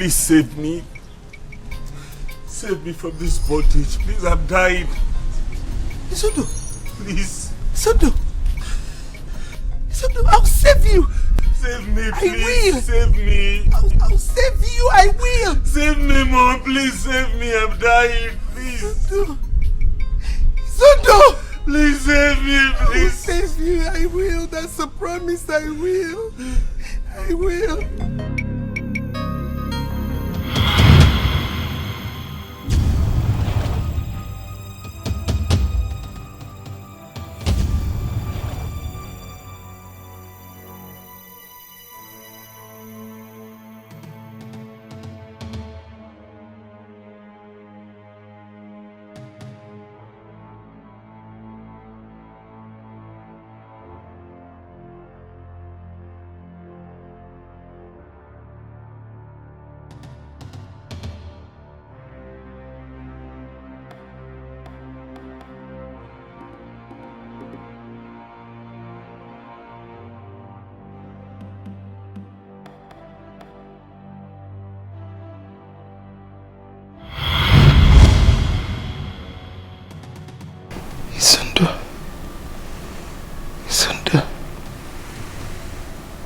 Please save me. Save me from this bondage. Please, I'm dying. Isondo. Please. Isondo. Isondo, I'll save you. Save me, please. I will. Save me. I'll save you. I will. Save me, Mom. Please save me. I'm dying. Please. Isondo. Isondo. Please save me, please. I will save you. I will. That's a promise. I will. I will.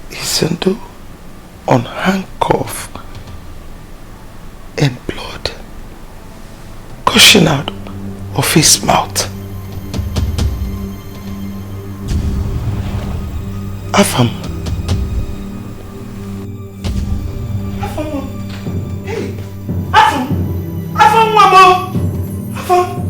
Isondo on handcuff and blood gushing out of his mouth. Afam. Hey! Afam, Mama! Afam!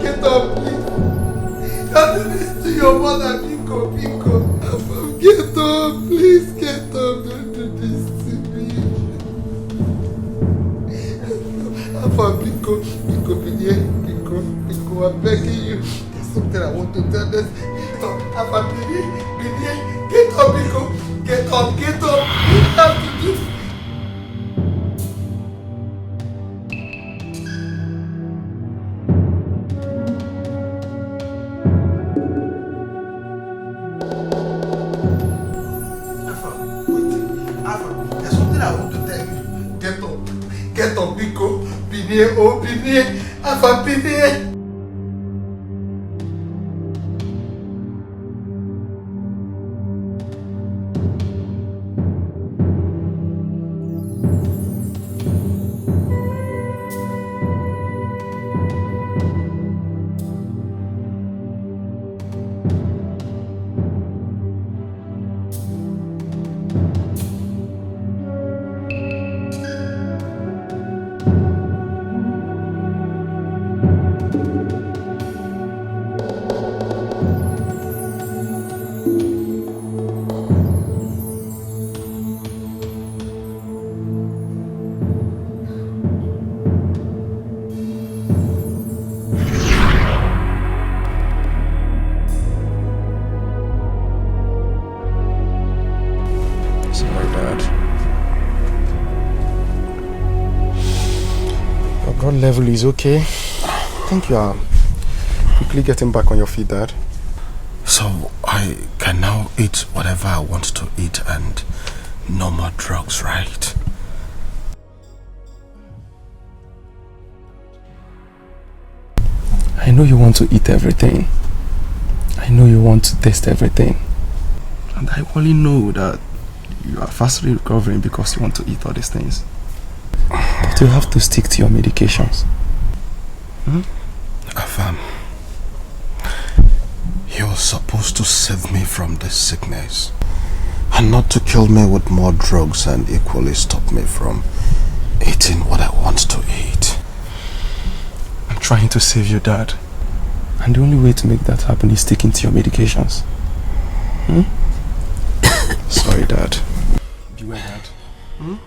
Get up, please. Don't do this to your mother, Biko. Get up, please, get up. Don't do this to me. Biko, I'm begging you. There's something I want to tell this. Get up, Biko. Get up. You have to do this. Obéir, avant péter. Level is okay. I think you are quickly getting back on your feet, Dad. So I can now eat whatever I want to eat and no more drugs, right? I know you want to eat everything. I know you want to taste everything. And I only know that you are fastly recovering because you want to eat all these things. But you have to stick to your medications. Afam, you're supposed to save me from this sickness and not to kill me with more drugs and equally stop me from eating what I want to eat. I'm trying to save you, Dad. And the only way to make that happen is sticking to your medications. Sorry, Dad. Beware, Dad.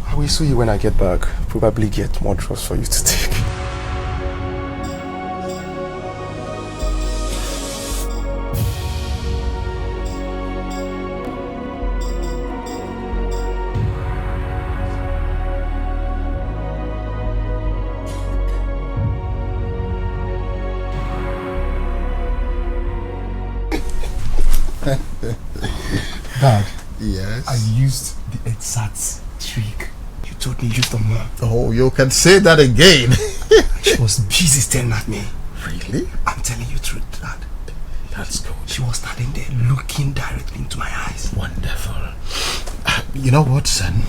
I will see you when I get back. Probably get more drugs for you to take. Dad. Yes? I used the exact trick you told me you used on Mom. Oh, you can say that again. She was busy staring at me. Really? I'm telling you the truth, Dad. That's good. She was standing there looking directly into my eyes. Wonderful. You know what, son?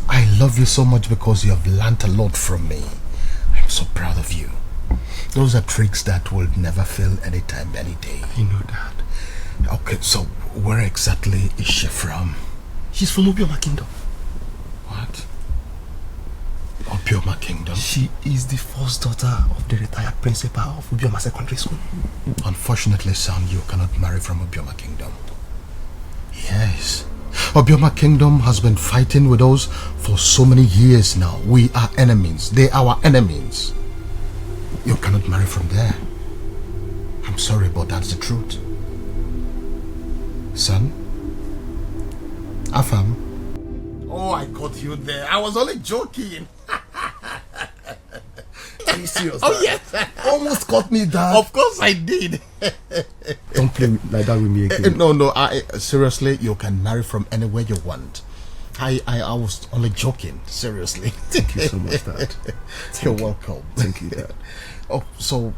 I love you so much because you have learnt a lot from me. I'm so proud of you. Those are tricks that will never fail anytime, any day. I know, Dad. Okay, so where exactly is she from? She's from Obioma Kingdom. What? Obioma Kingdom? She is the first daughter of the retired principal of Obioma Secondary School. Unfortunately, son, you cannot marry from Obioma Kingdom. Yes. Obioma Kingdom has been fighting with us for so many years now. We are enemies. They are our enemies. You cannot marry from there. I'm sorry, but that's the truth. Son? Afam? Oh, I caught you there. I was only joking. Are you serious? Oh, yes. Almost caught me, Dad. Of course I did. Don't play like that with me again. No, seriously, you can marry from anywhere you want. I was only joking, seriously. Thank you so much, Dad. You're welcome. Thank you, Dad. Oh, so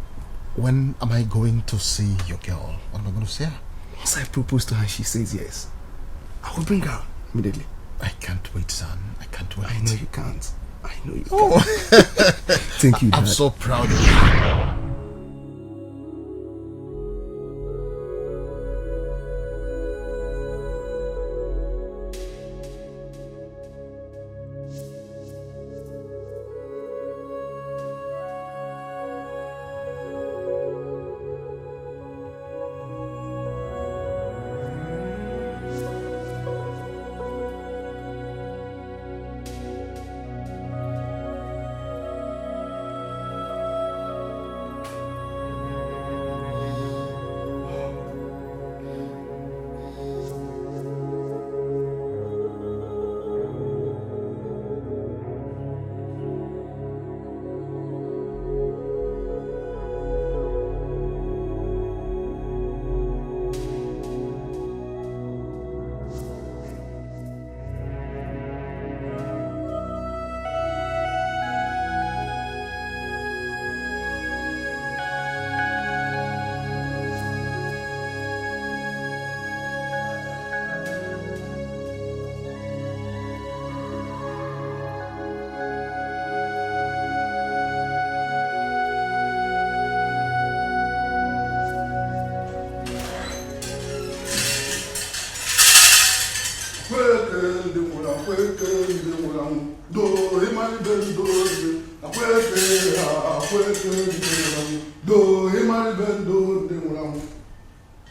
when am I going to see your girl? What am I going to see her? Once I propose to her and she says yes, I will bring her immediately. I can't wait, son. I can't wait. I know you can't. I know you Oh. can't. Thank you, Dad. I'm so proud of you.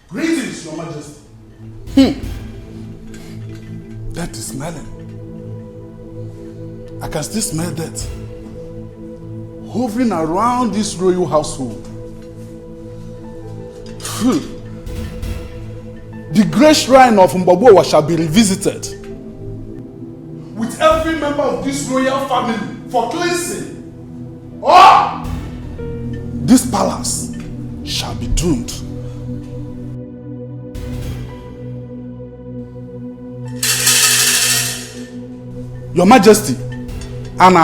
Greetings, Your Majesty. That is smelling. I can still smell that hovering around this royal household. The great shrine of Mbabowa shall be revisited with every member of this royal family for cleansing. Or this palace shall be doomed. Your Majesty, and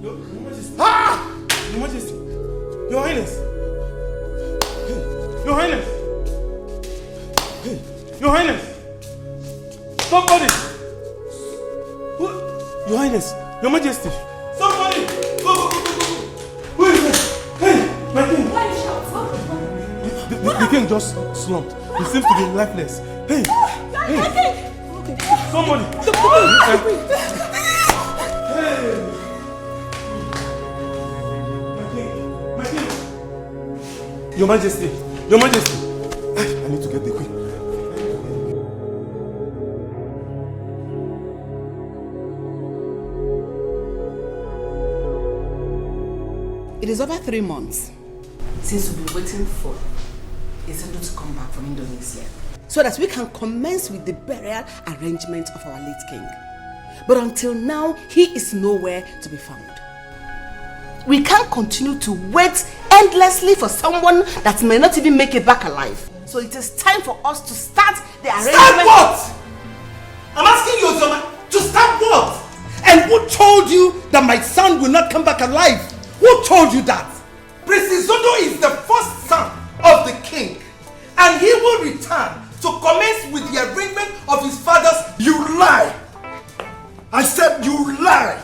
Your Majesty, Your Highness. Your Highness! Hey, Your Highness! Somebody! What? Your Highness! Your Majesty! Somebody! Go! Who is it? Hey! My king! Why you shout? The king just slumped. He seems to be lifeless. Hey! Hey! Somebody! Hey! My king! Your Majesty! Your Majesty! I need to get the queen. is over 3 months. Since we've been waiting for Izindo to come back from Indonesia, so that we can commence with the burial arrangement of our late king. But until now, he is nowhere to be found. We can't continue to wait endlessly for someone that may not even make it back alive. So it is time for us to start the arrangement. Start what? I'm asking you, Ozoma, to start what? And who told you that my son will not come back alive? Who told you that? Prince Izondo is the first son of the king, and he will return to commence with the arrangement of his father's. You lie! I said you lie!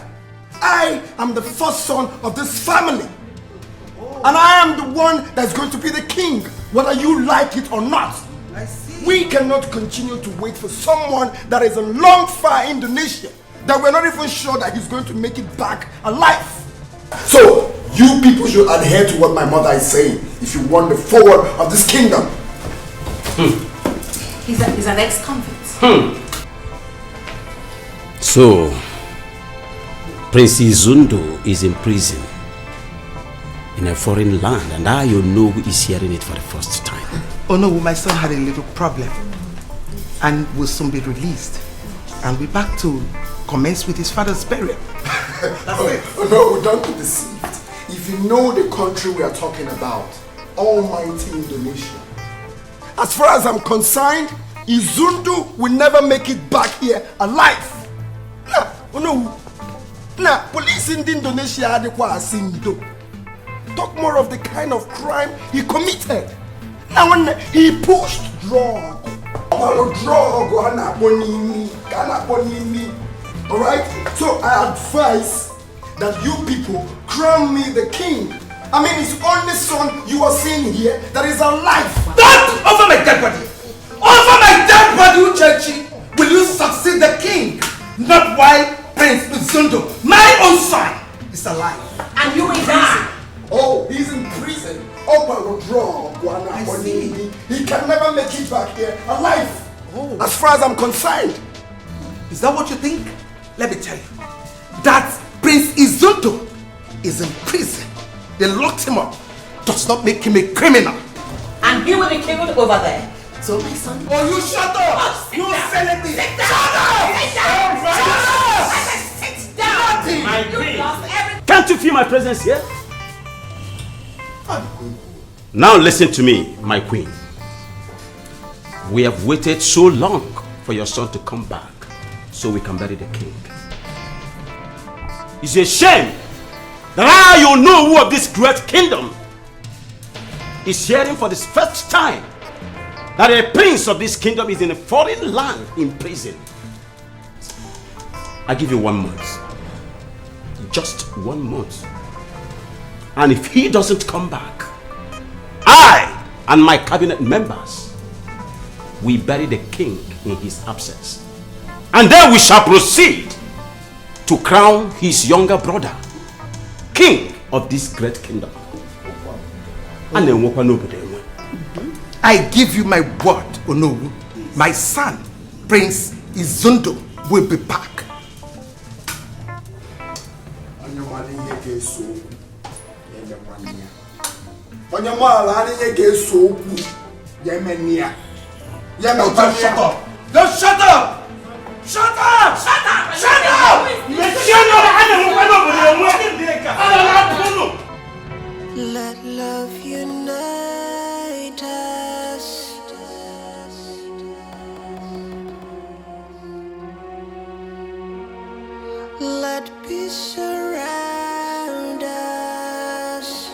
I am the first son of this family. And I am the one that's going to be the king, whether you like it or not. I see. We cannot continue to wait for someone that is a long far Indonesia, that we're not even sure that he's going to make it back alive. So, you people should adhere to what my mother is saying if you want the forward of this kingdom. He's an ex-convict. So, Prince Izundo is in prison in a foreign land, and I, you know, is hearing it for the first time. Oh no, my son had a little problem and will soon be released. And we're back to commence with his father's burial. Oh no, don't be deceived. If you know the country we are talking about, almighty Indonesia. As far as I'm concerned, Izundo will never make it back here alive. Nah, oh no. Nah, police in Indonesia are the Asindo. Talk more of the kind of crime he committed. Now when he pushed drug. Alright? So I advise that you people crown me the king. I mean, his only son you are seeing here that is alive. Don't over my dead body! Over my dead body, Uchechi! Will you succeed the king? Not while Prince Izundo, my own son, is alive. And you will die. Oh, he's in prison. I see. He can never make it back here alive. Oh. As far as I'm concerned. Is that what you think? Let me tell you. That Prince Izundo is in prison. They locked him up. Does not make him a criminal. And he will be killed over there. So my son... Oh, you shut up! You celebrity! Sit down! Sit down! Sit down! My You queen. lost everything. Can't you feel my presence here? Now listen to me, my queen. We have waited so long for your son to come back so we can bury the king. It's a shame that you know who of this great kingdom is hearing for the first time that a prince of this kingdom is in a foreign land in prison. I give you 1 month. Just 1 month. And if he doesn't come back, I and my cabinet members, we bury the king in his absence. And then we shall proceed to crown his younger brother, king of this great kingdom. And then I give you my word, Onowu. My son, Prince Izundo, will be back. Don't shut up! Don't shut up! Shut up! Shut up! Shut up! Let love unite us. Let peace surround us.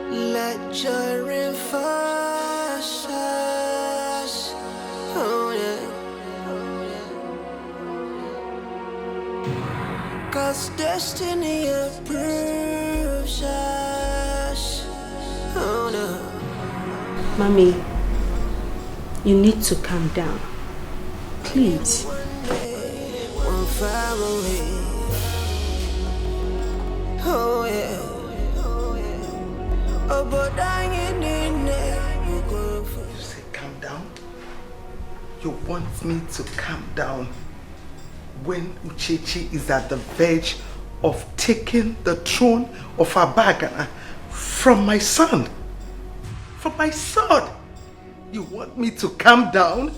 Let joy reinforce us. Oh yeah. 'Cause destiny approves us. Oh no. Mommy, you need to calm down. Please. One far away. Oh yeah. Oh, but I ain't in there. You say calm down? You want me to calm down? when Uchechi is at the verge of taking the throne of Abagana from my son. From my son. You want me to calm down?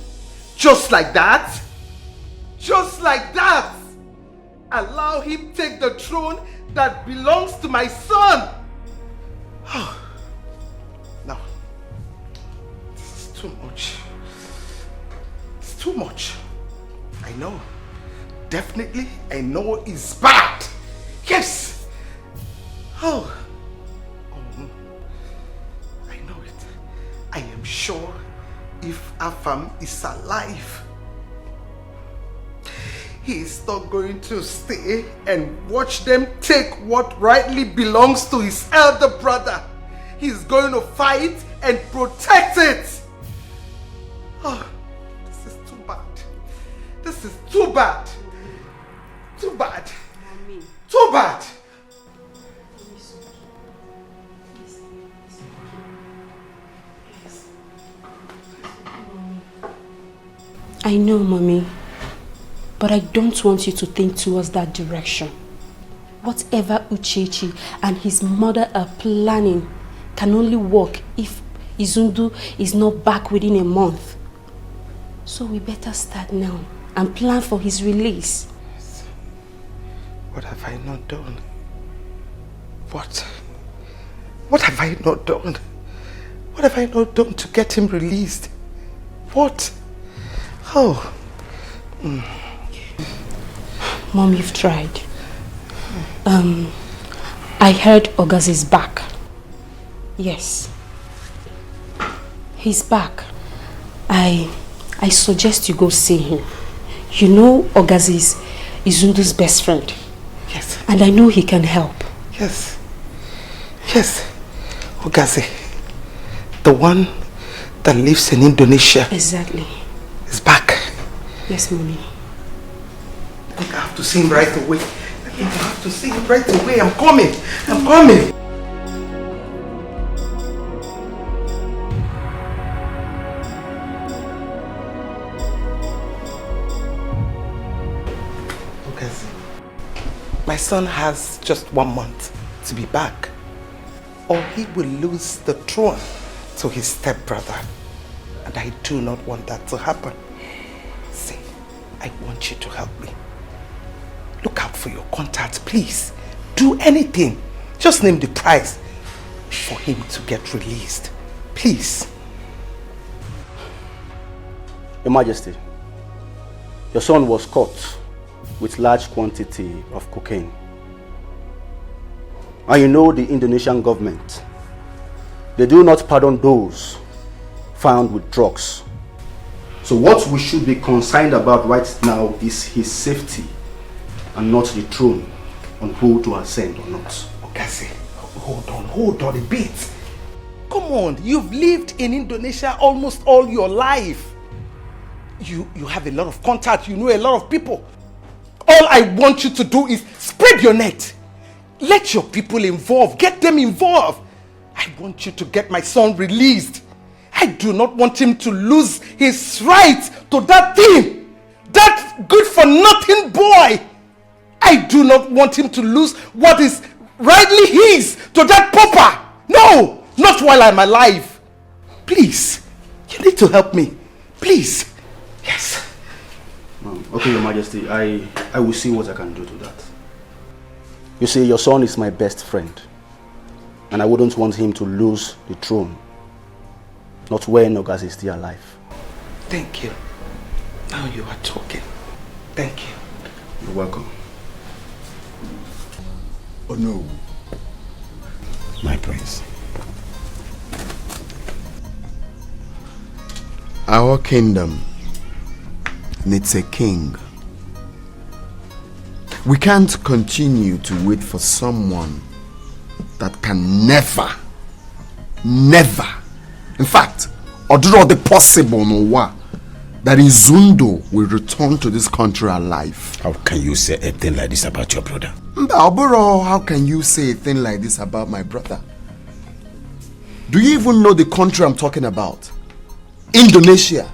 Just like that? Just like that? Allow him take the throne that belongs to my son? Oh. No. This is too much. It's too much. I know. Definitely, I know it's bad. Yes. Oh. I know it. I am sure if Afam is alive, he is not going to stay and watch them take what rightly belongs to his elder brother. He's going to fight and protect it. Oh, this is too bad. This is too bad. Too bad. Too bad. I know, Mommy, but I don't want you to think towards that direction. Whatever Uchechi and his mother are planning can only work if Izundu is not back within a month. So we better start now and plan for his release. What have I not done? What have I not done? What have I not done to get him released? What? Oh. Mom, you've tried. I heard Ogas is back. Yes. He's back. I suggest you go see him. You know Ogas is Izundu's best friend. Yes. And I know he can help. Yes. Yes. Ogazi. The one that lives in Indonesia. Exactly. Is back. Yes, Mommy. I think I have to see him right away. I think I have to see him right away. I'm coming. I'm coming. My son has just 1 month to be back, or he will lose the throne to his stepbrother. And I do not want that to happen. See, I want you to help me. Look out for your contact, please. Do anything. Just name the price for him to get released. Please. Your Majesty, your son was caught with large quantity of cocaine. And you know the Indonesian government, they do not pardon those found with drugs. So what we should be concerned about right now is his safety and not the throne on who to ascend or not. Okase, hold on a bit. Come on, you've lived in Indonesia almost all your life. You have a lot of contact, you know a lot of people. All I want you to do is spread your net. Let your people involved, get them involved. I want you to get my son released. I do not want him to lose his right to that thing. That good for nothing boy. I do not want him to lose what is rightly his to that pauper. No, not while I'm alive. Please, you need to help me. Please. Yes. Okay, Your Majesty, I will see what I can do to that. You see, your son is my best friend, and I wouldn't want him to lose the throne, not when Ogas is still alive. Thank you. Now you are talking. Thank you. You're welcome. Oh no. My prince. Our kingdom needs a king. We can't continue to wait for someone that can never, in fact, or do all the possible that Izundu will return to this country alive. How can you say a thing like this about your brother? Mbaburo, how can you say a thing like this about my brother? Do you even know the country I'm talking about? Indonesia.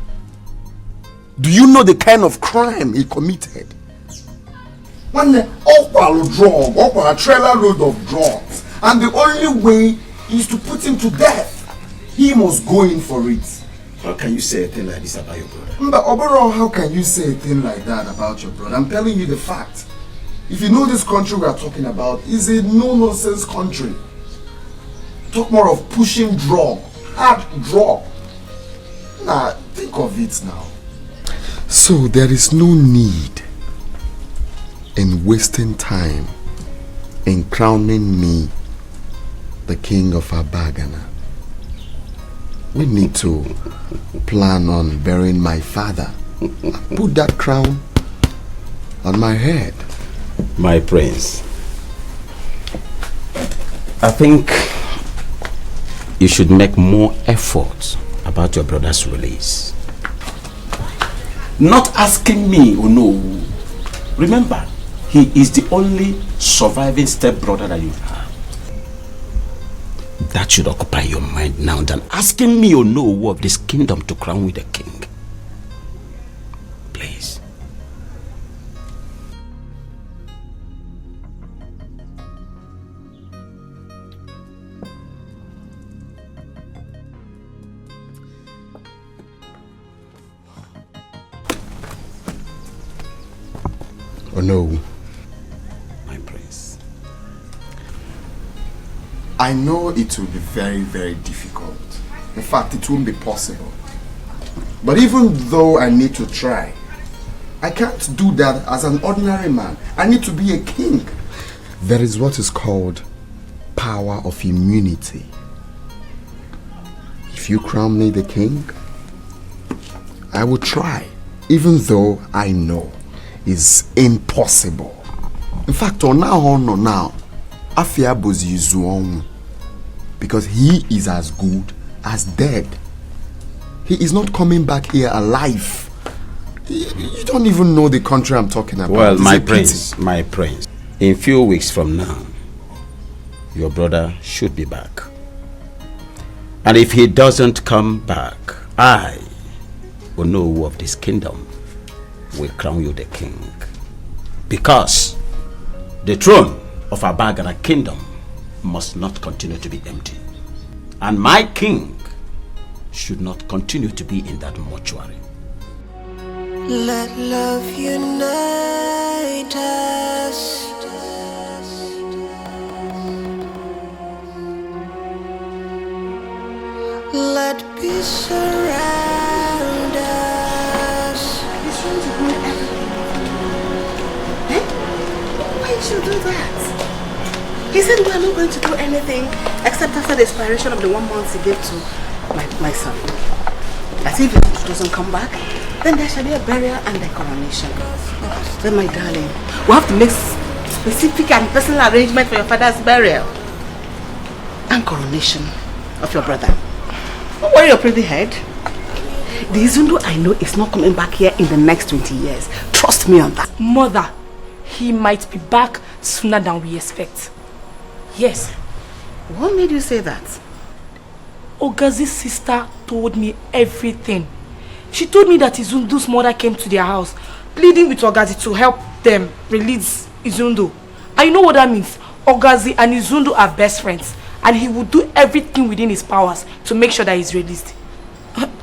Do you know the kind of crime he committed? One drug, a trailer load of drugs. And the only way is to put him to death. He must go in for it. How can you say a thing like this about your brother? But overall, how can you say a thing like that about your brother? I'm telling you the fact. If you know this country we are talking about is a no-nonsense country. Talk more of pushing drug, hard drug. Nah, think of it now. So there is no need in wasting time in crowning me the king of Abagana. We need to plan on burying my father. Put that crown on my head. My prince, I think you should make more effort about your brother's release. Not asking me or no. Remember, he is the only surviving stepbrother that you have. That should occupy your mind now than asking me or no of this kingdom to crown with a king. Please. Oh no. My prince. I know it will be very, very difficult. In fact, it won't be possible. But even though I need to try, I can't do that as an ordinary man. I need to be a king. There is what is called power of immunity. If you crown me the king, I will try, even though I know it's impossible. In fact, now, Afia Bozi Zuon, because he is as good as dead. He is not coming back here alive. You don't even know the country I'm talking about. Well, my prince, in a few weeks from now, your brother should be back. And if he doesn't come back, I will know who of this kingdom will crown you the king. Because the throne of Abagana kingdom must not continue to be empty. And my king should not continue to be in that mortuary. Let love unite us. Let peace surround us. He's trying to ruin everything. Eh? Why did you do that? He said we are not going to do anything except after the expiration of the 1 month he gave to my son. That if he doesn't come back, then there shall be a burial and a coronation. Then my darling, we have to make specific and personal arrangement for your father's burial and coronation of your brother. Don't worry your pretty head. The Izundu I know is not coming back here in the next 20 years. Trust me on that. Mother, he might be back sooner than we expect. Yes. What made you say that? Ogazi's sister told me everything. She told me that Izundu's mother came to their house, pleading with Ogazi to help them release Izundu. And you know what that means? Ogazi and Izundu are best friends, and he will do everything within his powers to make sure that he's released.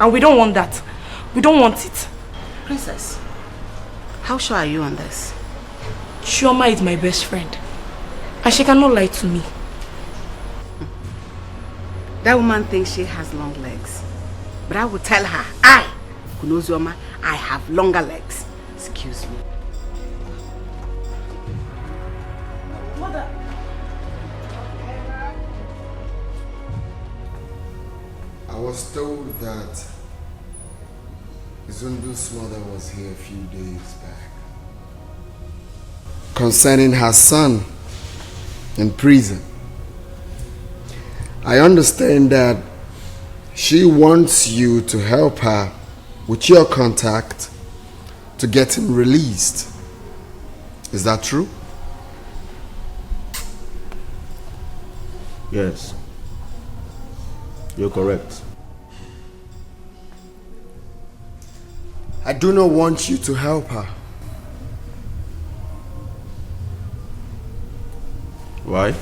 And we don't want that. We don't want it. Princess, how sure are you on this? Chioma is my best friend, and she cannot lie to me. That woman thinks she has long legs. But I will tell her, Kunozioma, I have longer legs. Excuse me. Mother. I was told that Izundu's mother was here a few days back concerning her son in prison. I understand that she wants you to help her with your contact to get him released. Is that true? Yes. You're correct. I do not want you to help her. Why?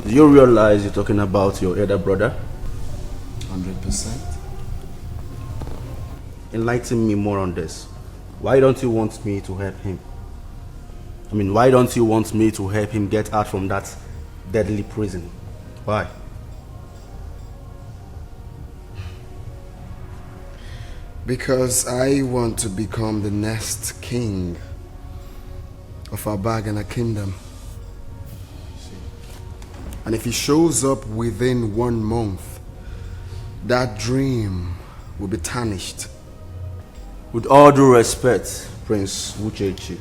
Do you realize you're talking about your elder brother? 100%. Enlighten me more on this. Why don't you want me to help him? I mean, why don't you want me to help him get out from that deadly prison? Why? Because I want to become the next king of our bag and a kingdom. And if he shows up within 1 month, that dream will be tarnished. With all due respect, Prince Uchechi,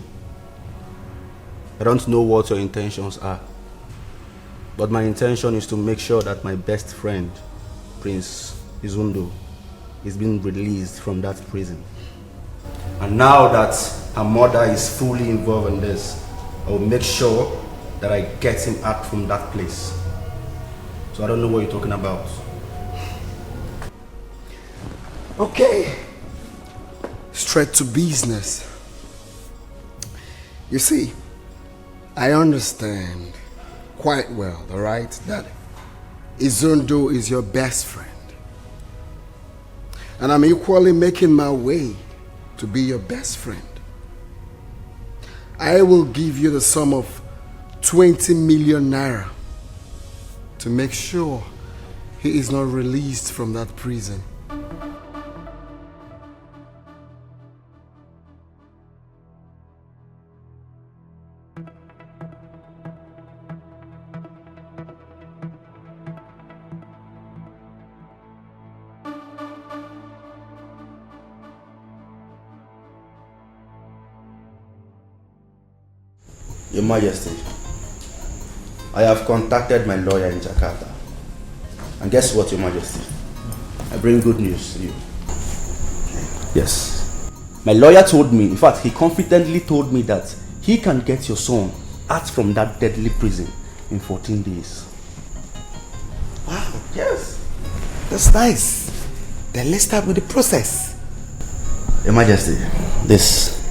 I don't know what your intentions are, but my intention is to make sure that my best friend, Prince Izundo, is being released from that prison. And now that her mother is fully involved in this, I will make sure that I get him out from that place. So I don't know what you're talking about. Okay. Straight to business. You see, I understand quite well, alright, that Izundo is your best friend. And I'm equally making my way to be your best friend. I will give you the sum of 20 million naira to make sure he is not released from that prison. Your Majesty, I have contacted my lawyer in Jakarta. And guess what, Your Majesty? I bring good news to you. Yes. My lawyer told me, in fact, he confidently told me that he can get your son out from that deadly prison in 14 days. Wow. Yes. That's nice. Then let's start with the process. Your Majesty, this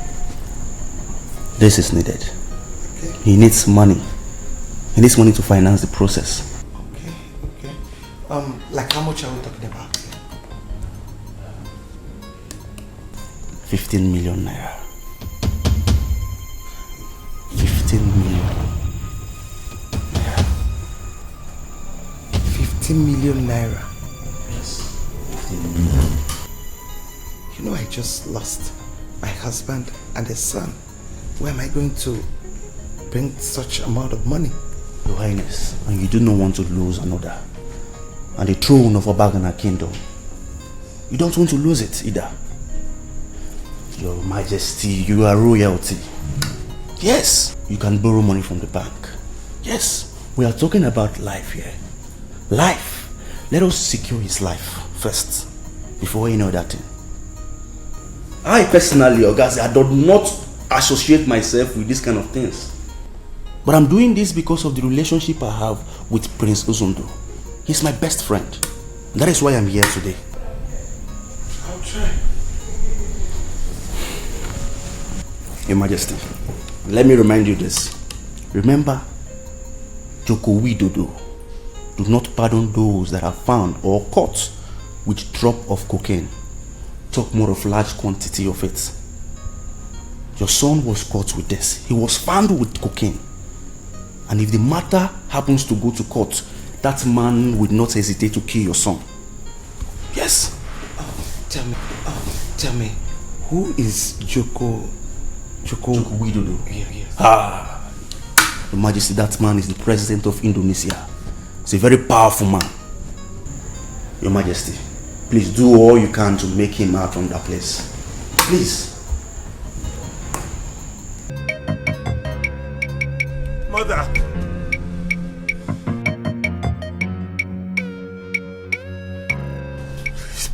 is needed. He needs money. He needs money to finance the process. Okay. Like how much are we talking about? 15 million naira. 15 million naira. 15 million naira. Yes. 15 million. You know, I just lost my husband and a son. Where am I going to bring such amount of money? Your Highness, and you do not want to lose another. And the throne of Obagana kingdom. You don't want to lose it either. Your Majesty, you are royalty. Yes, you can borrow money from the bank. Yes, we are talking about life here. Life. Let us secure his life first, before any other thing. I personally, Ogazi, I do not associate myself with these kind of things. But I'm doing this because of the relationship I have with Prince Izundo. He's my best friend. That is why I'm here today. I'll try. Your Majesty, let me remind you this. Remember, Joko Widodo, do not pardon those that are found or caught with drop of cocaine. Talk more of large quantity of it. Your son was caught with this. He was found with cocaine. And if the matter happens to go to court, that man would not hesitate to kill your son. Yes. Tell me, who is Joko Widodo? Yeah. Your Majesty, that man is the president of Indonesia. He's a very powerful man. Your Majesty, please do all you can to make him out from that place. Please. Mother.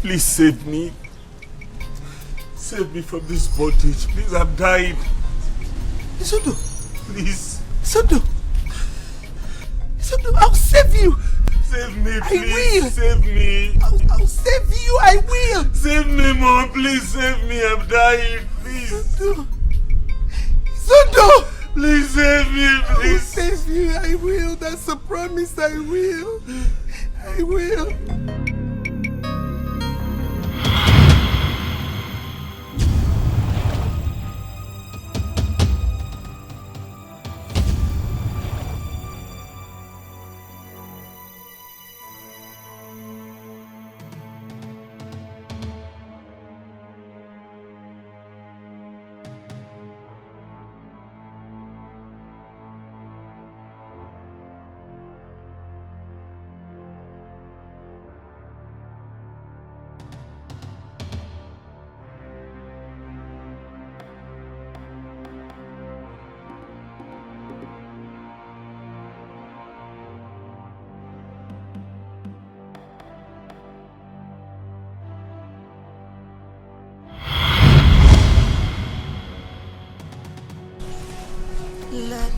Please save me. Save me from this bondage. Please, I'm dying. Izundo. Please. Izundo, I'll save you. Save me, please. I will. Save me. I'll save you. I will. Save me, Mom. Please save me. I'm dying. Please. Izundo. Please save me, will save you. I will. That's a promise. I will. I will.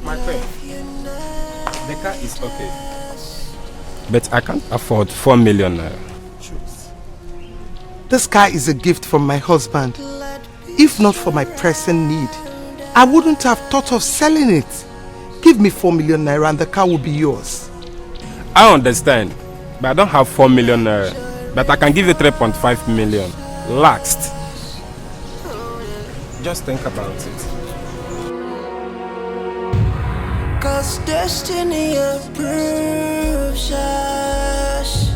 My friend, the car is okay, but I can't afford 4 million naira. This car is a gift from my husband. If not for my pressing need, I wouldn't have thought of selling it. Give me 4 million naira and the car will be yours. I understand, but I don't have 4 million naira. But I can give you 3.5 million. Last. Just think about it. Cause destiny approves us.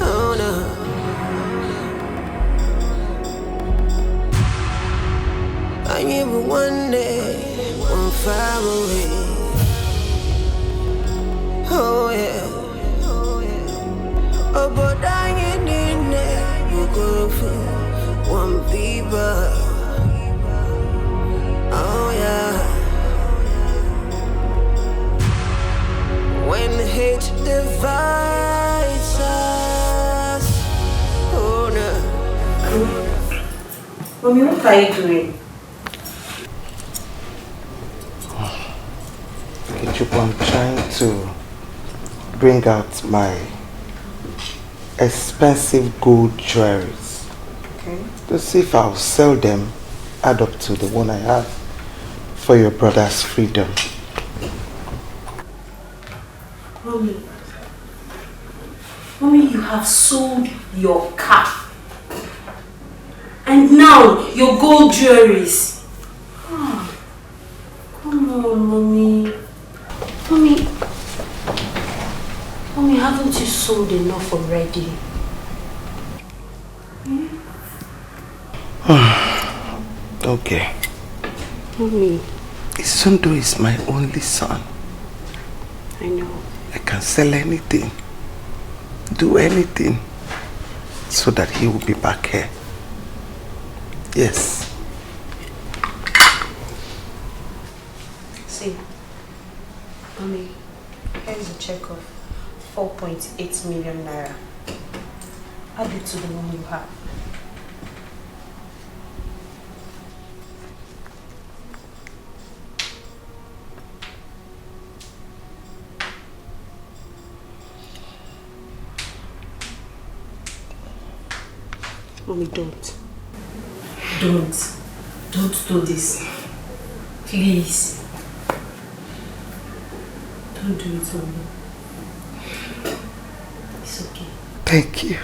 Oh no. I knew one day, one far away. Oh yeah. Oh, but I ain't in there. You go for one people. Oh yeah. When hate divides us. Oh no. Mommy, what are you doing? I'm trying to bring out my expensive gold jewelries. Okay. To see if I'll sell them, add up to the one I have for your brother's freedom. Mommy, you have sold your car. And now your gold jewelries. Oh, come on, Mommy. Mommy, haven't you sold enough already? Okay. Mommy. Isundo is my only son. I know. I can sell anything, do anything, so that he will be back here. Yes. See, Mommy, here's a check of 4.8 million naira. Add it to the one you have. Mommy, don't. Don't do this. Please. Don't do it, Mommy. It's okay. Thank you.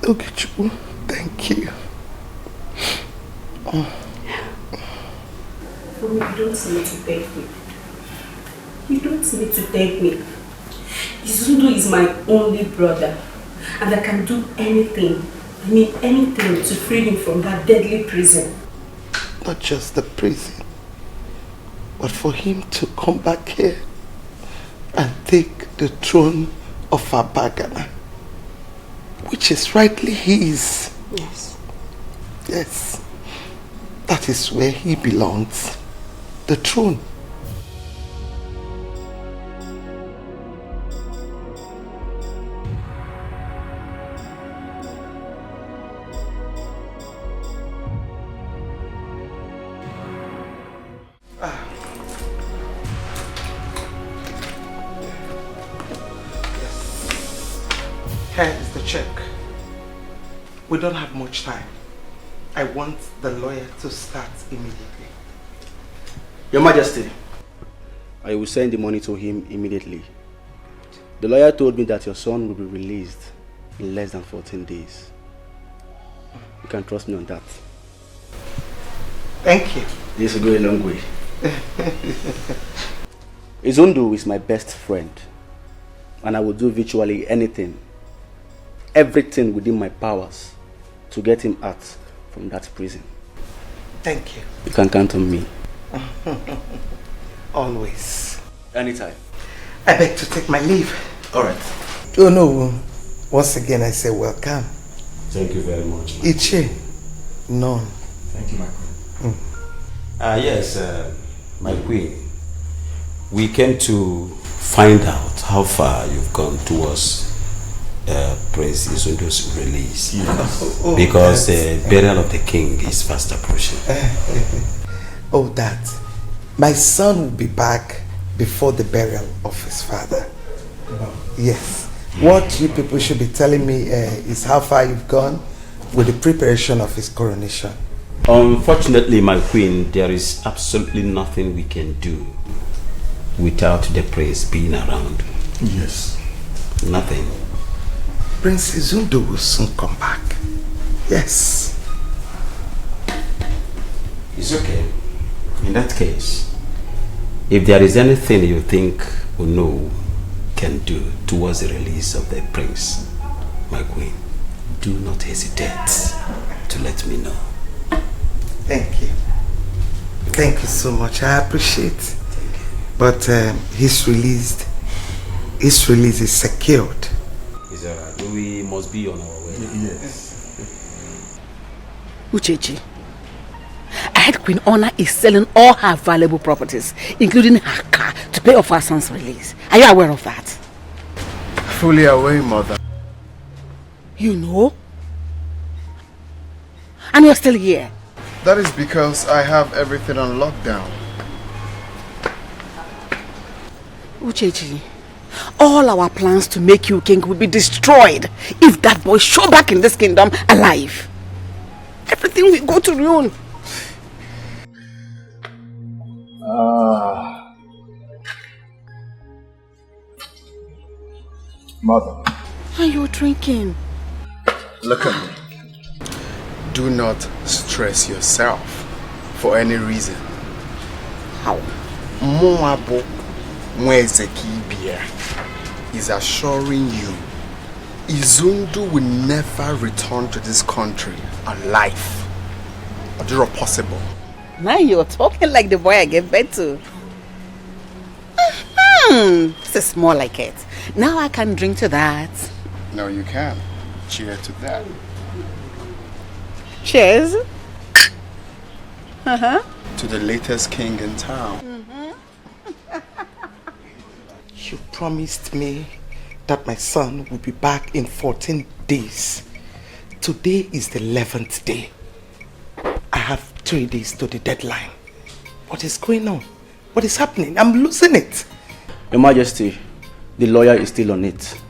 Ogechu, thank you. Mommy, you don't need to thank me. You don't need to thank me. Izundo is my only brother. And I can do anything, I mean anything, to free him from that deadly prison. Not just the prison, but for him to come back here and take the throne of Abagana, which is rightly his. Yes. Yes. That is where he belongs. The throne. Here is the check. We don't have much time. I want the lawyer to start immediately. Your Majesty, I will send the money to him immediately. The lawyer told me that your son will be released in less than 14 days. You can trust me on that. Thank you. This will go a long way. Izundu is my best friend, and I will do virtually anything, everything within my powers to get him out from that prison. Thank you. You can count on me. Always. Anytime. I beg to take my leave. Alright. Oh no, once again I say welcome. Thank you very much. Ichi, none. Thank you, my queen. Yes, my queen. We came to find out how far you've gone towards Prince Izundu's release. Yes. Because the burial of the king is fast approaching. Oh, that. My son will be back before the burial of his father. Yes. What you people should be telling me is how far you've gone with the preparation of his coronation. Unfortunately, my queen, there is absolutely nothing we can do without the prince being around. Yes. Nothing. Prince Izundu will soon come back. Yes. It's okay. In that case, if there is anything you think Uno can do towards the release of the prince, my queen, do not hesitate to let me know. Thank you. Thank you so much. I appreciate it. But his release is secured. Is alright. We must be on our way. Yes. Uchechi, I heard Queen Honor is selling all her valuable properties, including her car, to pay off her son's release. Are you aware of that? Fully aware, mother. You know? And you're still here? That is because I have everything on lockdown. Uchechi, all our plans to make you king will be destroyed if that boy show back in this kingdom alive. Everything will go to ruin. Mother. Are you drinking? Look at me. Do not stress yourself for any reason. How? Moabo Mwezekibia is assuring you Izundu will never return to this country alive. Or is it possible? Now you're talking like the boy I gave birth to. This is more like it. Now I can drink to that. No, you can. Cheers to that. Cheers. To the latest king in town. You promised me that my son will be back in 14 days. Today is the 11th day. I have 3 days to the deadline. What is going on? What is happening? I'm losing it. Your Majesty, the lawyer is still on it.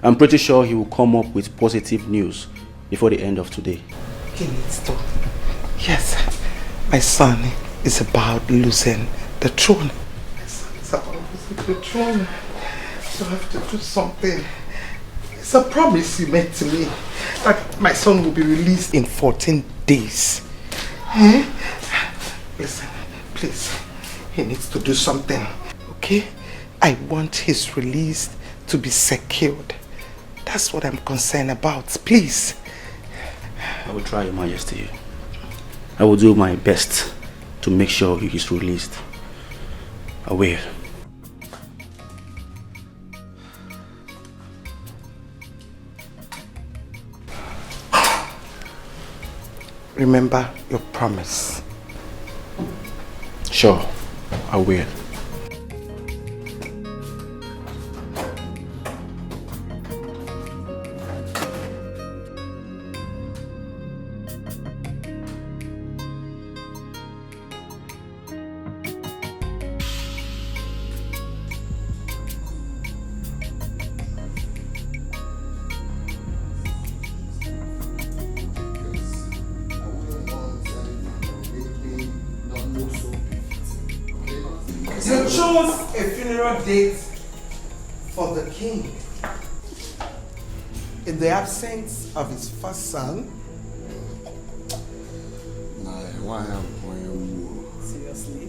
I'm pretty sure he will come up with positive news before the end of today. He needs to. Yes, my son is about losing the throne. My son is about losing the throne. So I have to do something. It's a promise you made to me that my son will be released in 14 days. Listen, please. He needs to do something. Okay? I want his release to be secured. That's what I'm concerned about. Please. I will try, Your Majesty. I will do my best to make sure he is released. I will. Remember your promise. Sure, I will. You chose a funeral date for the king in the absence of his first son. Why am I? Seriously?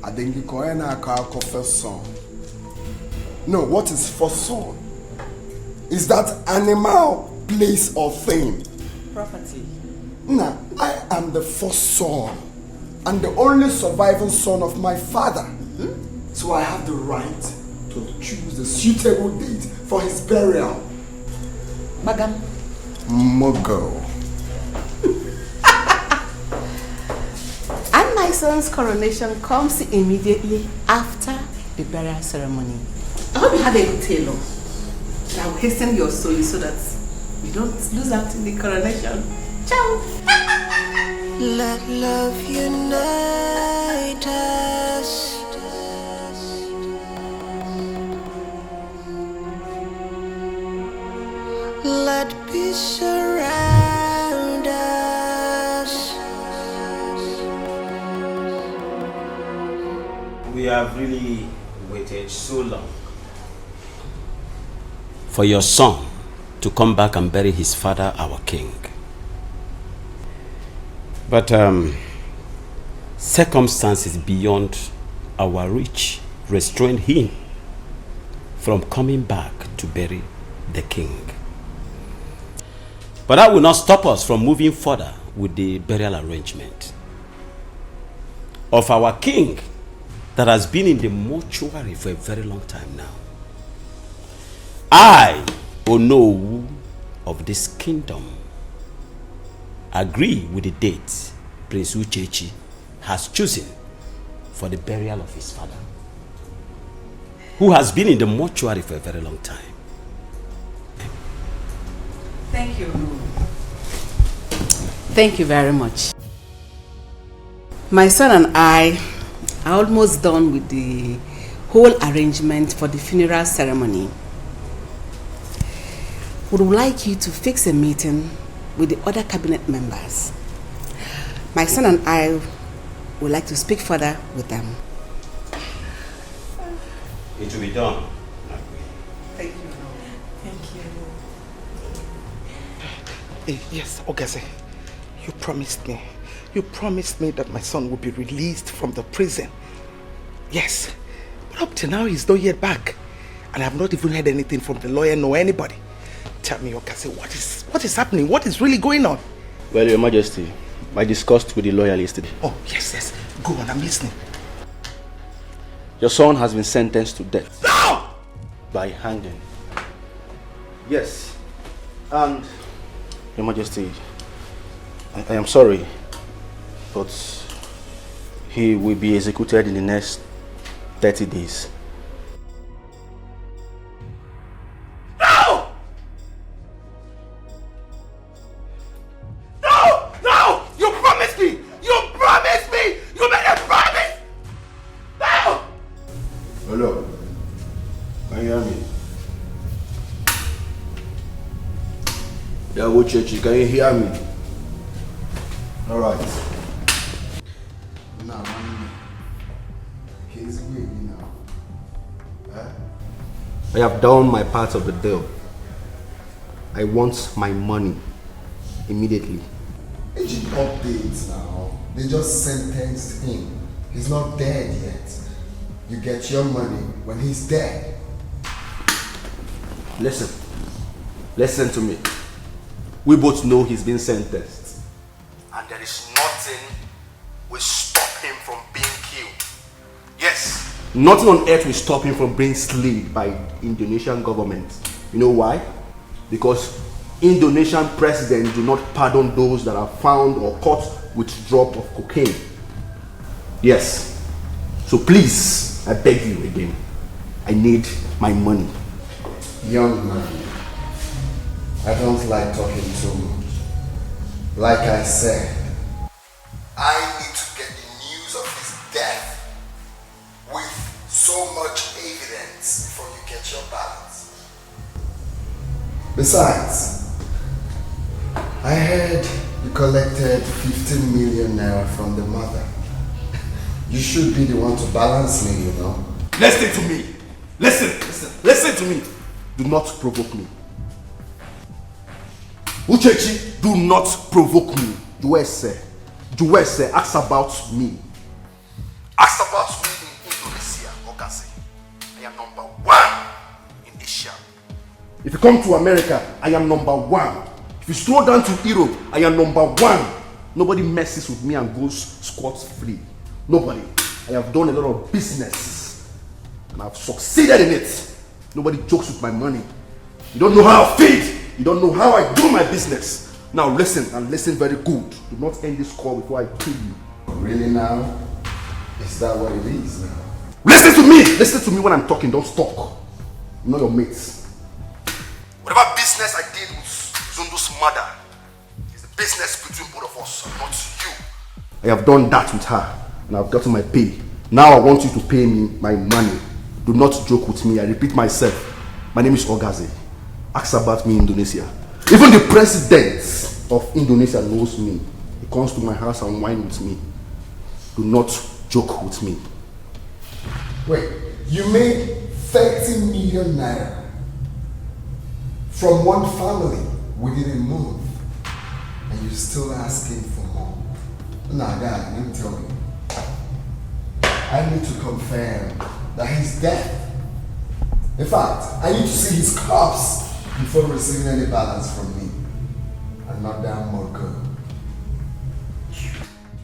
I think you call it first son. No, what is first son? Is that animal, place, or thing? Property. Nah, I am the first son and the only surviving son of my father. So I have the right to choose the suitable date for his burial. Magam. Mogo. And my son's coronation comes immediately after the burial ceremony. I hope you have a good tailor. I will hasten your soul so that you don't lose out in the coronation. Ciao! Let love unite us. Let peace surround us. We have really waited so long for your son to come back and bury his father, our king. But circumstances beyond our reach restrained him from coming back to bury the king. But that will not stop us from moving further with the burial arrangement of our king that has been in the mortuary for a very long time now. I, Onowu of this kingdom, agree with the date Prince Uchechi has chosen for the burial of his father, who has been in the mortuary for a very long time. Thank you. Thank you very much. My son and I are almost done with the whole arrangement for the funeral ceremony. We would like you to fix a meeting with the other cabinet members. My son and I would like to speak further with them. It will be done. Thank you. Thank you. Yes, Ogase. You promised me. You promised me that my son would be released from the prison. Yes. But up to now, he's not yet back. And I have not even heard anything from the lawyer nor anybody. Tell me, Ogase, what is happening? What is really going on? Well, Your Majesty, I discussed with the lawyer yesterday. Oh, yes. Go on, I'm listening. Your son has been sentenced to death. No! By hanging. Yes. And, Your Majesty, I am sorry, but he will be executed in the next 30 days. No! No! No! You promised me! You promised me! You made a promise! No! Hello. Can you hear me? Yeah, Uchechi, can you hear me? All right. Now, he's waiting now. I have done my part of the deal. I want my money immediately. Agent updates now. They just sentenced him. He's not dead yet. You get your money when he's dead. Listen to me. We both know he's been sentenced. And there is nothing will stop him from being killed. Yes. Nothing on earth will stop him from being slain by Indonesian government. You know why? Because Indonesian presidents do not pardon those that are found or caught with drop of cocaine. Yes. So please, I beg you again. I need my money. Young man, I don't like talking too much. Like I said, I need to get the news of his death with so much evidence before you get your balance. Besides, I heard you collected 15 million naira from the mother. You should be the one to balance me, you know. Listen to me. Listen to me. Do not provoke me. Uchechi, do not provoke me. Juwese, ask about me. Ask about me in Indonesia, Ogase. I am number 1 in Asia. If you come to America, I am number 1. If you slow down to Europe, I am number 1. Nobody messes with me and goes scot-free. Nobody. I have done a lot of business and I've succeeded in it. Nobody jokes with my money. You don't know how I feed. You don't know how I do my business. Now listen, and listen very good. Do not end this call before I kill you. Really now? Is that what it is now? Listen to me! Listen to me when I'm talking, don't talk. You know your mates. Whatever business I did with Zundu's mother is the business between both of us, not you. I have done that with her and I've gotten my pay. Now I want you to pay me my money. Do not joke with me. I repeat myself. My name is Ogaze. Ask about me in Indonesia. Even the president of Indonesia knows me. He comes to my house and wine with me. Do not joke with me. Wait, you made 30 million naira from one family. We didn't move. And you're still asking for more. Nah, God, let me tell you. I need to confirm that he's dead. In fact, I need to see his corpse before receiving any balance from me. And not that more good.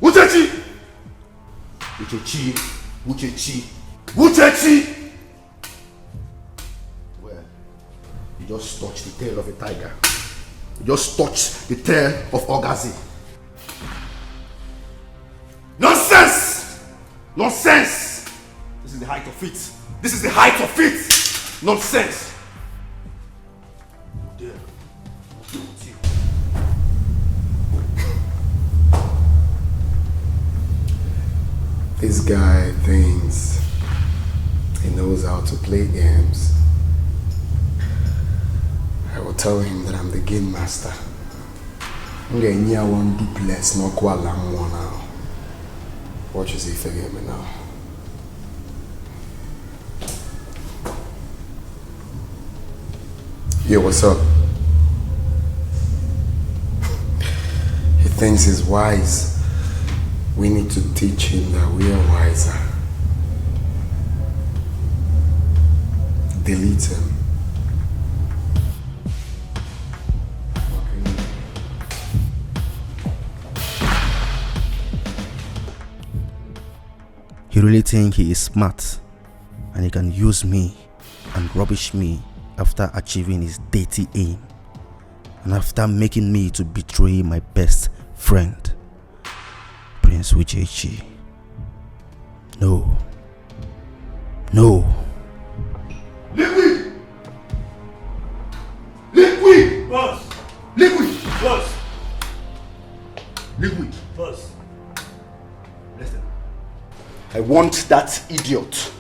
Uchechi! Uchechi! Well, you just touched the tail of a tiger. You just touched the tail of Ogazi. Nonsense! Nonsense! This is the height of it. This is the height of it! Nonsense! This guy thinks he knows how to play games. I will tell him that I'm the game master. I'm getting near one duplex, no kuala now. Watch as he forget me now. Yo, what's up? He thinks he's wise. We need to teach him that we are wiser. Delete him. He really thinks he is smart and he can use me and rubbish me after achieving his dirty aim and after making me to betray my best friend, Prince Uchechi. No. Liquid! Liquid! Boss! Liquid! Boss! Liquid! Boss! Listen. I want that idiot,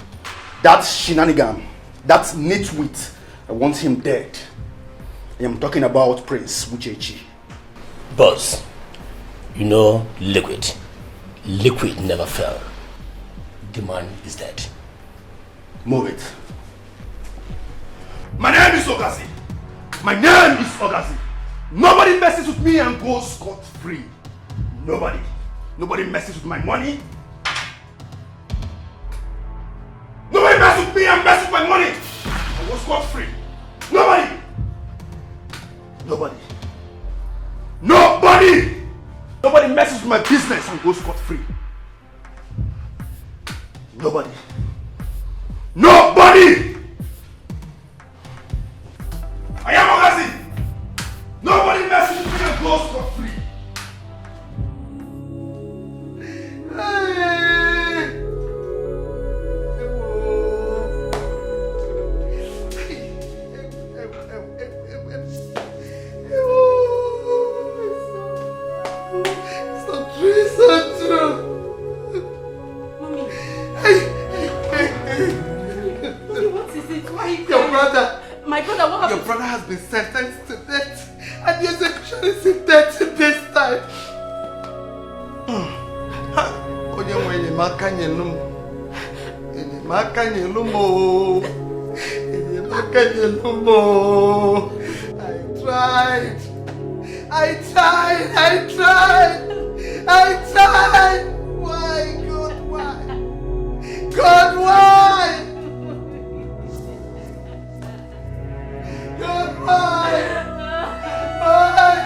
that shenanigan, that nitwit. I want him dead. I am talking about Prince Uchechi. Boss, you know Liquid. Liquid never fell. The man is dead. Move it. My name is Ogazi. My name is Ogazi. Nobody messes with me and goes scot-free. Nobody. Nobody messes with my money. Nobody messes with me and messes with my money. I go scot-free. Nobody. Nobody messes with my business and goes scot-free. Nobody. I am Ogazi. Nobody messes with me and goes scot-free. Your brother has been sentenced to death, and the execution is in 30 days' time. Onye nwe enyemaka nyelu m. Enyemaka nyelu m o. Enyemaka nyelu m o. I tried. Why, God, why? God, why? God, why? Why?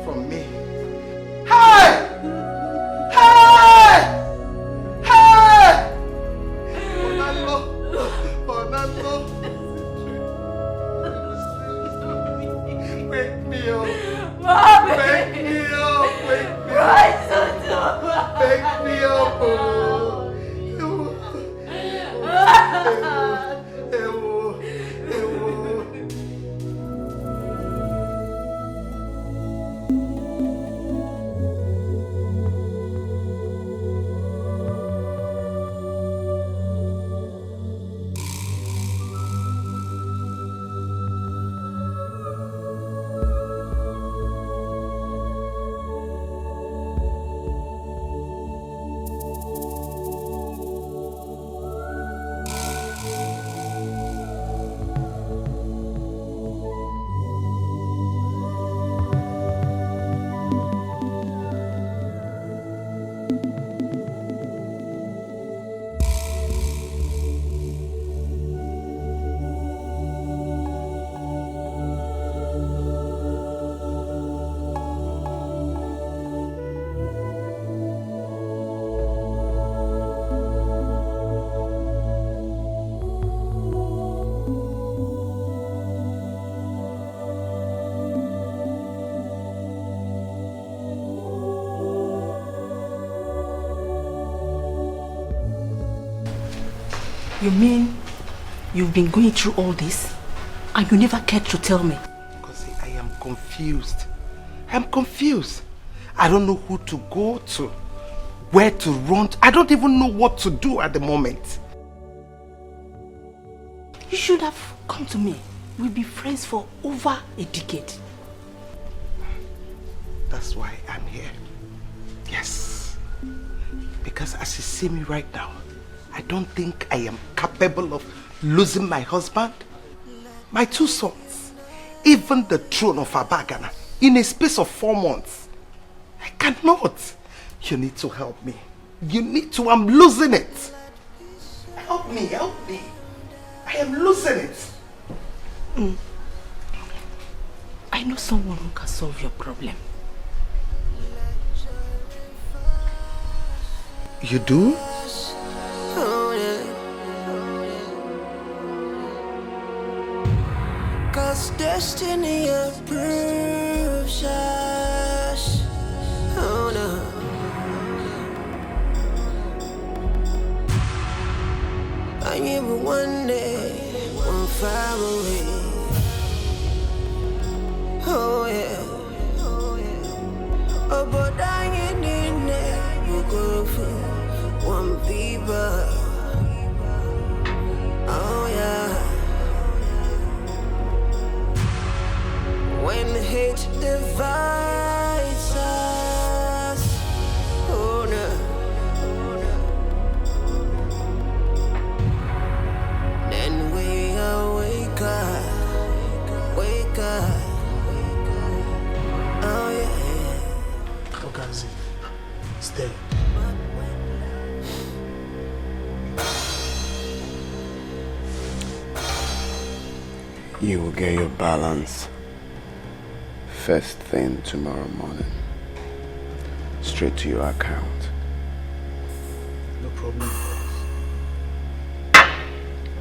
From me. Hey! Onalo. Wake me up. Mommy! Wake me up. Wake me up. Wake me up. You mean you've been going through all this and you never cared to tell me? Because I am confused. I'm confused. I don't know who to go to, where to run to. I don't even know what to do at the moment. You should have come to me. We've been friends for over a decade. That's why I'm here. Yes. Because as you see me right now, I don't think I am capable of losing my husband, my 2 sons, even the throne of Abagana in a space of 4 months. I cannot. You need to help me. You need to. I'm losing it. Help me, help me. I am losing it. I know someone who can solve your problem. You do? Cause destiny approves us. Oh no. I am one day, one far away. Oh yeah. Oh, but I ain't in there. You go for one fever. Oh yeah. When hate divides us, oh no. Then we wake up, oh yeah. Okazi, stay. You will get your balance first thing tomorrow morning, straight to your account. No problem.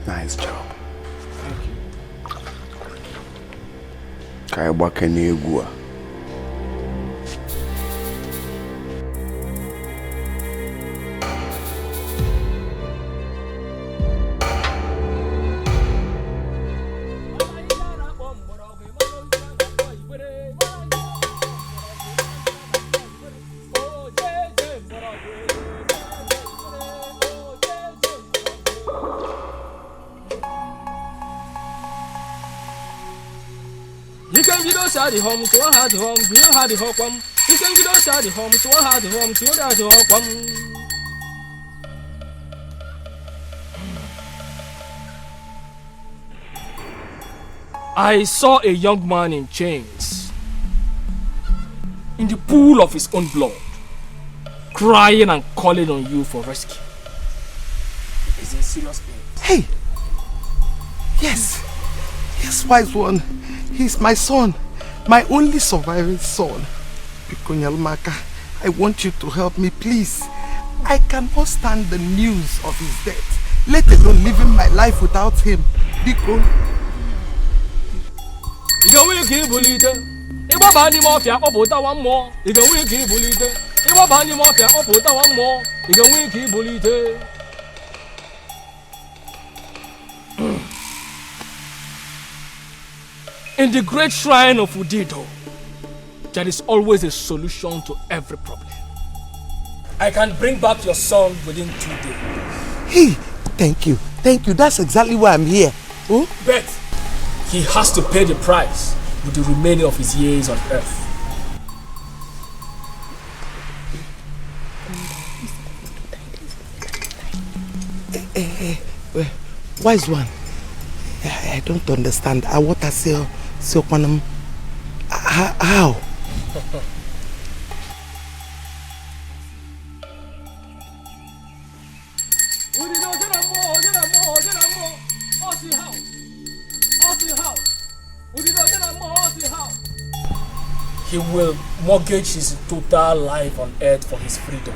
Nice job. Thank you. Kai Wakenegua. shall the home, so I had the home, you had the home. You can get outside the home, so I had the home, so I had the home. I saw a young man in chains in the pool of his own blood, crying and calling on you for rescue. He's in serious pain. Hey! Yes! Yes, wise one. He's my son. My only surviving son. Pikonyalmaka, I want you to help me, please. I cannot stand the news of his death, let alone living my life without him. Biko. You can wiki bulita. If I ban him off, you put one more. You can wiki bulita. If I ban him off, you put one more. You can wiki bulita. In the great shrine of Udido, there is always a solution to every problem. I can bring back your son within 2 days. Hey, thank you. Thank you. That's exactly why I'm here. Oh? But he has to pay the price with the remaining of his years on earth. Wise one. I don't understand. I want to say, how? He will mortgage his total life on earth for his freedom.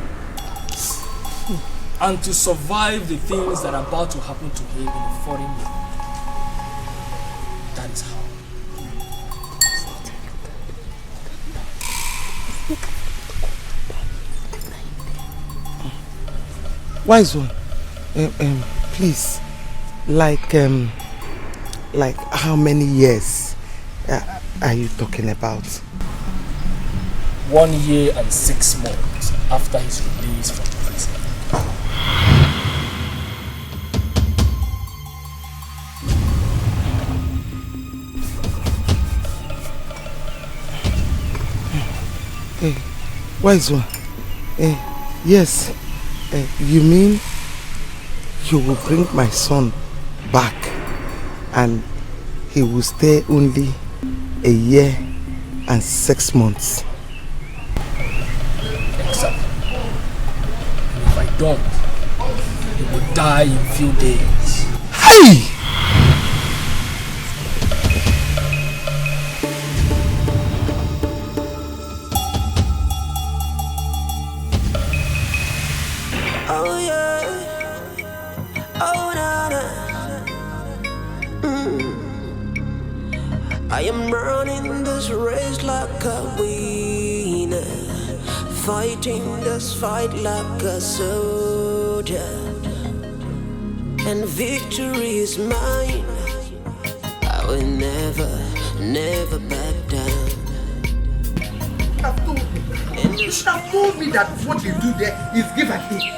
And to survive the things that are about to happen to him in a foreign land. That is how. Wise one, please, like how many years are you talking about? 1 year and 6 months after his release from prison. Wise one, yes, you mean you will bring my son back and he will stay only 1 year and 6 months? Exactly. And if I don't, he will die in a few days. Hey! Oh yeah, oh na na. I am running this race like a winner, fighting this fight like a soldier, and victory is mine. I will never back down. You should have told me that what they do there is give and take.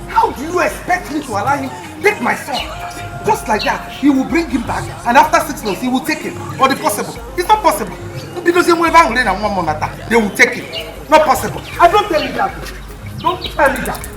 How do you expect me to allow him take my son? Just like that, he will bring him back and after 6 months he will take him. Or the possible? It's not possible. Because they will take him. Not possible. I don't tell you that. Don't tell me that.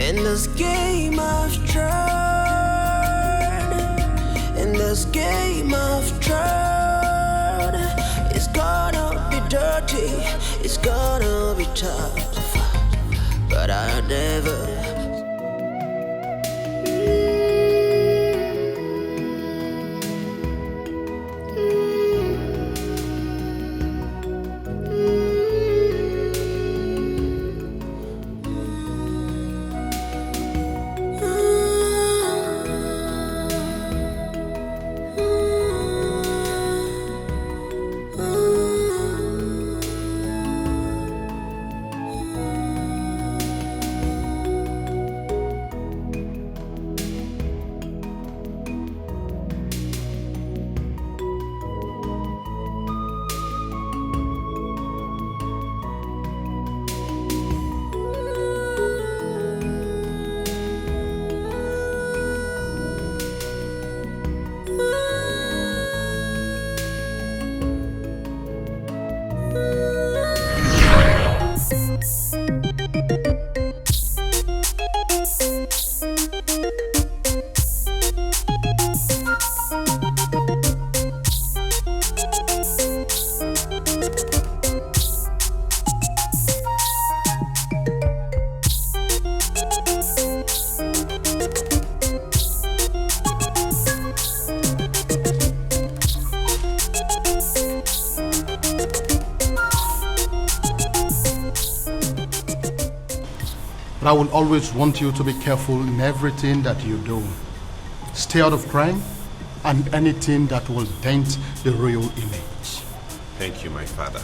In this game I've tried, in this game I've tried, it's gonna be dirty, it's gonna be tough, but I never. But I will always want you to be careful in everything that you do. Stay out of crime and anything that will dent the royal image. Thank you, my father.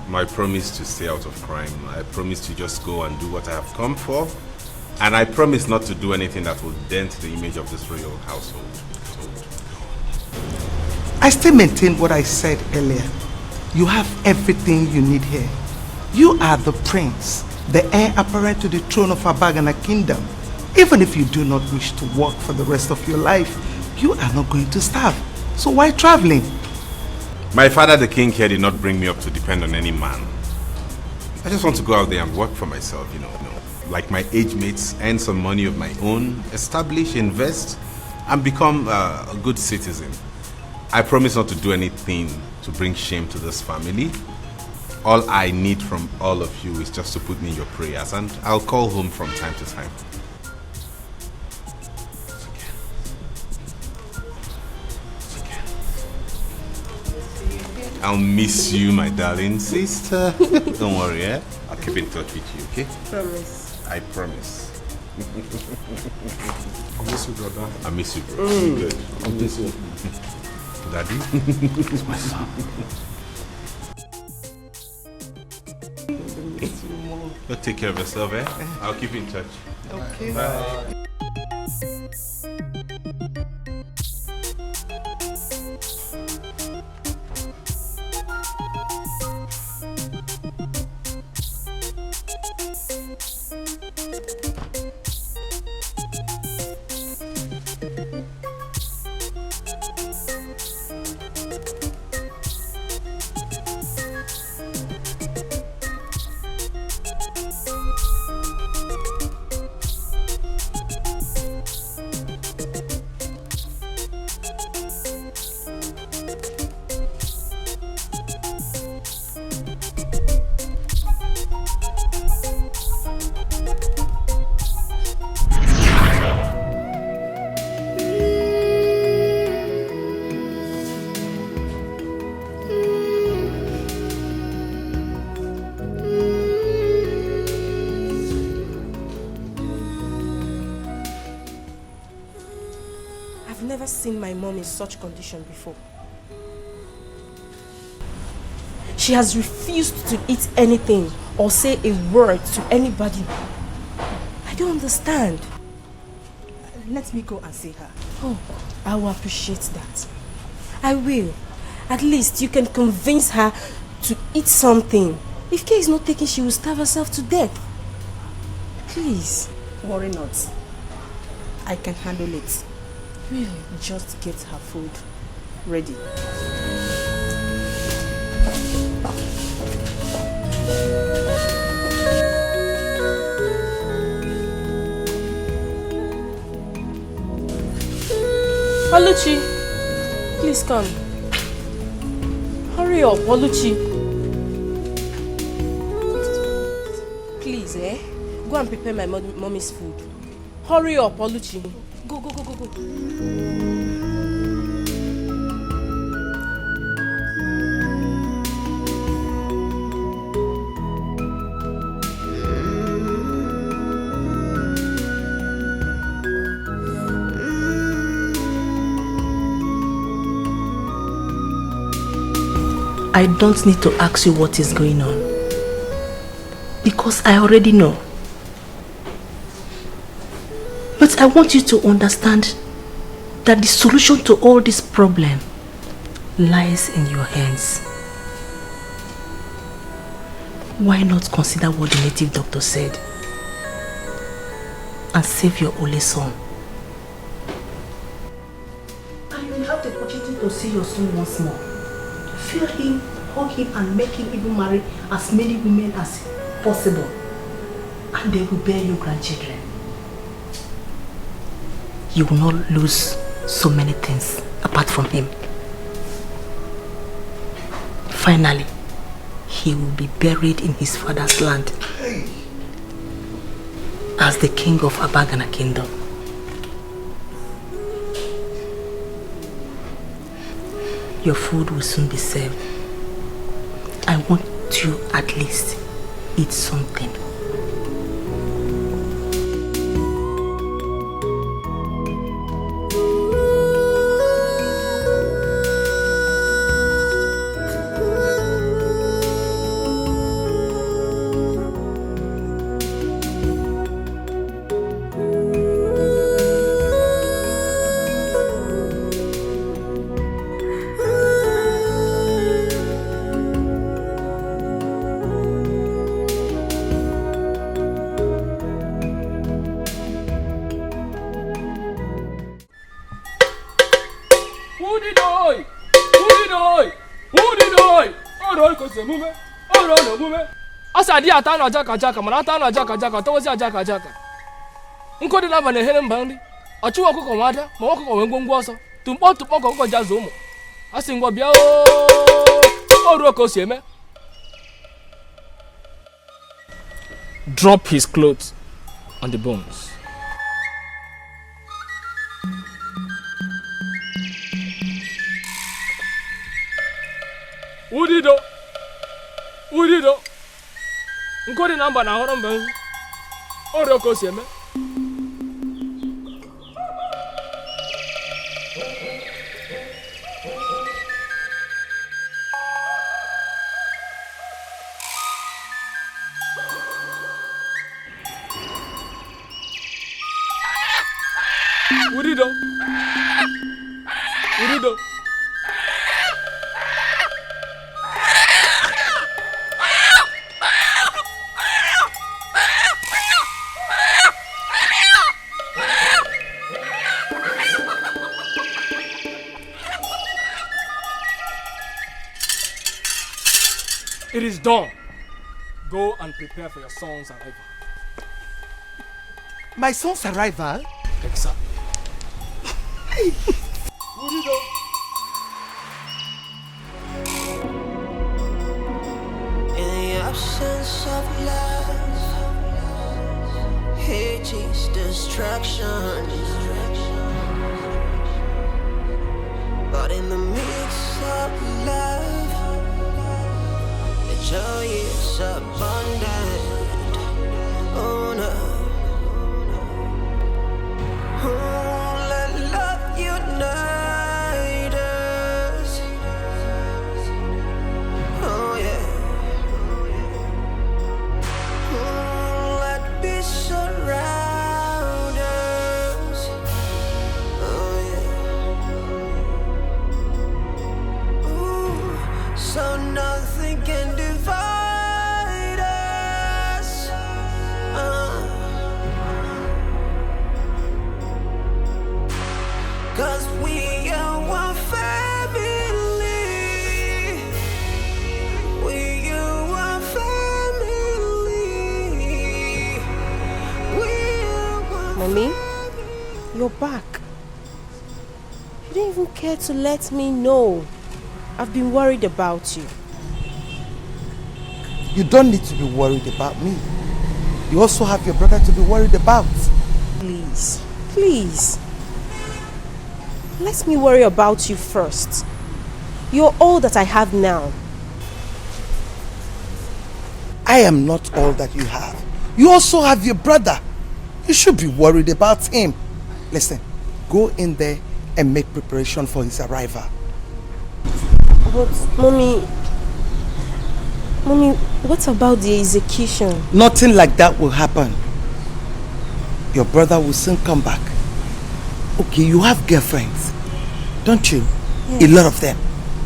My promise to stay out of crime. I promise to just go and do what I have come for. And I promise not to do anything that will dent the image of this royal household. I still maintain what I said earlier. You have everything you need here. You are the prince, the heir apparent to the throne of Abagana kingdom. Even if you do not wish to work for the rest of your life, you are not going to starve. So why traveling? My father, the king here, did not bring me up to depend on any man. I just want to go out there and work for myself, you know, like my age mates, earn some money of my own, establish, invest, and become a good citizen. I promise not to do anything to bring shame to this family. All I need from all of you is just to put me in your prayers, and I'll call home from time to time. I'll miss you, my darling sister. Don't worry, eh? I'll keep in touch with you, okay? Promise. I promise. I miss you, brother. I miss you, bro. Good. I miss you. Daddy? It's my son. But take care of yourself, eh? I'll keep in touch. Okay. Bye. Seen my mom in such condition before. She has refused to eat anything or say a word to anybody. I don't understand. Let me go and see her. Oh, I will appreciate that. I will. At least you can convince her to eat something. If Kay is not taking, she will starve herself to death. Please. Worry not. I can handle it. Really? Just get her food ready. Oluchi, please come. Hurry up, Oluchi. Please, eh? Go and prepare my mommy's food. Hurry up, Oluchi. Go, go, go, go, go. I don't need to ask you what is going on, because I already know. But I want you to understand that the solution to all this problem lies in your hands. Why not consider what the native doctor said and save your only son? And you will have the opportunity to see your son once more. Feel him, hug him, and make him even marry as many women as possible. And they will bear you grandchildren. You will not lose so many things apart from him. Finally, he will be buried in his father's land as the king of Abagana kingdom. Your food will soon be served. I want you at least eat something. Who did I? Who did I? Who did I? Oh, no, because the woman. Oh, no, no, woman. As I did, I thought Jaka Jaka, Maratana Jaka Jaka, towards Jaka Jaka. Uncle did have a hidden bounty. A chew of Commander, Moko and Gongosa, to want to Poko Jazumo. I sing what Bio. Oh, Rocco Sieme. Drop his clothes on the bones. Udido. Udido. Nkodi namba na horon ben. Oro ko sieme. Udido. Udido. It is done. Go and prepare for your son's arrival. My son's arrival? Exactly. In the absence of love, hate is destruction. But in the midst of love, the joy is abundant. Oh no. Oh, let love unite us. Oh yeah. Oh, let peace surround us. Oh yeah. Ooh, so nothing can divide us. Cause we are one family. We are one family. We are one. Mommy, you're back. You didn't even care to let me know. I've been worried about you. You don't need to be worried about me. You also have your brother to be worried about. Please, please. Let me worry about you first. You're all that I have now. I am not all that you have. You also have your brother. You should be worried about him. Listen, go in there and make preparation for his arrival. But, Mommy, what about the execution? Nothing like that will happen. Your brother will soon come back. Okay, you have girlfriends, don't you? Yes. A lot of them.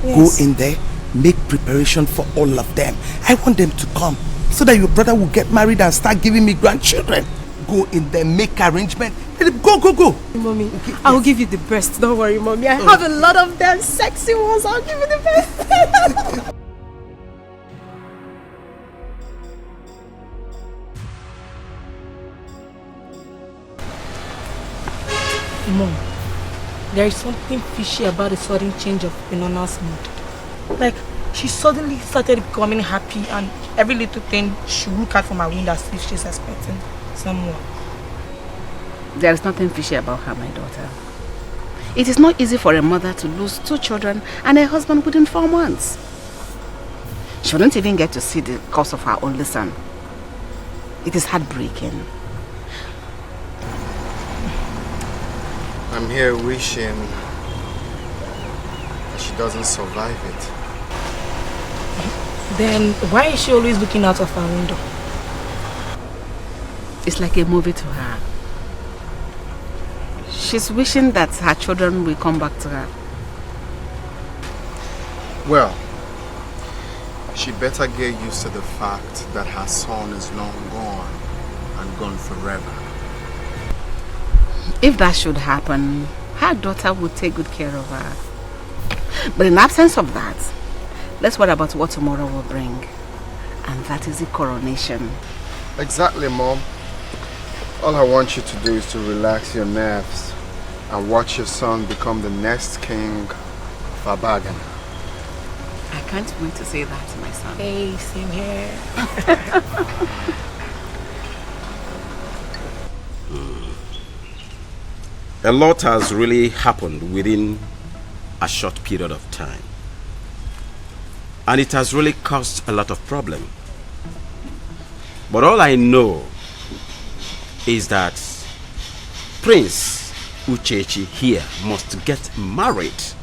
Yes. Go in there, make preparation for all of them. I want them to come so that your brother will get married and start giving me grandchildren. Go in there, make arrangements. Go. Mommy, okay, I will give you the best. Don't worry, Mommy. I have a lot of them sexy ones. I'll give you the best. Mom, there is something fishy about the sudden change of Enona's mood. Like, she suddenly started becoming happy and every little thing she look at from her window as if she's expecting someone. There is nothing fishy about her, my daughter. It is not easy for a mother to lose 2 children and a husband within 4 months. She wouldn't even get to see the cause of her only son. It is heartbreaking. I'm here wishing that she doesn't survive it. Then why is she always looking out of her window? It's like a movie to her. She's wishing that her children will come back to her. Well, she better get used to the fact that her son is long gone and gone forever. If that should happen, her daughter would take good care of her. But in absence of that, let's worry about what tomorrow will bring. And that is the coronation. Exactly, Mom. All I want you to do is to relax your nerves and watch your son become the next king of Abagana. I can't wait to say that to my son. Hey, same here. A lot has really happened within a short period of time. And it has really caused a lot of problem. But all I know is that Prince Uchechi here must get married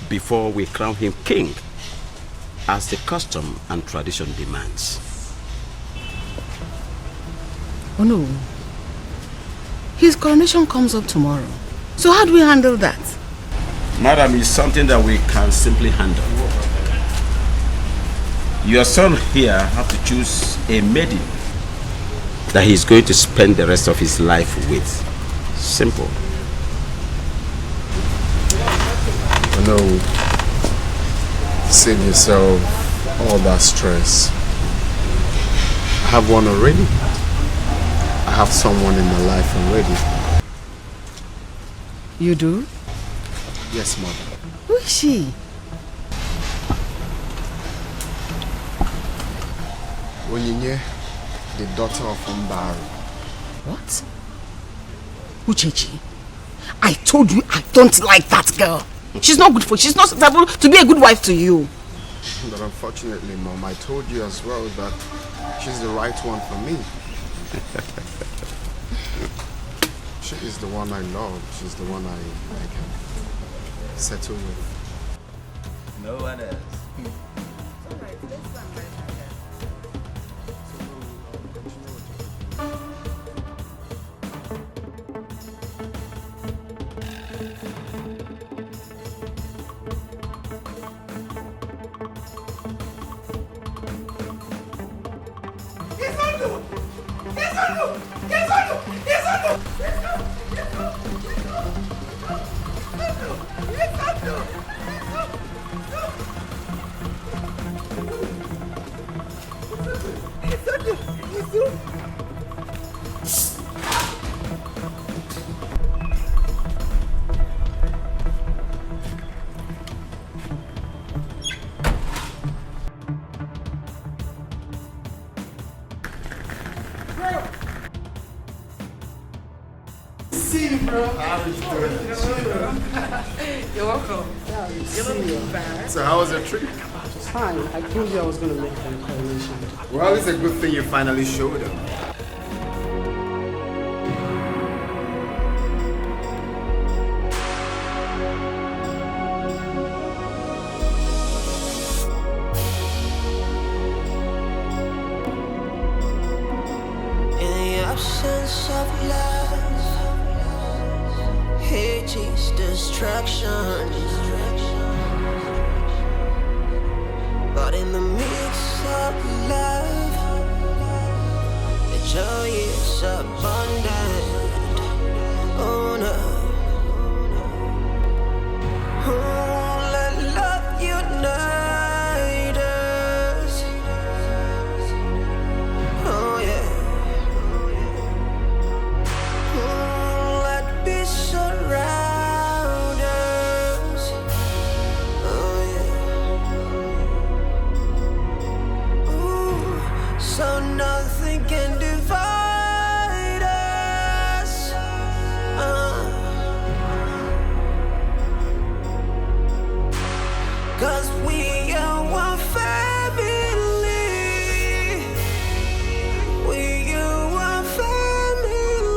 before we crown him king, as the custom and tradition demands. Oh no. His coronation comes up tomorrow. So how do we handle that? Madam, it's something that we can simply handle. Your son here have to choose a maiden that he's going to spend the rest of his life with. Simple. No, save yourself all that stress. I have one already. I have someone in my life already. You do? Yes, Mother. Who is she? Onyinye, the daughter of Umbaru. What? Uchechi, I told you I don't like that girl. She's not good for you. She's not suitable to be a good wife to you. But unfortunately, Mom, I told you as well that she's the right one for me. She is the one I love. She's the one I can settle with. No one else. You're welcome. You're not looking bad. So how was your trip? Fine. I told you I was going to make them coronation. Well, it's a good thing you finally showed them. In the absence of love, hate is destruction. But in the midst of love, the joy is abundant. Oh no. Oh, let love unite us. Oh yeah. Oh, let peace surround us. Oh yeah. Ooh, so nothing can divide us. Cause we are one family. We are one family.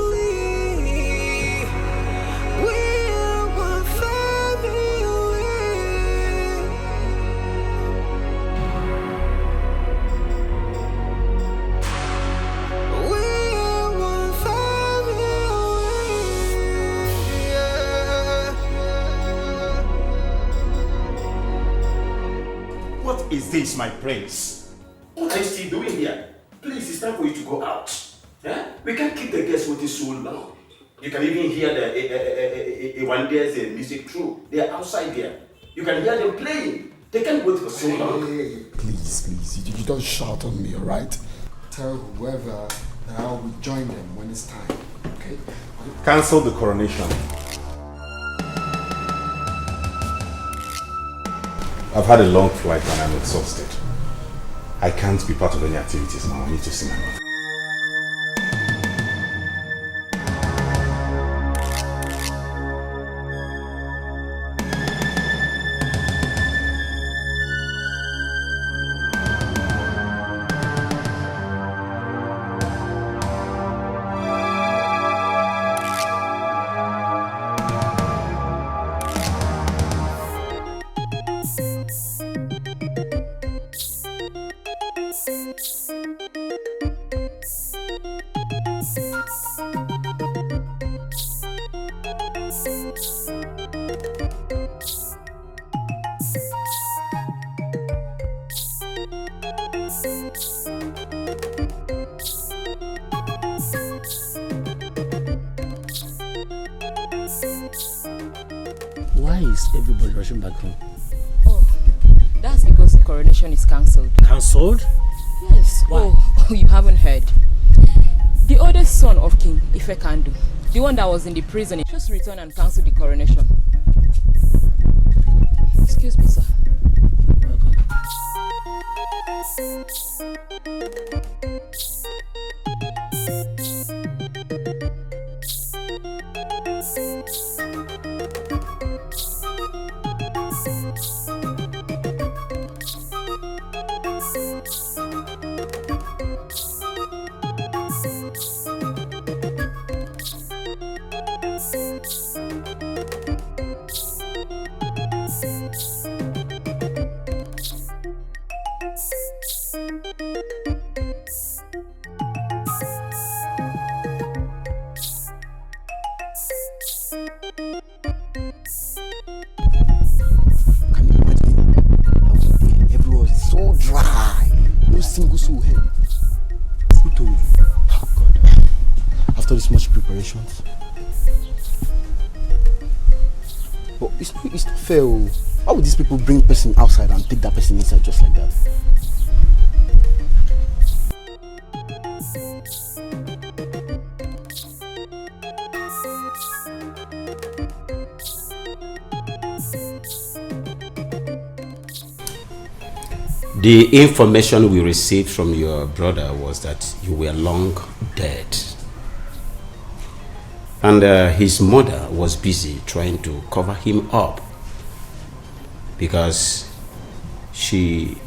We are one family. We are one family. Yeah. What is this, my prince? What are you still doing here? Please, it's time for you to go out. Eh? We can't keep the guests waiting so long. You can even hear the Ewande's music through. They are outside there. You can hear them playing. They can't wait for so long. Hey, please, you don't shout on me, alright? Tell whoever that I will join them when it's time, okay? Cancel the coronation. I've had a long flight and I'm exhausted. I can't be part of any activities now. I need to see my mother. Why is everybody rushing back home? Oh, that's because the coronation is cancelled. Cancelled? Yes. Why? Oh, you haven't heard. The oldest son of King Ifekandu, the one that was in the prison, just returned and cancelled the coronation. Excuse me, sir. But it's not fair. Why would these people bring person outside and take that person inside just like that? The information we received from your brother was that you were long dead. And his mother was busy trying to cover him up because she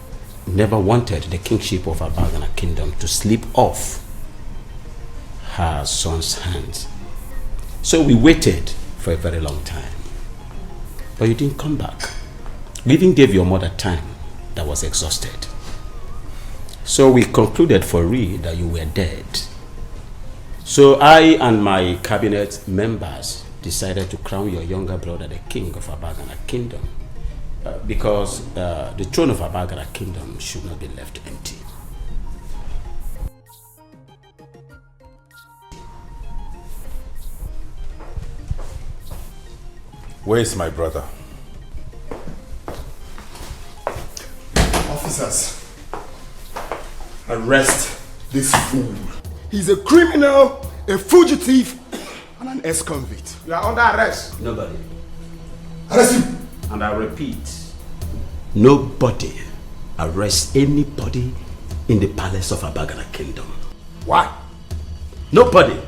never wanted the kingship of Abagana kingdom to slip off her son's hands. So we waited for a very long time. But you didn't come back. We even gave your mother time that was exhausted. So we concluded for real that you were dead. So I and my cabinet members decided to crown your younger brother the king of Abagana kingdom because the throne of Abagana kingdom should not be left empty. Where is my brother? Officers, arrest this fool. He's a criminal, a fugitive, and an ex-convict. You are under arrest. Nobody. Arrest him. And I repeat, nobody arrests anybody in the palace of Abagana kingdom. Why? Nobody.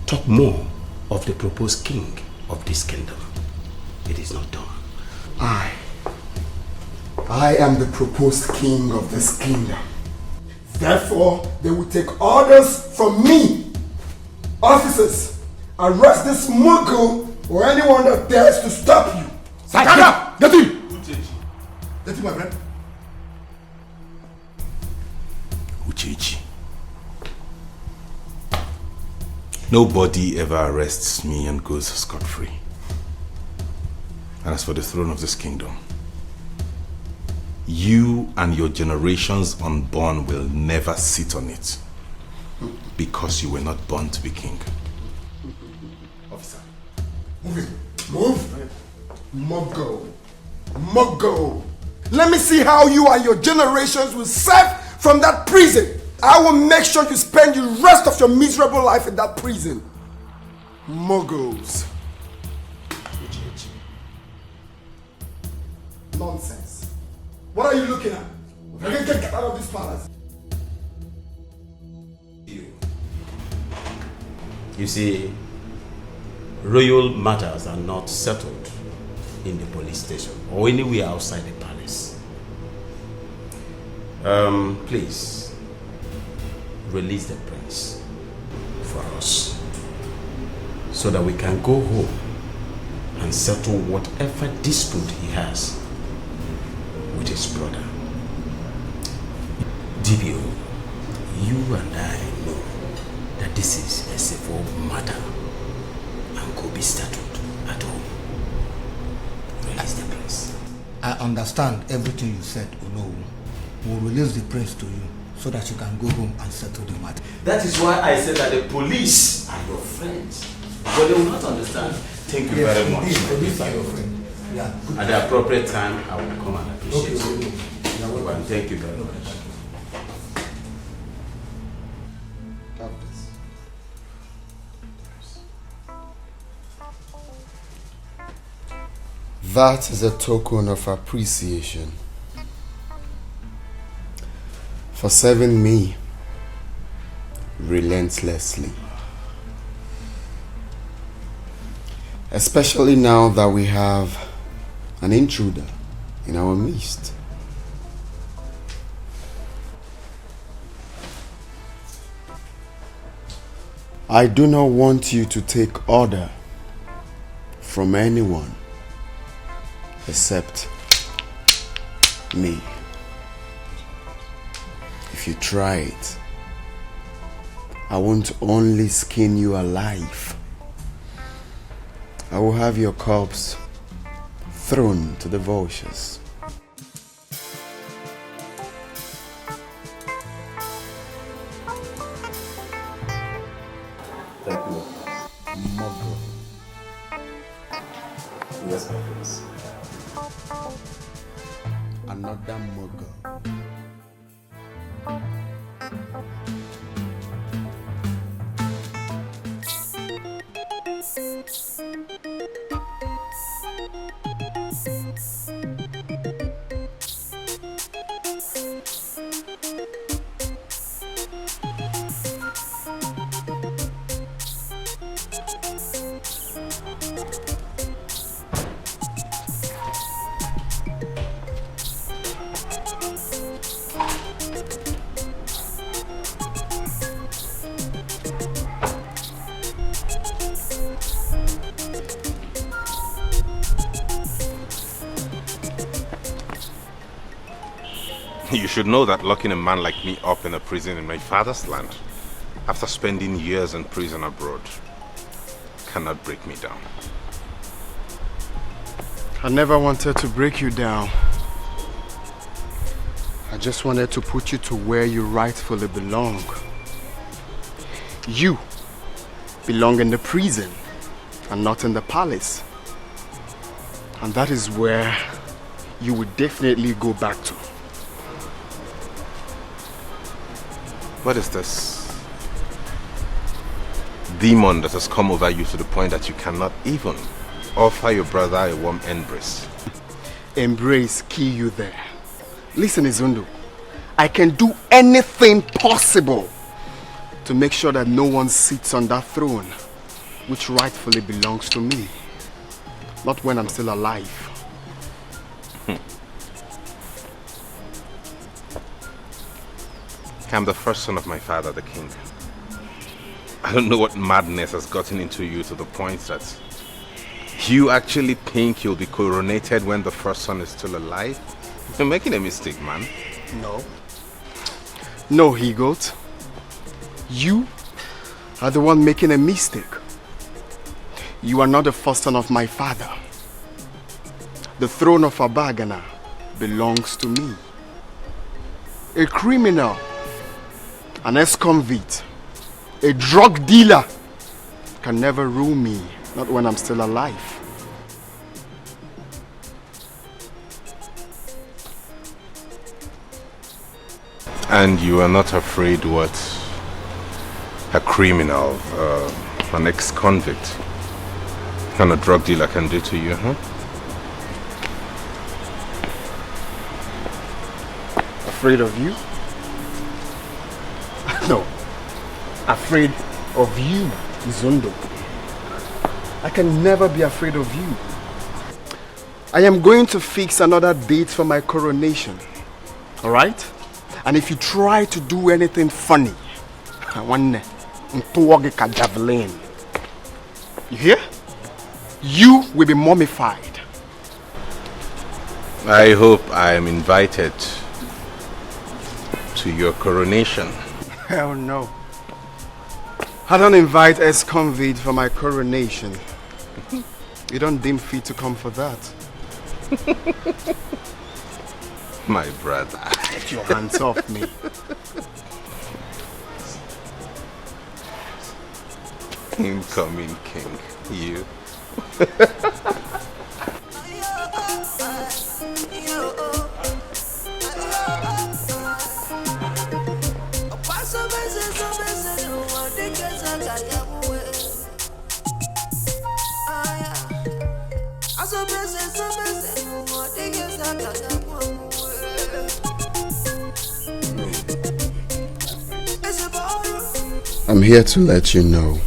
Talk more of the proposed king of this kingdom. It is not done. I am the proposed king of this kingdom. Therefore, they will take orders from me. Officers, arrest this Mughal or anyone that dares to stop you. Sakana! Get him! Get him, my friend. Uchechi. Nobody ever arrests me and goes scot-free. And as for the throne of this kingdom, you and your generations unborn will never sit on it because you were not born to be king. Officer, move him. Move! Mogo. Mogo. Let me see how you and your generations will serve from that prison. I will make sure you spend the rest of your miserable life in that prison. Mogos. Nonsense. What are you looking at? Get out of this palace. You see, royal matters are not settled in the police station or anywhere outside the palace. Please, release the prince for us so that we can go home and settle whatever dispute he has with his brother. DBO, you and I know that this is a civil matter and could be settled at home. Release the prince. I understand everything you said, Ono. We'll release the prince to you so that you can go home and settle the matter. That is why I said that the police are your friends. But they will not understand. Thank you very much. The police are your friend. Yeah. At the appropriate time, I will come and appreciate you. Well, thank you very much. That is a token of appreciation for serving me relentlessly. Especially now that we have an intruder in our midst. I do not want you to take order from anyone except me. If you try it, I won't only skin you alive, I will have your corpse thrown to the vultures. Thank you. Mogo. Yes, my prince. Another Mogo. You should know that locking a man like me up in a prison in my father's land, after spending years in prison abroad, cannot break me down. I never wanted to break you down. I just wanted to put you to where you rightfully belong. You belong in the prison and not in the palace. And that is where you would definitely go back to. What is this demon that has come over you to the point that you cannot even offer your brother a warm embrace? Embrace kill you there. Listen, Izundu, I can do anything possible to make sure that no one sits on that throne which rightfully belongs to me. Not when I'm still alive. I'm the first son of my father, the king. I don't know what madness has gotten into you to the point that you actually think you'll be coronated when the first son is still alive? You're making a mistake, man. No. No, he-goat. You are the one making a mistake. You are not the first son of my father. The throne of Abagana belongs to me. A criminal, an ex-convict, a drug dealer can never rule me, not when I'm still alive. And you are not afraid what a criminal, an ex-convict, kind of drug dealer can do to you, huh? Afraid of you? No. Afraid of you, Izundo. I can never be afraid of you. I am going to fix another date for my coronation. Alright? And if you try to do anything funny, javelin. You hear? You will be mummified. I hope I am invited to your coronation. Hell no. I don't invite ex-convict for my coronation. You don't deem fit to come for that. My brother. Get your hands off me. Incoming king, you. I'm here to let you know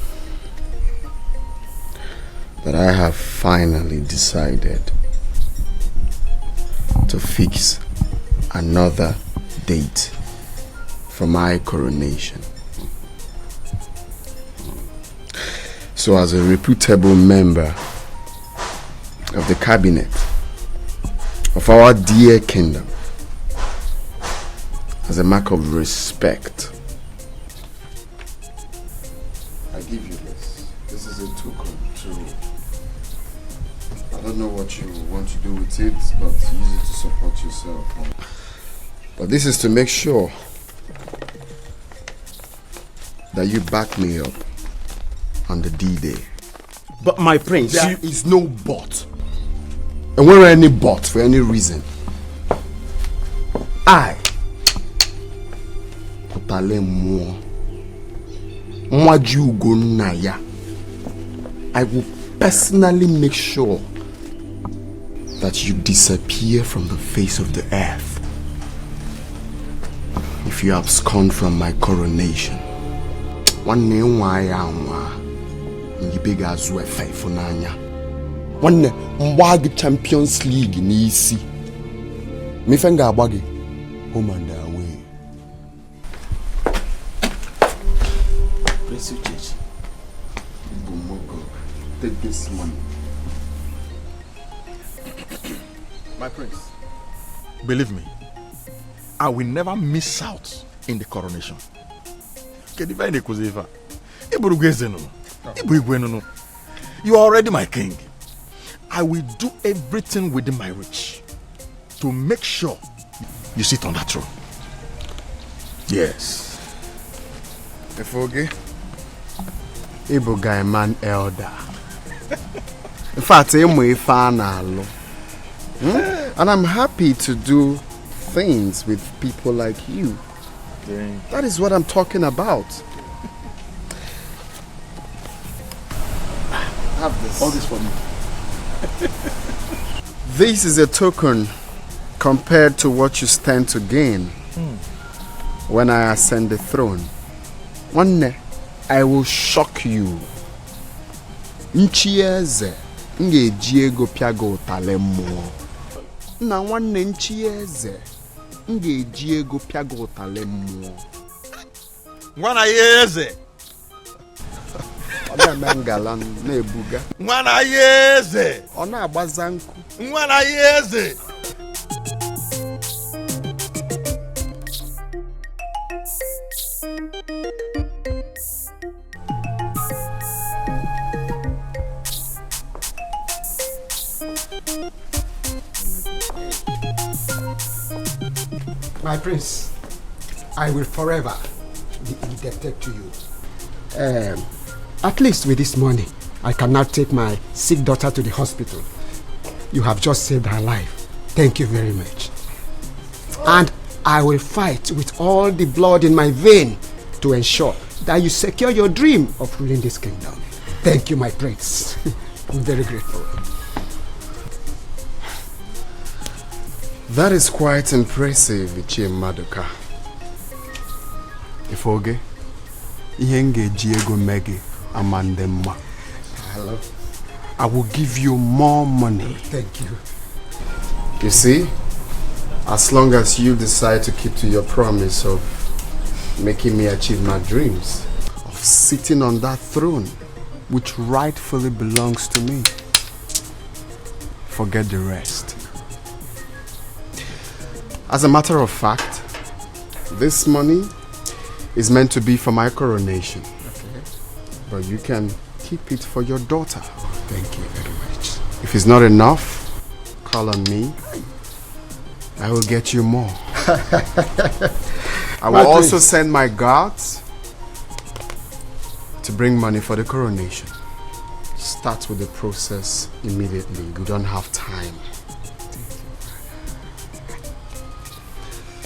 that I have finally decided to fix another date for my coronation. So as a reputable member of the cabinet of our dear kingdom, as a mark of respect, I give you this. This is a token too. I don't know what you want to do with it, but use it to support yourself. But this is to make sure that you back me up on the D-Day. But my prince, there is no but. And where are any but for any reason? I will personally make sure that you disappear from the face of the earth if you abscond from my coronation. One name why you big as well faithful nanya. One mbagi Champions League ni isi. Me fenga abagi home and away. Prince Uchechi, take this money. My prince. Believe me, I will never miss out in the coronation. You are already my king. I will do everything within my reach to make sure you sit on that throne. Yes. Efoge, Igbo guy man elder. In fact, and I'm happy to do things with people like you. That is what I'm talking about. Have this. All this for me. This is a token compared to what you stand to gain when I ascend the throne. One day, I will shock you. Nchieze ngeji ego piago talemo. Na nwanne nchieze ngeji ego piago talemo. Nwana yeze. Ona mangala na-ebuga. Nwana yeze. Ona agbaza nku. Nwana yeze. My prince, I will forever be indebted to you. At least with this money, I can now take my sick daughter to the hospital. You have just saved her life. Thank you very much. And I will fight with all the blood in my vein to ensure that you secure your dream of ruling this kingdom. Thank you, my prince. I'm very grateful. That is quite impressive, Ichie Maduka. Ifoge, Ihenge Diego Megi Amandemma. Hello. I will give you more money. Thank you. You see, as long as you decide to keep to your promise of making me achieve my dreams, of sitting on that throne, which rightfully belongs to me, forget the rest. As a matter of fact, this money is meant to be for my coronation. Okay. But you can keep it for your daughter. Thank you very much. If it's not enough, call on me. I will get you more. I will also send my guards to bring money for the coronation. Start with the process immediately. We don't have time.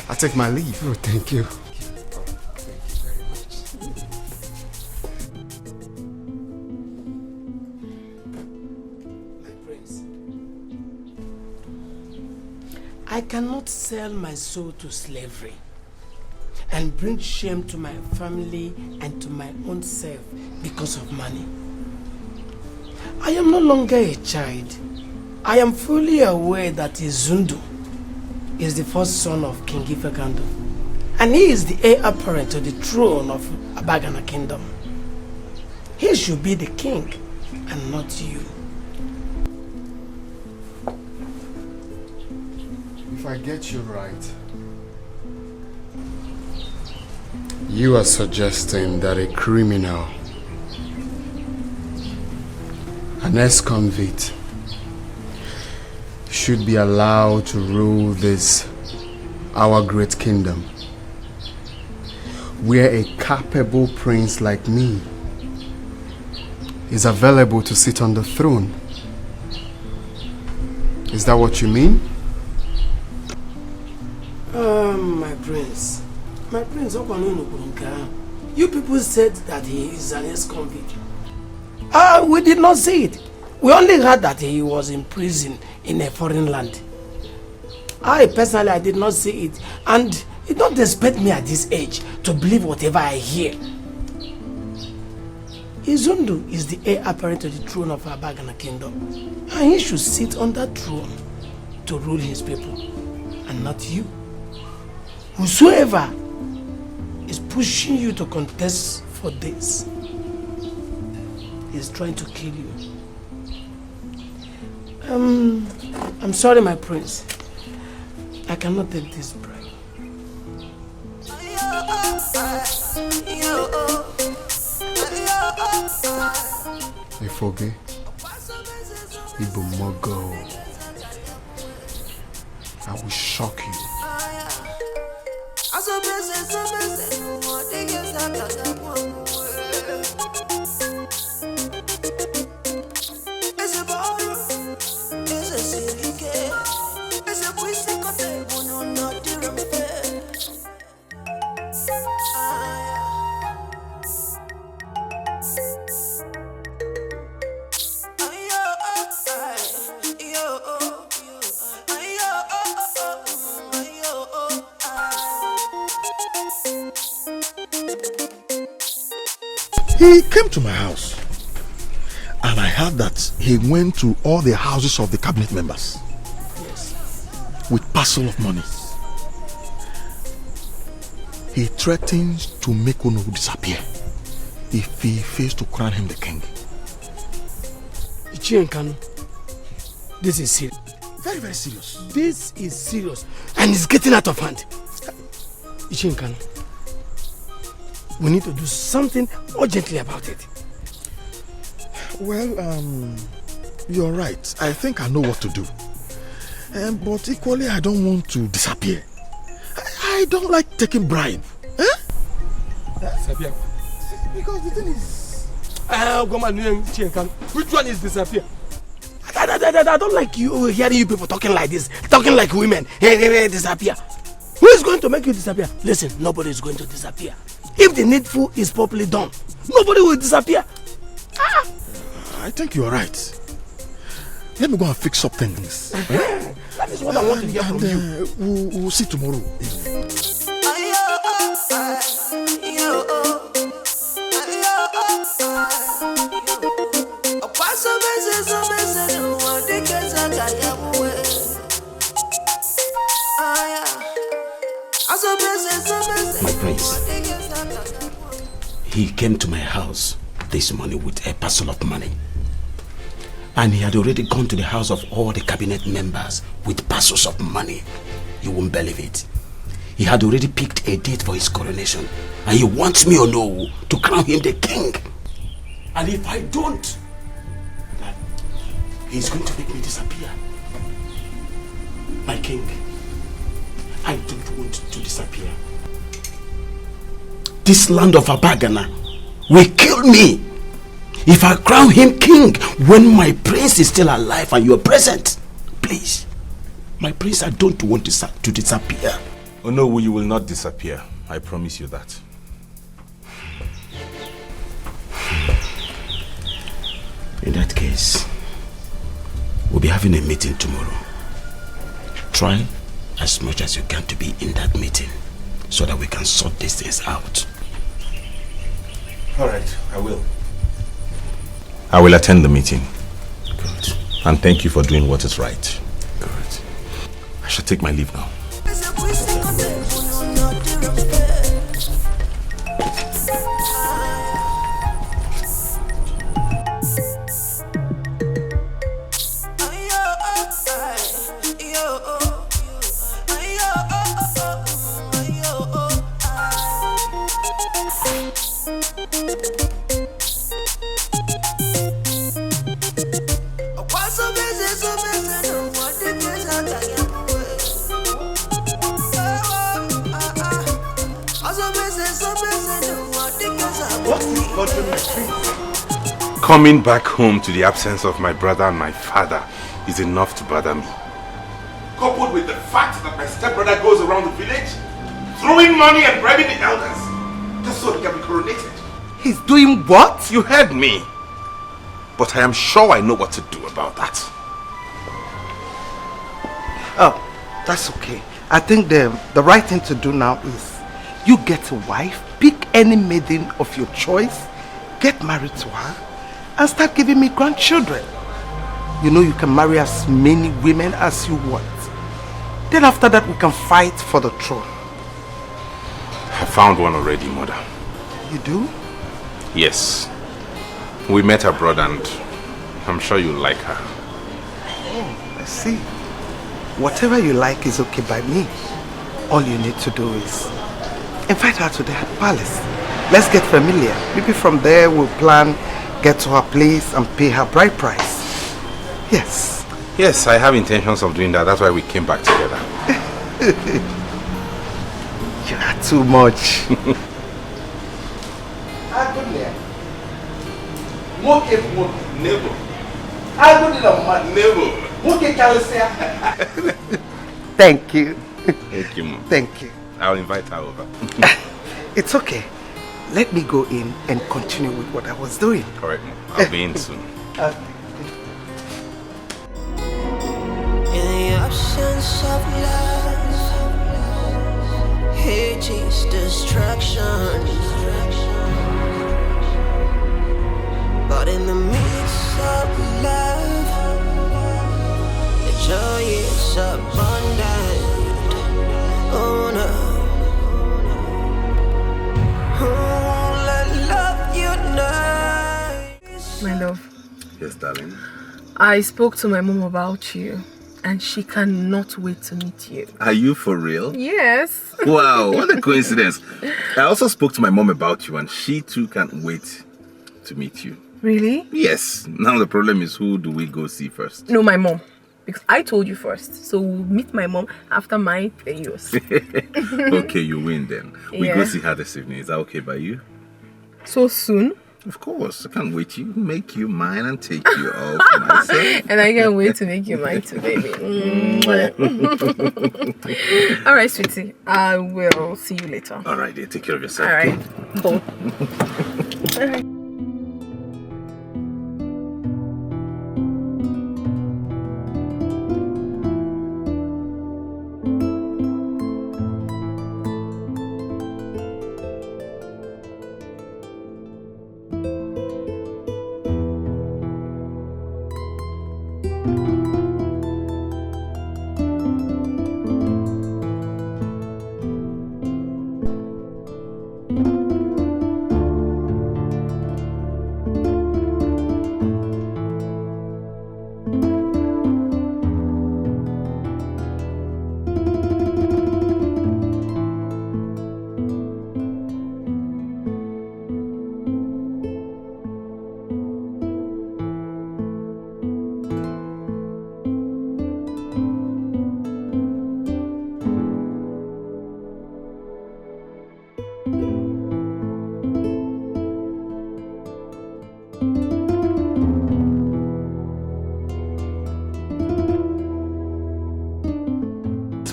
I take my leave. Oh, thank you. I cannot sell my soul to slavery and bring shame to my family and to my own self because of money. I am no longer a child. I am fully aware that Izundu is the first son of King Ifekando, and he is the heir apparent to the throne of Abagana Kingdom. He should be the king and not you. If I get you right, you are suggesting that a criminal, an ex-convict, should be allowed to rule this, our great kingdom, where a capable prince like me is available to sit on the throne. Is that what you mean? My prince, you people said that he is an ex-convict. We did not say it. We only heard that he was in prison in a foreign land. I did not see it, and you don't expect me at this age to believe whatever I hear. Izundu is the heir apparent to the throne of Abagana Kingdom, and he should sit on that throne to rule his people, and not you. Whosoever is pushing you to contest for this is trying to kill you. I'm sorry, my prince. I cannot take this bribe. Ifoge, Ibumogo, I will shock you. He came to my house, and I heard that he went to all the houses of the cabinet members. Yes. With parcel of money. He threatens to make Ono disappear if he fails to crown him the king. Ichienkanu, this is serious. Very, very serious. This is serious, and it's getting out of hand. Ichienkanu, we need to do something urgently about it. Well, you're right. I think I know what to do. But equally, I don't want to disappear. I don't like taking bribe. Disappear? Because the thing is... Which one is disappear? I don't like you hearing you people talking like this. Talking like women. Hey, disappear. Who is going to make you disappear? Listen, nobody is going to disappear. If the needful is properly done, nobody will disappear. I think you are right. Let me go and fix up things. That is what I want to hear from you. We'll see tomorrow. My prince, he came to my house this morning with a parcel of money. And he had already gone to the house of all the cabinet members with parcels of money. You won't believe it. He had already picked a date for his coronation. And he wants me or no to crown him the king. And if I don't, he's going to make me disappear. My king, I don't want to disappear. This land of Abagana will kill me if I crown him king when my prince is still alive and you are present. Please, my prince, I don't want to disappear. Oh no, you will not disappear. I promise you that. In that case, we'll be having a meeting tomorrow. Try as much as you can to be in that meeting so that we can sort these things out. Alright, I will. I will attend the meeting. Good. And thank you for doing what is right. Good. I shall take my leave now. Coming back home to the absence of my brother and my father is enough to bother me. Coupled with the fact that my stepbrother goes around the village throwing money and bribing the elders just so he can be coronated. He's doing what? You heard me. But I am sure I know what to do about that. Oh, that's okay. I think the right thing to do now is you get a wife, pick any maiden of your choice, get married to her, and start giving me grandchildren. You know you can marry as many women as you want. Then after that we can fight for the throne. I found one already, mother. You do? Yes. We met abroad and I'm sure you'll like her. Oh, I see. Whatever you like is okay by me. All you need to do is invite her to the palace. Let's get familiar. Maybe from there we'll plan, get to her place and pay her bride price. Yes. Yes, I have intentions of doing that. That's why we came back together. You are too much. Thank you. Thank you, Mom. Thank you. I'll invite her over. It's okay. Let me go in and continue with what I was doing. Correct, Mom. I'll be in soon. In the absence of love, hate is destruction. But in the midst of love, the joy is abundant. Oh no. Oh, let love unite. My love, Yes, darling. I spoke to my mom about you and she cannot wait to meet you. Are you for real? Yes. Wow, what a coincidence. I also spoke to my mom about you and she too can't wait to meet you. Really? Yes. Now the problem is, who do we go see first? No, my mom. Because I told you first. So we'll meet my mom after my yours. Okay, you win then. We go Yeah. see her this evening. Is that okay by you? So soon? Of course, I can't wait to make you mine and take you all for myself. And I can't wait to make you mine too, baby. All right, sweetie. I will see you later. All right, dear. Take care of yourself. All right. Cool. All right.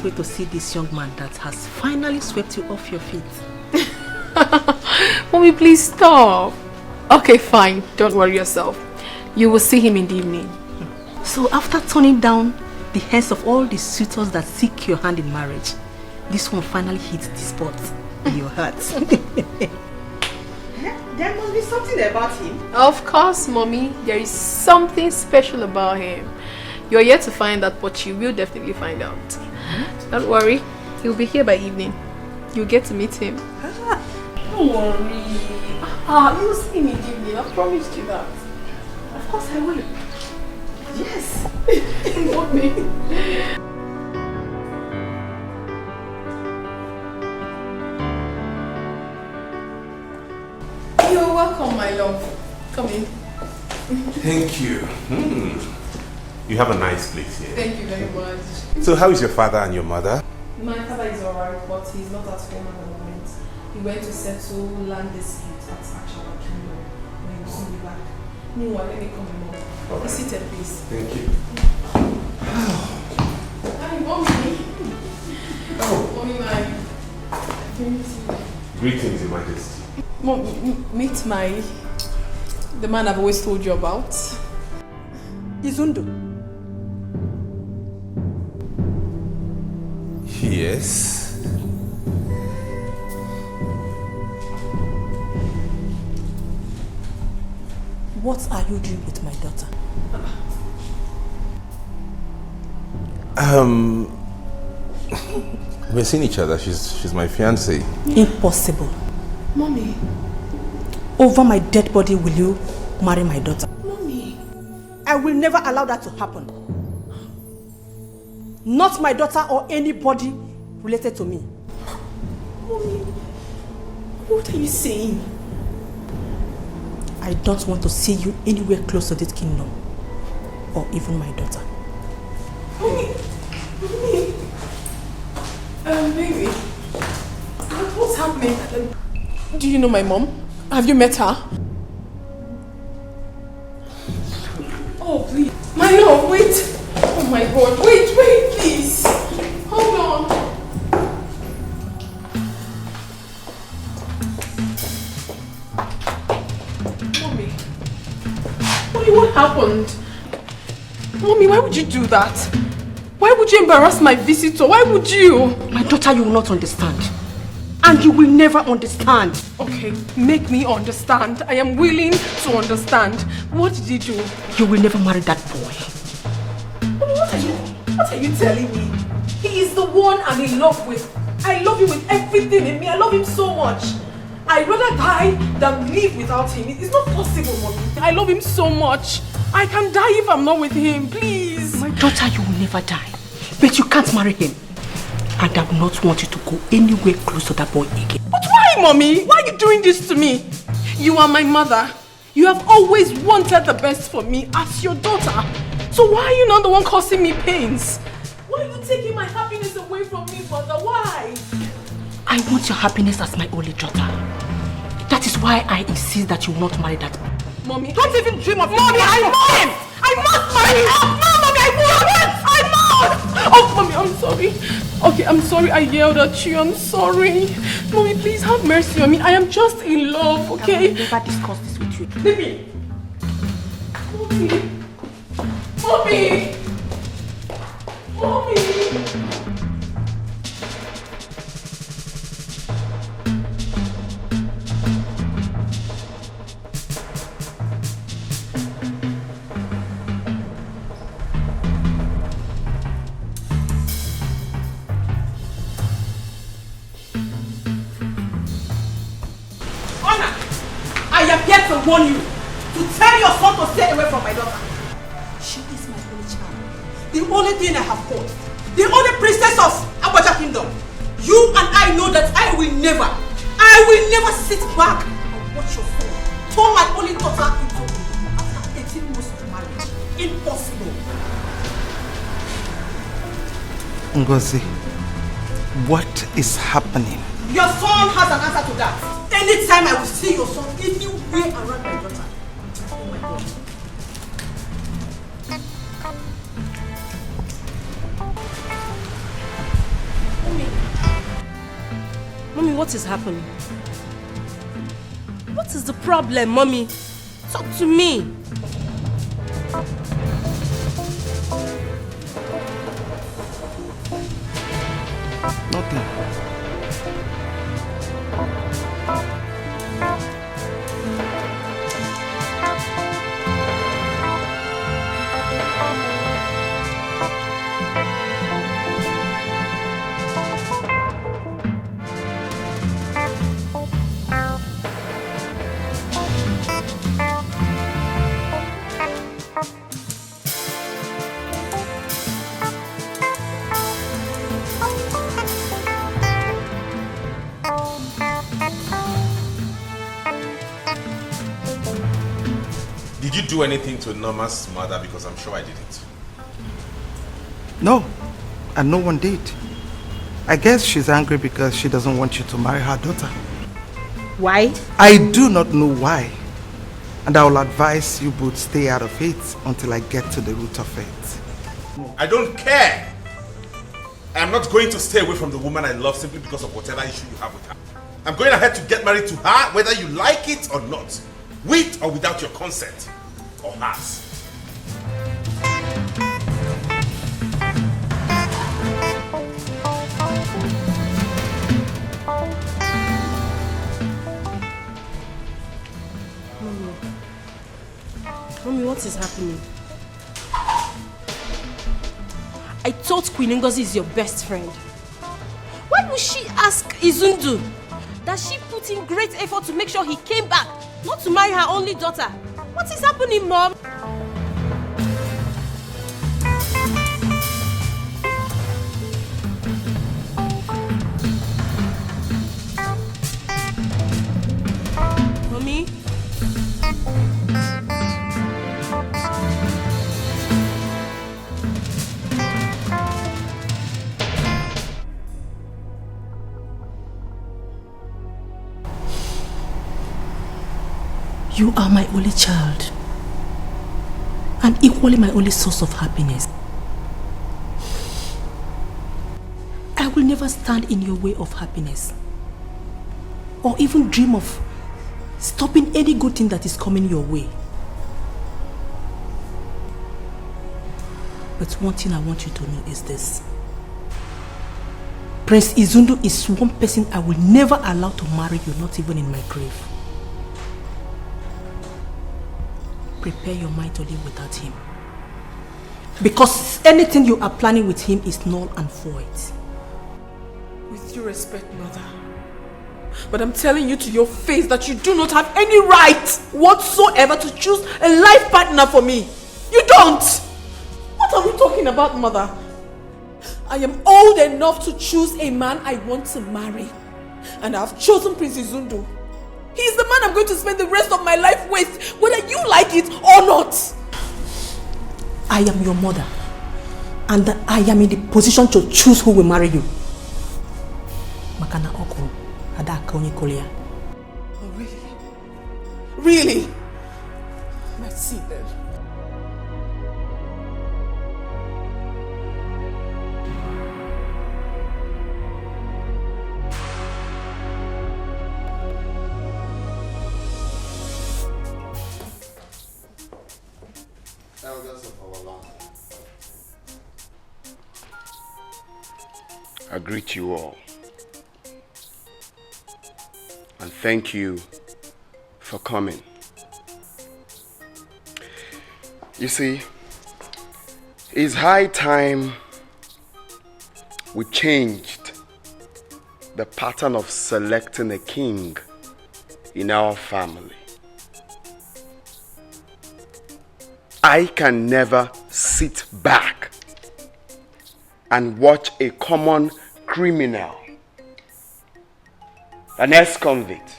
Wait to see this young man that has finally swept you off your feet. Mommy, please stop. Okay, fine. Don't worry yourself. You will see him in the evening. So after turning down the heads of all the suitors that seek your hand in marriage, this one finally hits the spot in your heart. There must be something about him. Of course, Mommy. There is something special about him. You're yet to find out, but you will definitely find out. Don't worry. He'll be here by evening. You'll get to meet him. Don't worry. You'll see me in the evening. I promised you that. Of course I will. Yes. Mommy. You're welcome, my love. Come in. Thank you. You have a nice place here. Thank you very much. So how is your father and your mother? My father is alright, but he's not at home at the moment. He went to settle land dispute at Achala Kingdom. But he will soon be back. Meanwhile, let me come in, Mom. All Be right. seated, please. Thank you. Hi, Mommy. Oh. Mommy, my... Greetings, Your Majesty. Mom, meet the man I've always told you about. Izundu. Yes. What are you doing with my daughter? We're seeing each other. She's my fiancée. Impossible. Mommy. Over my dead body will you marry my daughter? Mommy. I will never allow that to happen. Not my daughter or anybody related to me. Mommy. What are you saying? I don't want to see you anywhere close to this kingdom. Or even my daughter. Mommy. Baby. What's happening? Do you know my mom? Have you met her? Oh, please. My love, wait. Oh my God. Wait, please. Hold on. Mommy. Mommy, what happened? Mommy, why would you do that? Why would you embarrass my visitor? Why would you? My daughter, you will not understand. And you will never understand. Okay, make me understand. I am willing to understand. What did you do? You will never marry that boy. What are you telling me? He is the one I'm in love with. I love him with everything in me. I love him so much. I'd rather die than live without him. It's not possible, Mommy. I love him so much. I can die if I'm not with him. Please. My daughter, you will never die. But you can't marry him. And I will not want you to go anywhere close to that boy again. But why, Mommy? Why are you doing this to me? You are my mother. You have always wanted the best for me as your daughter. So why are you not the one causing me pains? Why are you taking my happiness away from me, Mother? Why? I want your happiness as my only daughter. That is why I insist that you will not marry that man. Mommy, don't even dream of it. Mommy, I must! I must marry him! No, Mommy, I must! Oh, Mommy, I'm sorry. Okay, I'm sorry I yelled at you. I'm sorry. Mommy, please have mercy on me. I am just in love, okay? I will never discuss this with you. Leave me. Mommy! Mommy! I am here to warn you, to tell your son to stay away from my daughter. She is my only child, the only thing I have got, the only princess of Abacha Kingdom. You and I know that I will never sit back and watch your son turn my only daughter into after 18 months of marriage. Impossible. Ngozi, what is happening? Your son has an answer to that. Anytime I will see your son anywhere around my daughter. Oh my God. Mommy, what is happening? What is the problem, Mommy? Talk to me. Nothing. Did you do anything to Norma's mother? Because I'm sure I didn't. No, and no one did. I guess she's angry because she doesn't want you to marry her daughter. Why? I do not know why. And I will advise you both stay out of it until I get to the root of it. I don't care. I am not going to stay away from the woman I love simply because of whatever issue you have with her. I'm going ahead to get married to her whether you like it or not. With or without your consent. Or hers. Mommy, what is happening? I thought Queen Ngozi is your best friend. Why would she ask Izundu? That she put in great effort to make sure he came back, not to marry her only daughter. What is happening, Mom? Mommy? You are my only child, and equally my only source of happiness. I will never stand in your way of happiness, or even dream of stopping any good thing that is coming your way. But one thing I want you to know is this. Prince Izundu is one person I will never allow to marry you, not even in my grave. Prepare your mind to live without him. Because anything you are planning with him is null and void. With due respect, Mother, but I'm telling you to your face that you do not have any right whatsoever to choose a life partner for me. You don't! What are we talking about, Mother? I am old enough to choose a man I want to marry. And I've chosen Prince Izundu. He is the man I'm going to spend the rest of my life with, whether you like it or not. I am your mother, and I am in the position to choose who will marry you. Makana Oko, Adaka Onikolia. Oh, really? Really? Let's see then. Elders of our land, I greet you all and thank you for coming. You see, it's high time we changed the pattern of selecting a king in our family. I can never sit back and watch a common criminal, an ex-convict,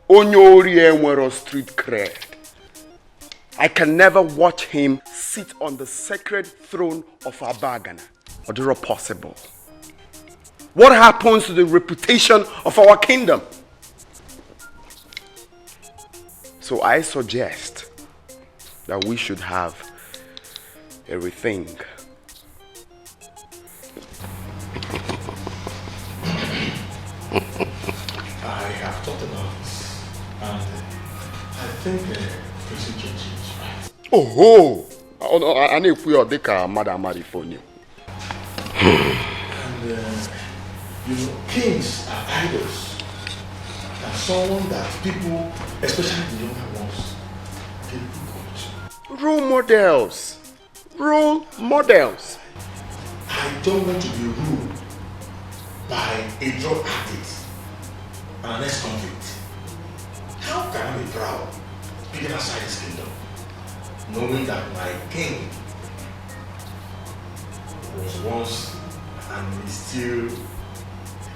Onyori Enwero street cred. I can never watch him sit on the sacred throne of Abagana. Or possible. What happens to the reputation of our kingdom? So I suggest that we should have a rethink. I have thought about this, and I think procedure is right. Oh no, I need to put your Dikeh Madam phone you. And you know, kings are idols, and someone that people, especially the younger ones, can look up to. Role models. Role models. I don't want to be ruled by a drug addict and an ex-convict. How can I be proud being outside this kingdom, knowing that my king was once and is still a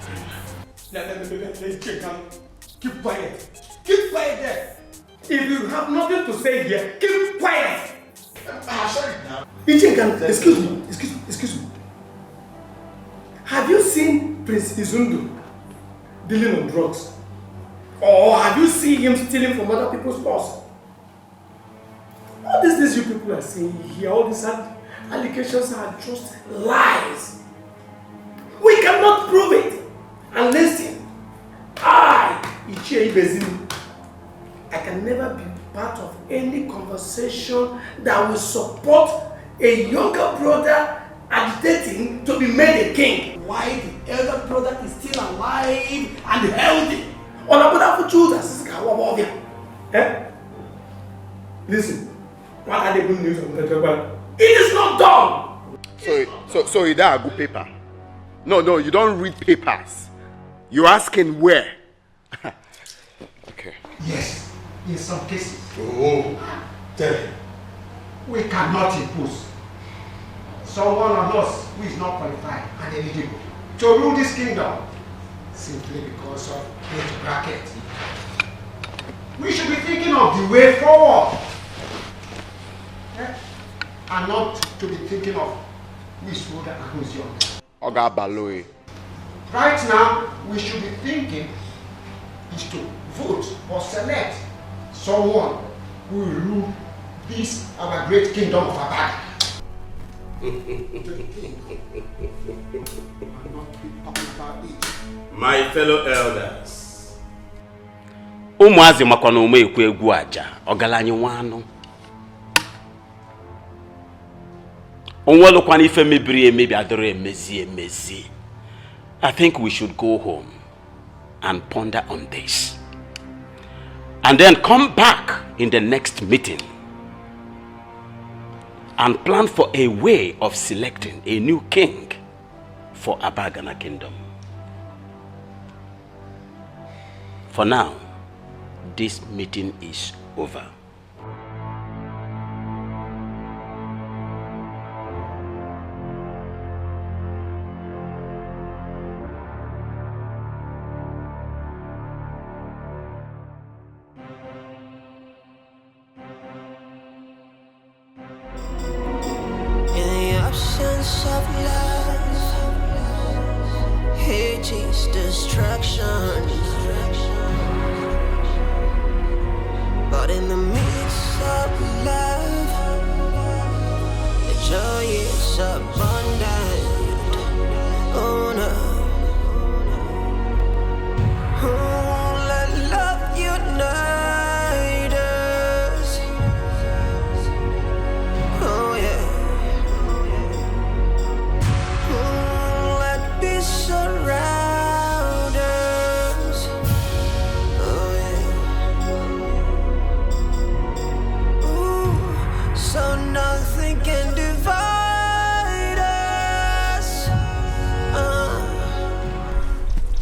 criminal? Keep quiet. Keep quiet there. If you have nothing to say here, keep quiet. Sorry now. Excuse me. Have you seen Prince Izundu dealing on drugs? Or have you seen him stealing from other people's purse? All these things you people are saying here, all these allegations are just lies. We cannot prove it. And listen, Ichie Ibezim, I can never be part of any conversation that will support a younger brother agitating to be made a king. Why the elder brother is still alive and healthy? Listen, what are the good news of the It is not done! So you don't go paper? No, you don't read papers. You're asking where? Okay. Yes, in some cases. Oh, tell him. We cannot impose someone on us who is not qualified and eligible to rule this kingdom simply because of age bracket. We should be thinking of the way forward, and not to be thinking of who is older and who is younger. Oga Baloy. Right now, we should be thinking is to vote or select someone who will rule this our great kingdom of Abad. My fellow elders, ụmụazị makwa na ume ekwu egwu aja ọgaranya nwanụ onwelụkwana ife mebiri emebi adọrọ emezi. I think we should go home and ponder on this and then come back in the next meeting and plan for a way of selecting a new king for Abagana Kingdom. For now, this meeting is over. Destruction. love. The joy is abundant. Oh no. Oh, let love unite us. Oh yeah. Oh, let peace surround us. Oh yeah. Ooh, so nothing can divide us.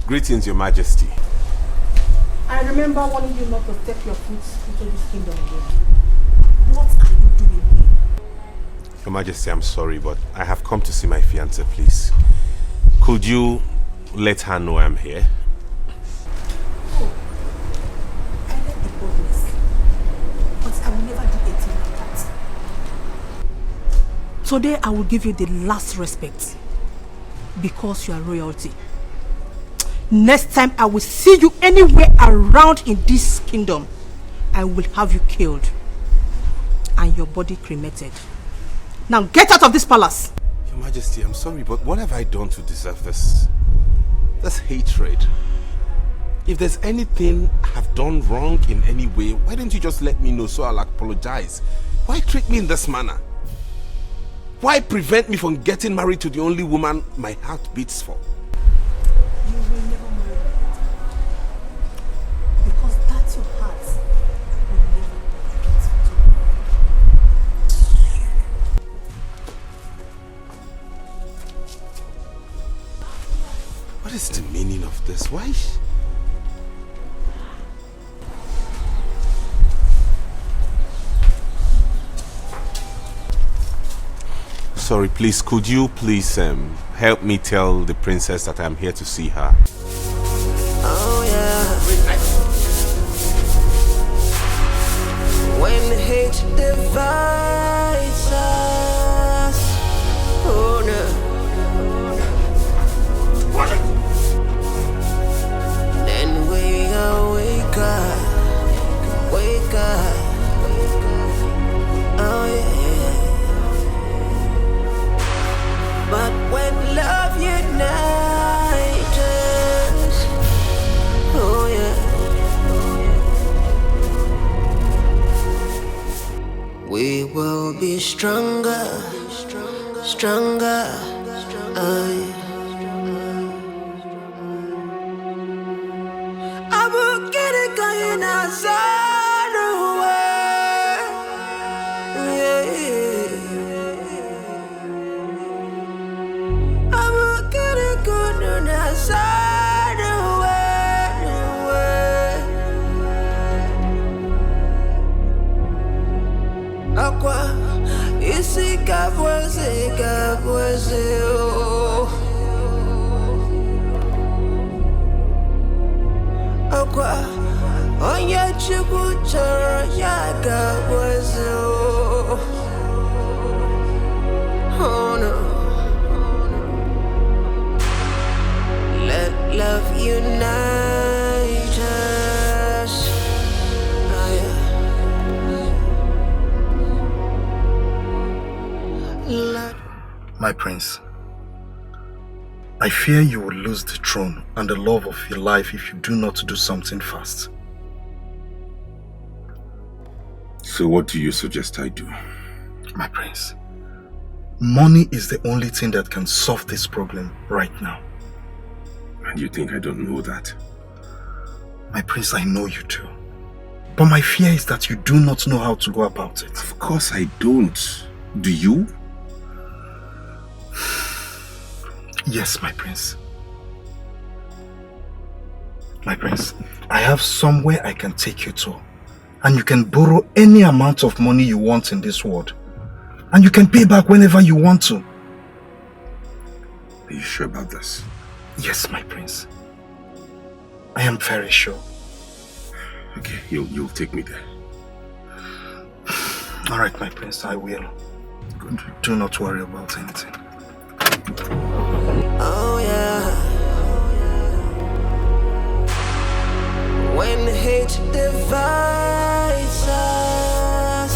Greetings, Your Majesty. I remember warning you not to step your foot into this kingdom again. What are you doing here? Your Majesty, I'm sorry, but I have come to see my fiancée, please. Could you let her know I'm here? Oh, I let the boldness, but I will never do anything like that. Today I will give you the last respect because you are royalty. Next time I will see you anywhere around in this kingdom, I will have you killed and your body cremated. Now get out of this palace. Your Majesty, I'm sorry, but what have I done to deserve this? This hatred. If there's anything I have done wrong in any way, why don't you just let me know so I'll apologize? Why treat me in this manner? Why prevent me from getting married to the only woman my heart beats for? You will never marry her. Because that's your heart will never get to. What is the meaning of this? Why? Sorry, please, could you please help me tell the princess that I'm here to see her? Oh yeah. When hate divides us, oh no. Then we wake up, wake up. Oh yeah. But when love unites us, oh yeah, we will be stronger, stronger. Oh yeah. I will get it going outside the way. Yeah. I will get it going outside the way. Aqua, isi kabwase, oh. Aqua, onye chukwu chọrọ ya kabwase, oh. Oh no. Let love unite us. Oh, yeah. My prince, I fear you will lose the throne and the love of your life if you do not do something fast. So what do you suggest I do? My prince, money is the only thing that can solve this problem right now. And you think I don't know that? My prince, I know you do. But my fear is that you do not know how to go about it. Of course I don't. Do you? Yes, my prince. My prince, I have somewhere I can take you to. And you can borrow any amount of money you want in this world. And you can pay back whenever you want to. Are you sure about this? Yes, my prince. I am very sure. Okay, you'll take me there. All right, my prince, I will. Good. Do not worry about anything. Oh yeah. When hate divides us,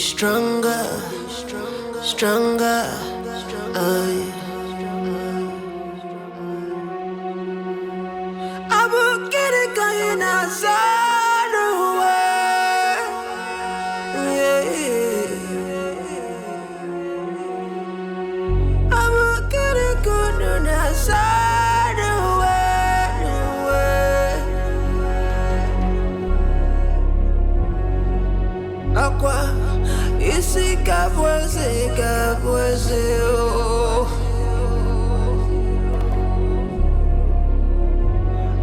stronger, stronger. I will get it going outside the way. I will get it going outside the way. Aqua, isi kabweze, oh.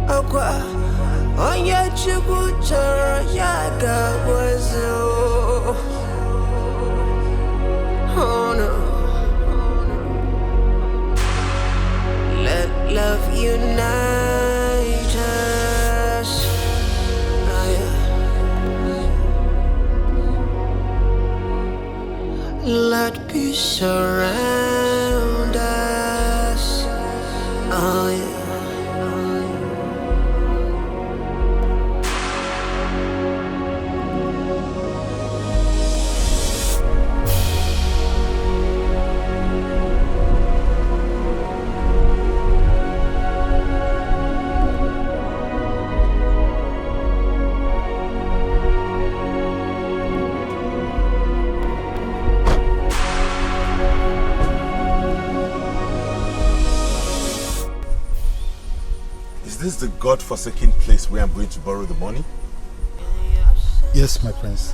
Aqua, onye chukwu chọrọ ya kabweze, oh. Oh no. Let love unite us. Oh, yeah. Let peace surround us. Oh yeah. Is this the God-forsaken place where I'm going to borrow the money? Yes, my prince.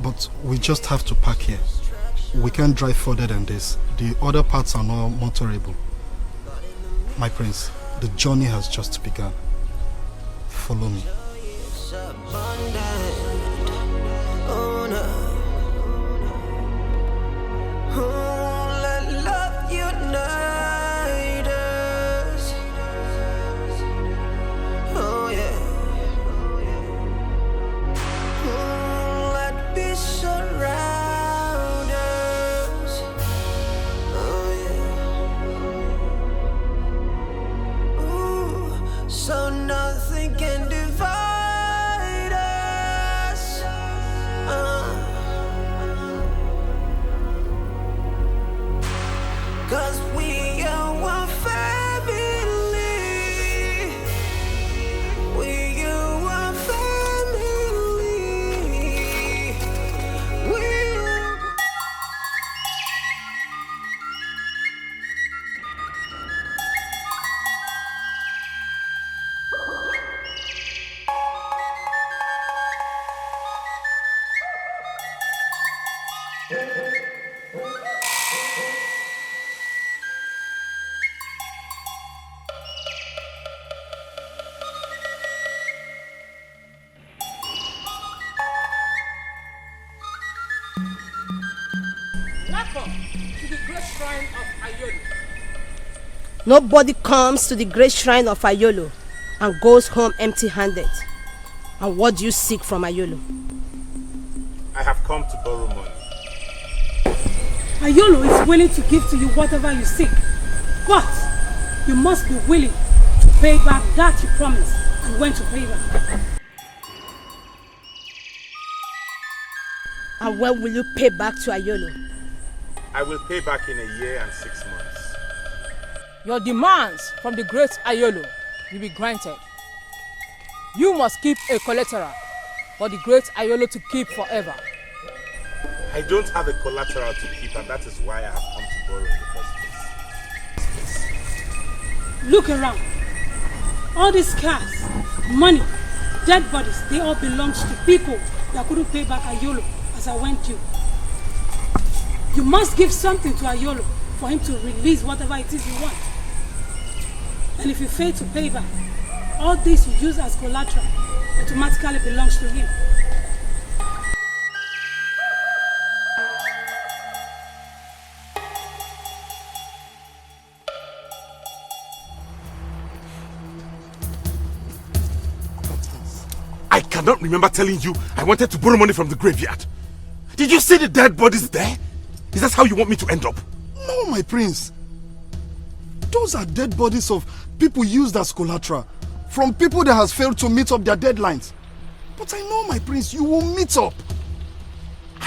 But we just have to park here. We can't drive further than this. The other parts are not motorable. My prince, the journey has just begun. Follow me. Let love unite us. Oh yeah. Let peace surround us. Oh yeah. Ooh, so nothing can divide us. Cause we are one family. We are one family. We are... Welcome to the great shrine of Ayolo. Nobody comes to the great shrine of Ayolo and goes home empty-handed. And what do you seek from Ayolo? I have come to borrow money. Ayolo is willing to give to you whatever you seek, but you must be willing to pay back that you promised and when to pay back. And when will you pay back to Ayolo? I will pay back in a year and 6 months. Your demands from the great Ayolo will be granted. You must keep a collateral for the great Ayolo to keep forever. I don't have a collateral to keep, and that is why I have come to borrow in the first place. Look around. All these cars, money, dead bodies, they all belong to people that couldn't pay back Ayolo as I went due. You must give something to Ayolo for him to release whatever it is you want. And if you fail to pay back, all this you use as collateral automatically belongs to him. I cannot remember telling you I wanted to borrow money from the graveyard. Did you see the dead bodies there? Is that how you want me to end up? No, my prince. Those are dead bodies of people used as collateral from people that has failed to meet up their deadlines. But I know, my prince, you will meet up.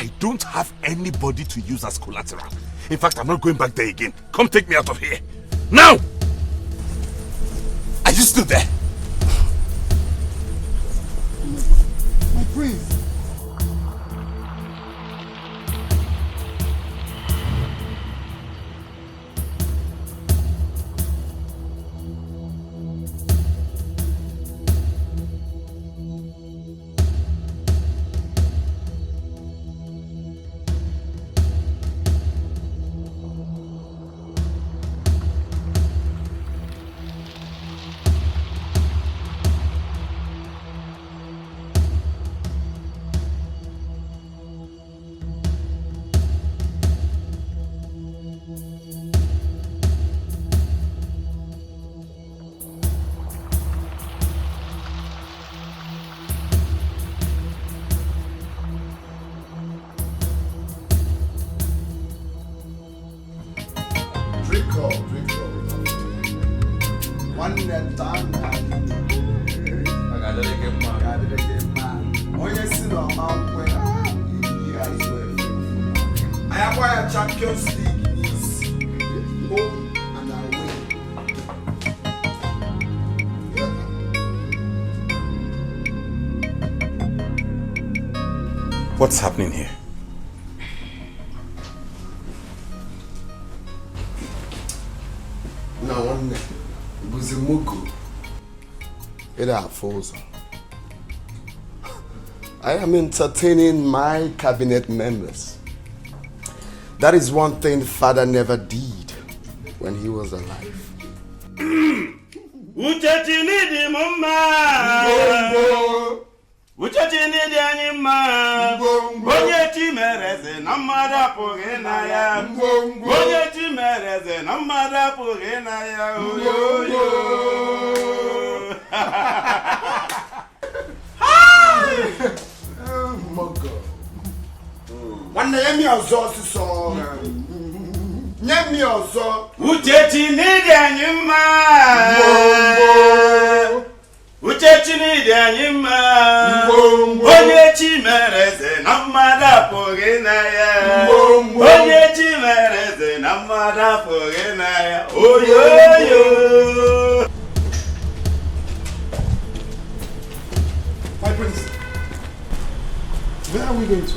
I don't have anybody to use as collateral. In fact, I'm not going back there again. Come take me out of here. Now! Are you still there? My prince. What's happening here? No one Buzimugu. Ida Fosa. I am entertaining my cabinet members. That is one thing Father never did when he was alive. Uchachini dianima Bonye chimereze namara pogena ya Bonye chimereze namara pogena ya Yo yo Oh my God. One name yozo so Name yozo Uchachini dianima Uchechini dianima Bonye chimereze namara pogena ya Bonye chimereze namara pogena ya Oh yo yo My prince, where are we going to?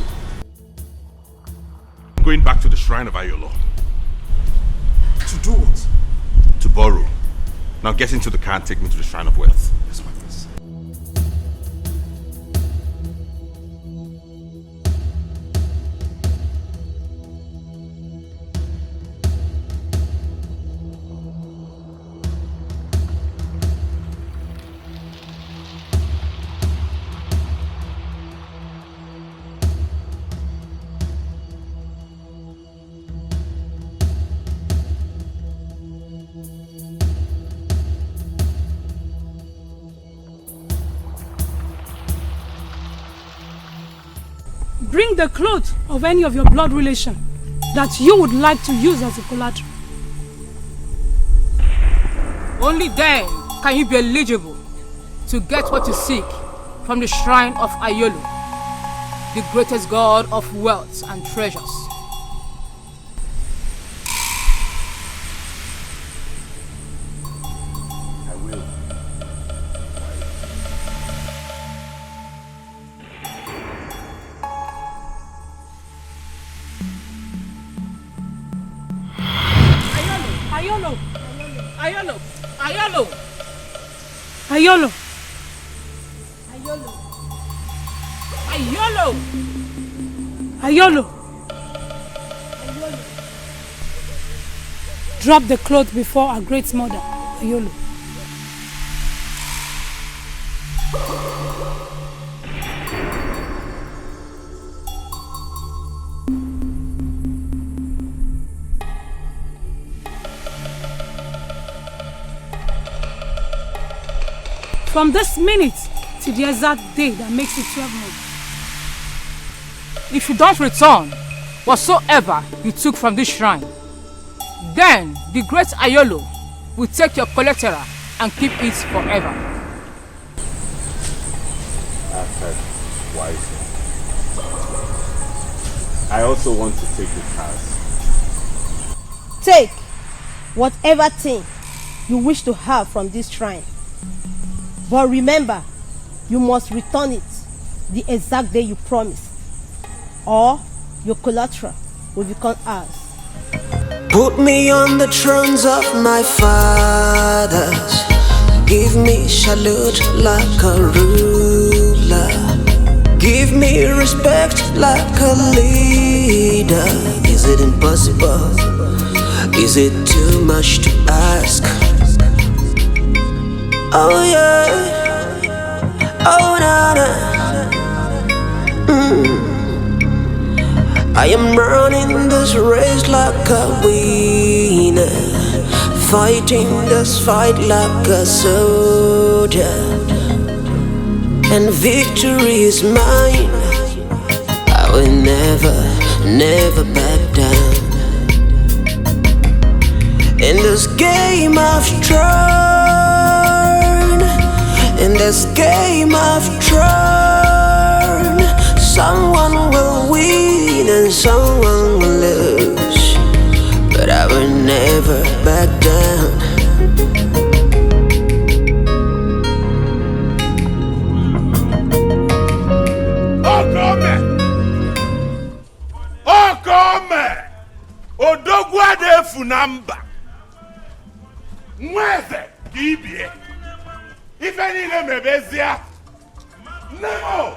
I'm going back to the shrine of Ayolo. To do what? To borrow. Now get into the car and take me to the shrine of wealth. Yes, my prince. Bring the clothes of any of your blood relation that you would like to use as a collateral. Only then can you be eligible to get what you seek from the shrine of Ayolo, the greatest god of wealth and treasures. Ayolo! Ayolo! Ayolo! Ayolo! Ayolo! Ayolo! Drop the cloth before our great mother, Ayolo. From this minute to the exact day that makes it 12 months. If you don't return whatsoever you took from this shrine, then the great Ayolo will take your collateral and keep it forever. I've heard wisely. I also want to take the cars. Take whatever thing you wish to have from this shrine. But remember, you must return it the exact day you promised, or your collateral will become ours. Put me on the thrones of my fathers. Give me salute like a ruler. Give me respect like a leader. Is it impossible? Is it too much to ask? Oh yeah. Oh na na. I am running this race like a winner, fighting this fight like a soldier, and victory is mine. I will never, never back down. In this game of turn, in this game of turn, someone will win and someone will lose, but I will never back down. Okome! Odogwa de funamba. Mweze kibie. Ife niile mebezia. Nemo!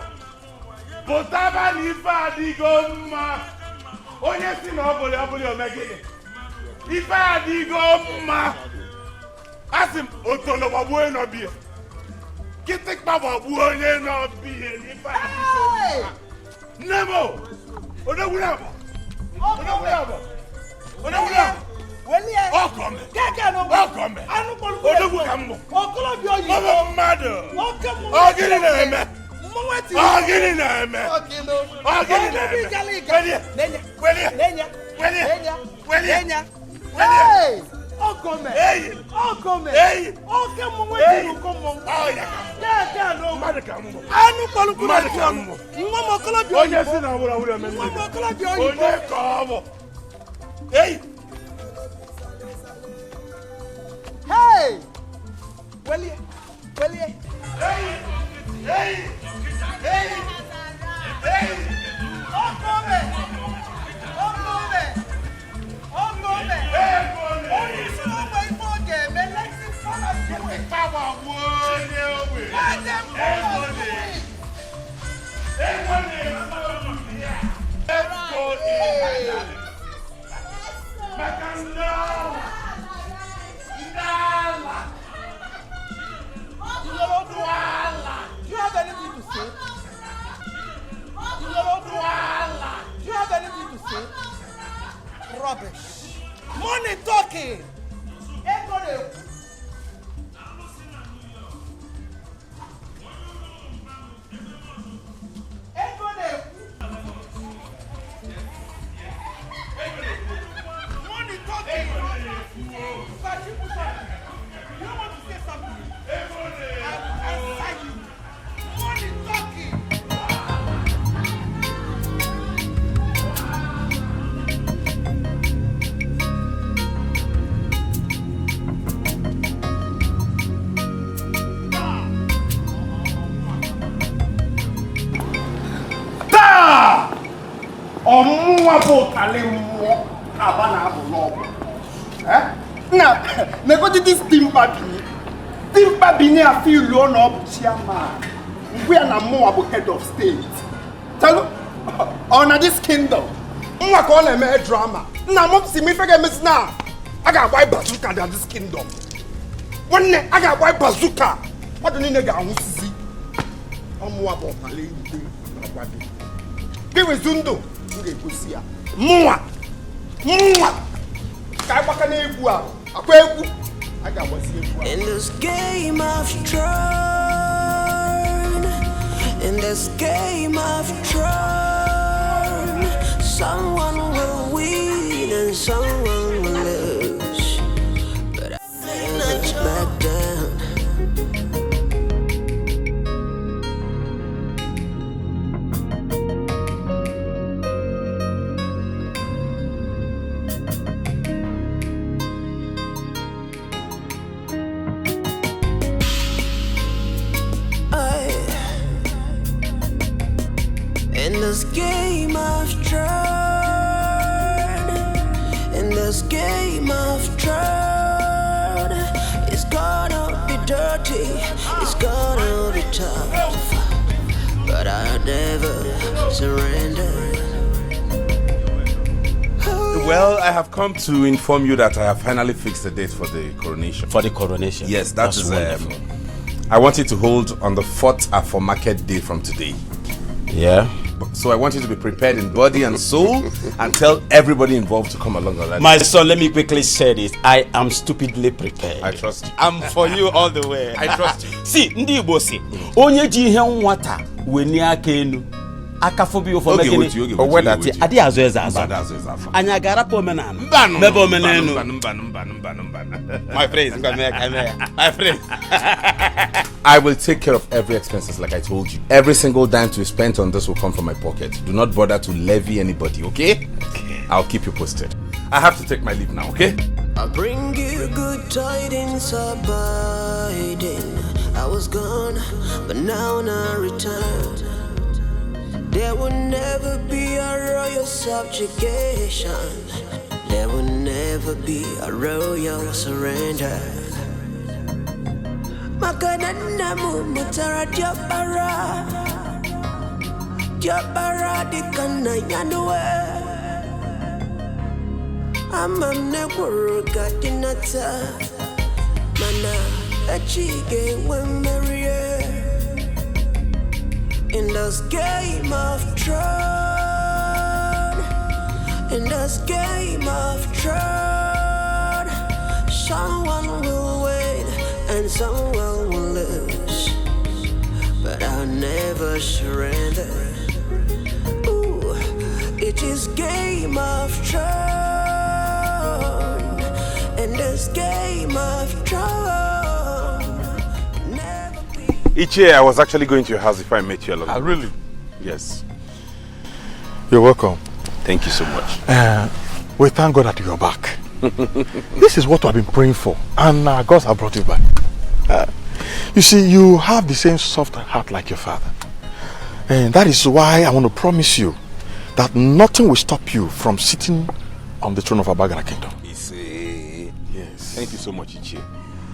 Potaba n'ife adigo mma. Onye si na ọbụli omegide. Ife adigo mma. Asị m otolo gbagbuo n'ọbịa. Kịtịkpa gbagbuo onye n'ọbịa. Ife adigo mma. Nemo! Odogwulaba! Odogwulaba! Odogwulaba! Okome! Okome! Odogwu ka mbụ! Ọbụ mmadụ! Ọgịnị na-eme! Ọgịnị na-eme! Ọgịnị na-eme! Welie! Welie! Welie! Welie! Welie! Okome! Eyi! Okome! Eyi! Oke mụnwe jiri ụkọmọ! Ọya ka mbụ! Mmadụ ka mbụ! Anụ kpọlụkwuru Mmadụ ka mbụ! Nwa m okolobịa Onye si na wụrụ eme nwa m okolobịa oyibo! Onye ka ọ bụ! Eyi! Hey! Welie! Welie! Hey! Hey! Hey! Hey! Okome! Okome! Okome! Onye isi n'ụgbọ ife ọ ga-eme lexi fọlọ gịnị? Power onye ogbe! Do you have anything to say? Do you have anything to say? Rubbish. Money talking. Money talking. You want to say something? I you. Money talking. Ọmụnwa bụ ụtalị mmụọ aba na-abụ n'ọgwụ. Na negodi dis timpa bini afi ilu na ọ bụ chairman. Ngwe ya na mmụọ bụ head of state. Telu ọ na this kingdom. Nwa ka ọ na-eme drama. Nna m si m ife ga-emesi na a ga-agba bazooka na this kingdom. Nwanne a ga-agba bazooka. Mmadụ niile ga-anwụsịzi. Ọmụnwa bụ ụtalị igwe agwa gị. Gị wezu ndụ. Mwa! Ka agbaka na-egwu a, akwa egwu. A ga-agbasi egwu a. In this game of turn, in this game of turn, someone will win and someone will lose, but I never back down. this game of thrones, in this game of thrones, it's gonna be dirty, it's gonna be tough, but I'll never surrender. Well, I have come to inform you that I have finally fixed the date for the coronation. For the coronation? Yes, That's is wonderful. I want it to hold on the 4th After Market Day from today. Yeah? So I want you to be prepared in body and soul and tell everybody involved to come along on that. My son, let me quickly say this. I am stupidly prepared. I trust you. I'm for you all the way. I trust you. See, ndi Igbo si, onye ji ihe nwata weni aka enu. Akafobi ofo mekini owedati adi azo eza azo. Anya garapa omenana. Mebe omenenu. My friends, my friends. I will take care of every expenses like I told you. Every single dime to be spent on this will come from my pocket. Do not bother to levy anybody, okay? I'll keep you posted. I have to take my leave now, okay? I'll bring you good tidings abiding. I was gone, but now I return. There will never be a royal subjugation. There will never be a royal surrender. Makanana mutara diapara, diapara dikana yanwe. Amam neguru gatinata, mana achige wemarie. In this game of thrones, in this game of thrones, someone will win and someone will lose, but I'll never surrender. Ooh, it is game of thrones, in this game of thrones. Ichie, I was actually going to your house if I met you along. Ah, really? Yes. You're welcome. Thank you so much. We thank God that you're back. This is what I've been praying for, and God has brought you back. You see, you have the same soft heart like your father. And that is why I want to promise you that nothing will stop you from sitting on the throne of Abagana Kingdom. Yes. Thank you so much, Ichie.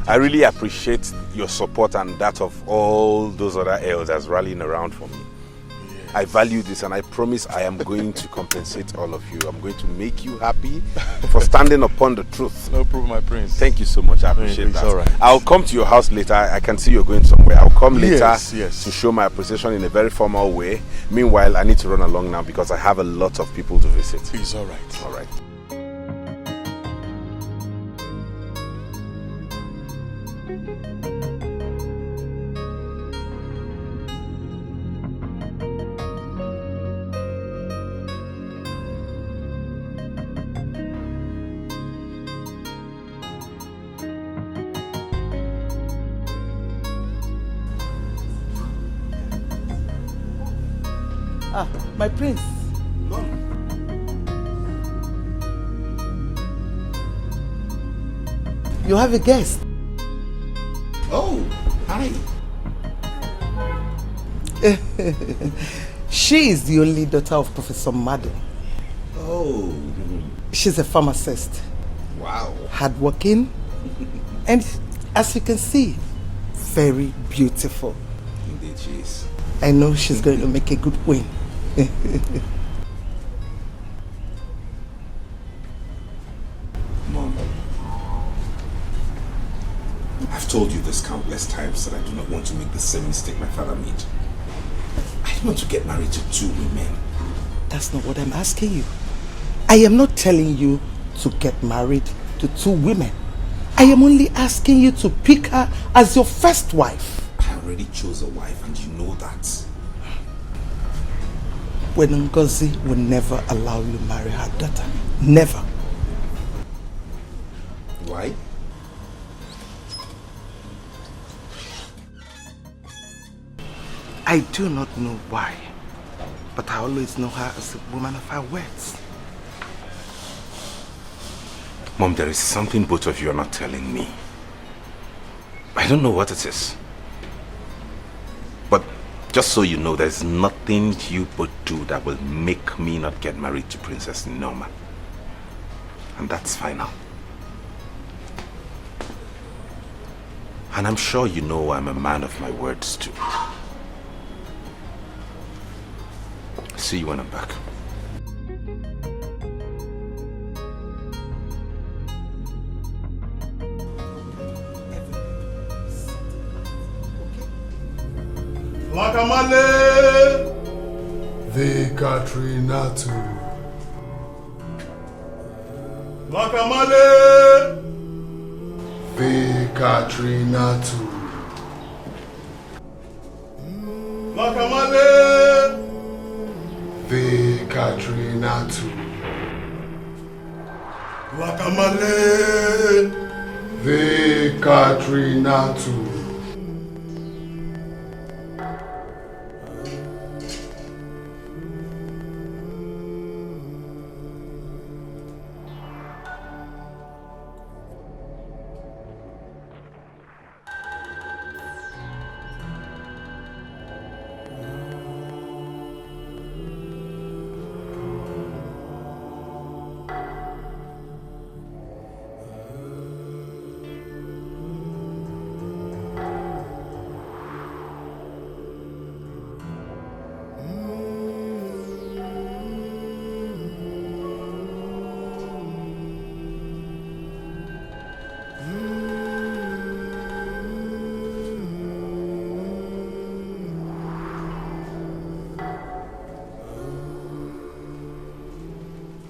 I really appreciate your support and that of all those other elders rallying around for me. Yes. I value this, and I promise I am going to compensate all of you. I'm going to make you happy for standing upon the truth. No problem, my prince. Thank you so much. I appreciate that. All right. I'll come to your house later. I can see you're going somewhere. I'll come later yes. to show my appreciation in a very formal way. Meanwhile, I need to run along now because I have a lot of people to visit. It's all right. All right. Ah, my prince. You have a guest. Oh, hi. She is the only daughter of Professor Madden. Oh. She's a pharmacist. Wow. Hardworking. And as you can see, very beautiful. Indeed she is. I know she's going to make a good queen. Mom, I've told you this countless times that I do not want to make the same mistake my father made. I don't want to get married to 2 women. That's not what I'm asking you. I am not telling you to get married to 2 women. I am only asking you to pick her as your first wife. I already chose a wife, and you know that. When Ngozi will never allow you to marry her daughter. Never. Why? I do not know why, but I always know her as a woman of her words. Mom, there is something both of you are not telling me. I don't know what it is. But Just so you know, there's nothing you would do that will make me not get married to Princess Norma. And that's final. And I'm sure you know I'm a man of my words too. See you when I'm back. Lakamale! The Katrina too. Lakamale! The Katrina too. Lakamale! The Katrina too. Lakamale! The Katrina too.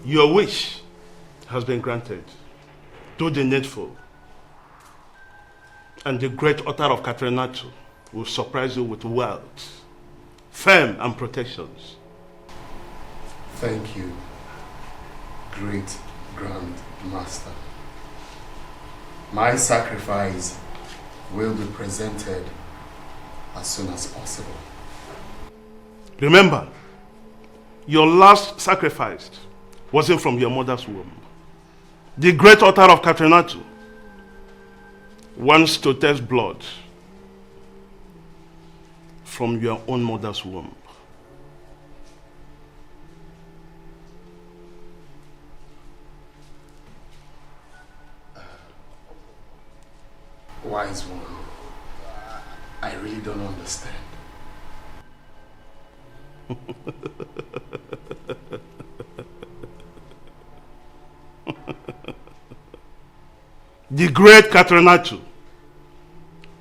Your wish has been granted. Do the needful. And the great author of Coronation will surprise you with wealth, fame, and protections. Thank you, great Grand Master. My sacrifice will be presented as soon as possible. Remember, your last sacrifice wasn't from your mother's womb. The great author of Coronation wants to test blood from your own mother's womb. Wise one, I really don't understand. The great Coronation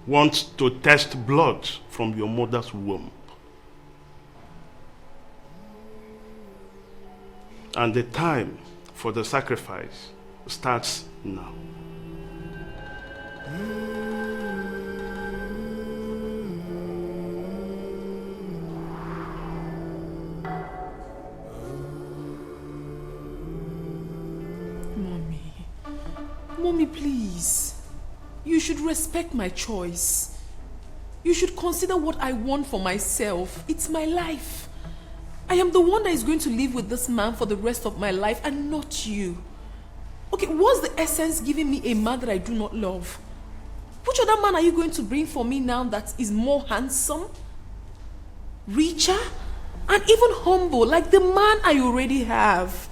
wants to test blood from your mother's womb. And the time for the sacrifice starts now. Mommy, please. You should respect my choice. You should consider what I want for myself. It's my life. I am the one that is going to live with this man for the rest of my life and not you. Okay, what's the essence giving me a man that I do not love? Which other man are you going to bring for me now that is more handsome, richer, and even humble like the man I already have?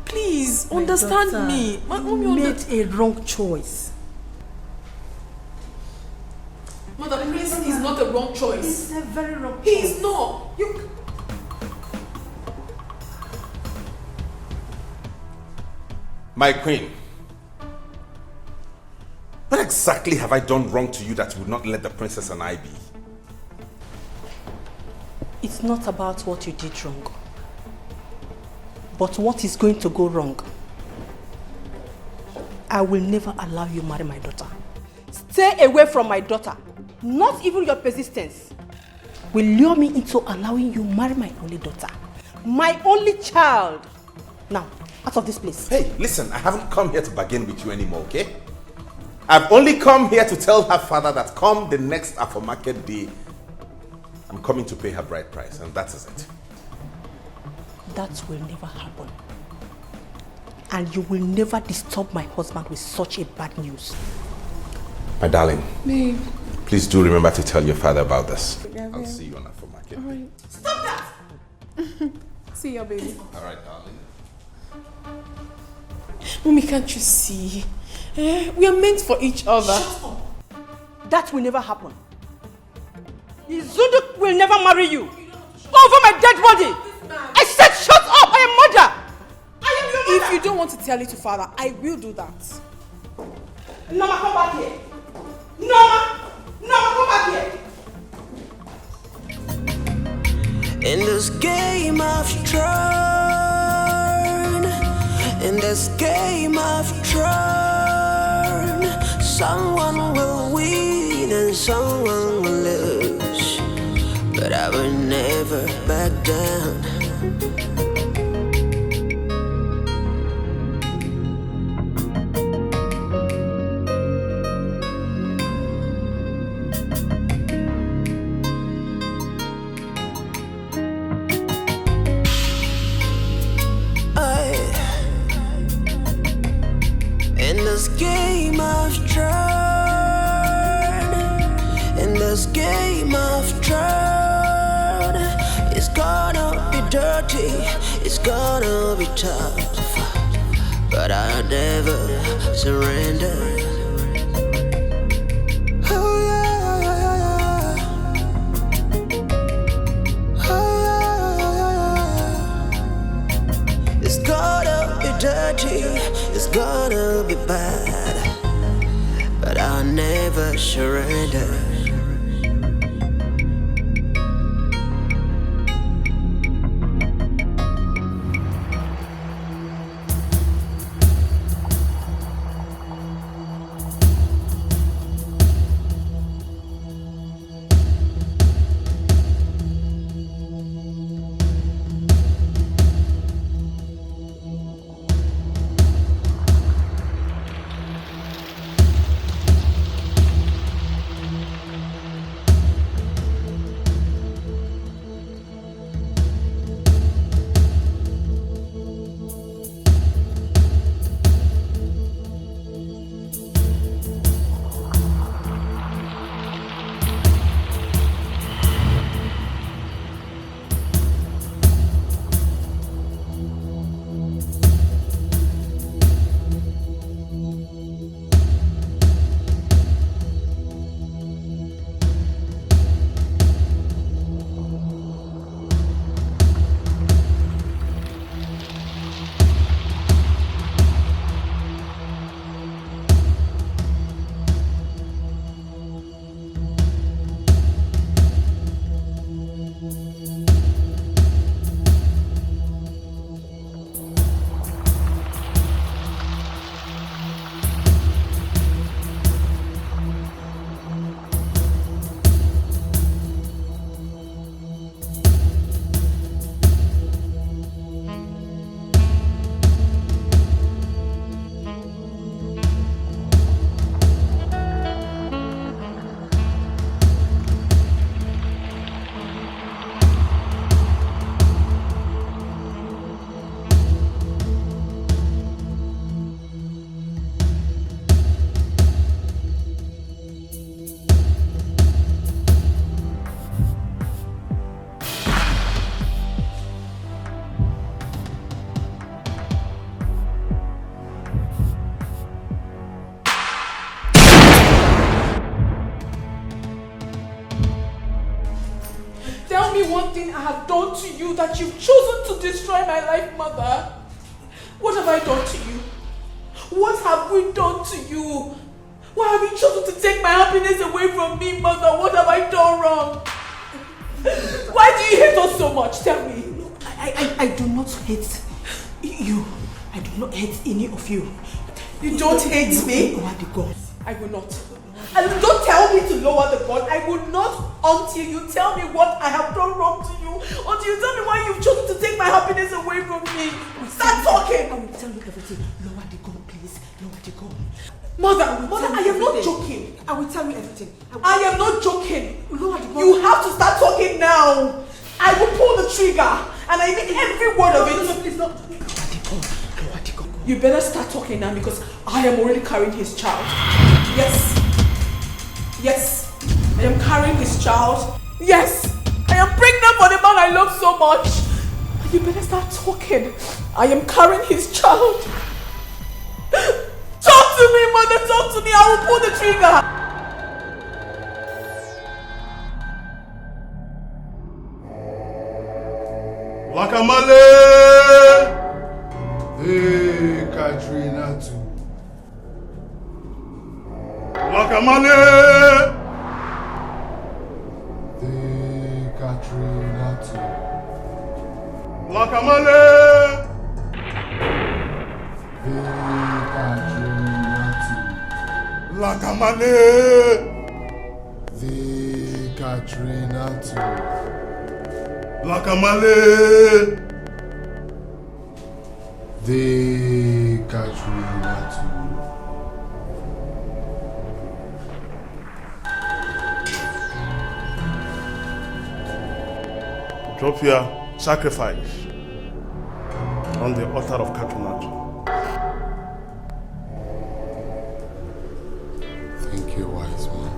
Please, understand me. You made a wrong choice. Mother, Prince is not a wrong choice. It's a very wrong choice. He is not. You... My queen, what exactly have I done wrong to you that would not let the princess and I be? It's not about what you did wrong, but what is going to go wrong. I will never allow you marry my daughter. Stay away from my daughter. Not even your persistence will lure me into allowing you marry my only daughter. My only child. Now, out of this place. Hey, listen, I haven't come here to bargain with you anymore, okay? I've only come here to tell her father that come the next Afro Market Day, I'm coming to pay her bride price, and that is it. That will never happen. And you will never disturb my husband with such a bad news. My darling, Babe. please do remember to tell your father about this. I'll see you on Afro Market. See ya, baby. Alright, darling. Mommy, can't you see? We are meant for each other. Shut up. That will never happen. Izundu will never marry you. Over my dead body. I said shut up. I am mother. I am your mother. If you don't want to tell it to father, I will do that. Norma, come back here. Norma, come back here. In this game of turn, in this game of turn, someone will win and someone will lose, but I will never back down. In this game of turn, in this game of turn, it's gonna be dirty, it's gonna be tough, but I'll never surrender. Oh yeah, oh yeah. It's gonna be dirty, it's gonna be bad, but I'll never surrender. One thing I have done to you that you've chosen to destroy my life, mother. What have I done to you? What have we done to you? Why have you chosen to take my happiness away from me, mother? What have I done wrong? Why do you hate us so much? Tell me. I do not hate you. I do not hate any of you. You don't hate me? Lower the gun. I will not. And don't tell me to lower the gun. I will not until you tell me what I have done wrong to you. Until you tell me why you've chosen to take my happiness away from me. Start talking. I will tell you everything. Lower the gun, please. Lower the gun. Mother, I am not joking. I will tell you everything. I am not joking. Lower the gun. You have to start talking now. I will pull the trigger. And I mean every word of it. No, please, no. Lower the gun. Lower the gun. You better start talking now because I am already carrying his child. Yes. Yes. I am carrying his child. Yes. I am pregnant for the man I love so much. I You better start talking. I am carrying his child. Talk to me, mother. Talk to me. I will pull the trigger. Wakamale! Hey, Katrina too. Wakamale! Hey, Katrina too. Wakamale! Hey, Katrina too. Wakamale! Hey, Katrina too. Wakamale! The Katrina too. Drop your sacrifice on the altar of Katrina. Thank you, wise one.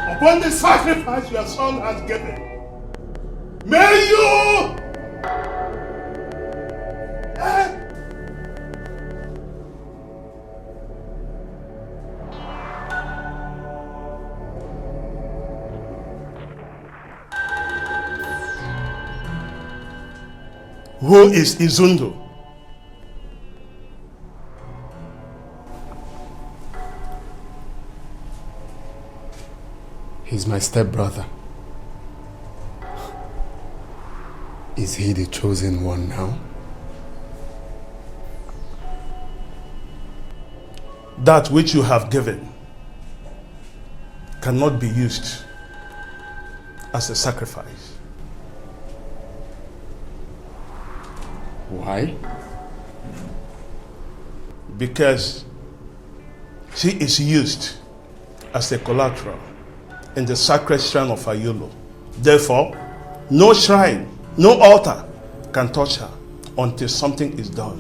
Upon the sacrifice your son has given, may you Who is Izundu? He's my stepbrother. Is he the chosen one now? That which you have given cannot be used as a sacrifice. Why? Because she is used as a collateral in the sacred shrine of Ayolo. Therefore, no shrine, no altar can touch her until something is done.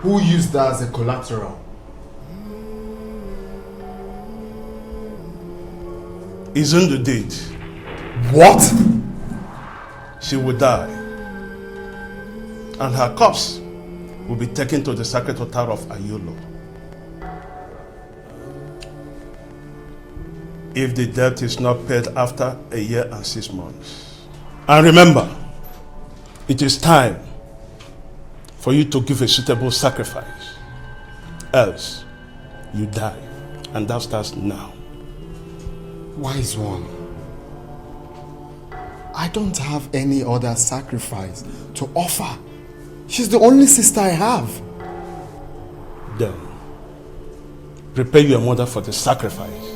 Who used that as a collateral? Izundu did. What? She will die, and her corpse will be taken to the sacred altar of Ayolo. If the debt is not paid after a year and 6 months. And remember, it is time for you to give a suitable sacrifice. Else, you die. And that starts now. Wise one, I don't have any other sacrifice to offer. She's the only sister I have. Then, prepare your mother for the sacrifice.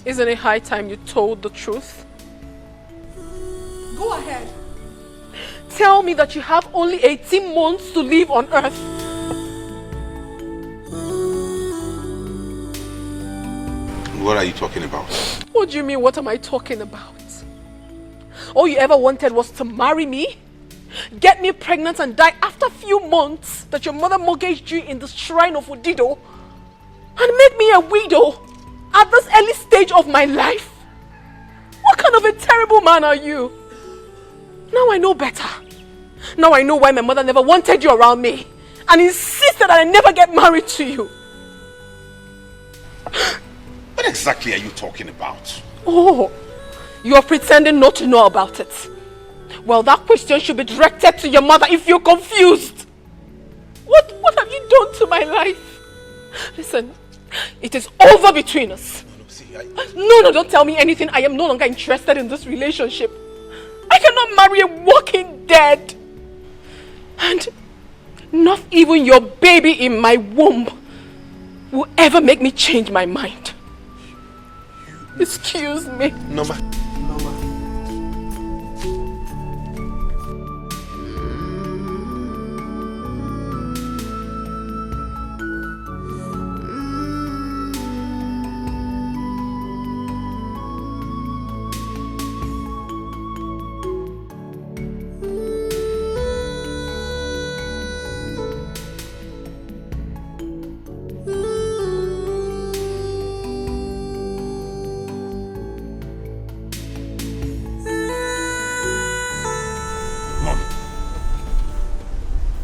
Isn't it high time you told the truth? Go ahead. Tell me that you have only 18 months to live on Earth. What are you talking about? What do you mean, what am I talking about? All you ever wanted was to marry me, get me pregnant and die after a few months that your mother mortgaged you in the shrine of Udido. and make me a widow at this early stage of my life? What kind of a terrible man are you? Now I know better. Now I know why my mother never wanted you around me and insisted that I never get married to you. What exactly are you talking about? Oh, you are pretending not to know about it. Well, that question should be directed to your mother if you're confused. What have you done to my life? Listen, it is over between us. No, don't tell me anything. I am no longer interested in this relationship. I cannot marry a walking dead. And not even your baby in my womb will ever make me change my mind. Excuse me. Norma.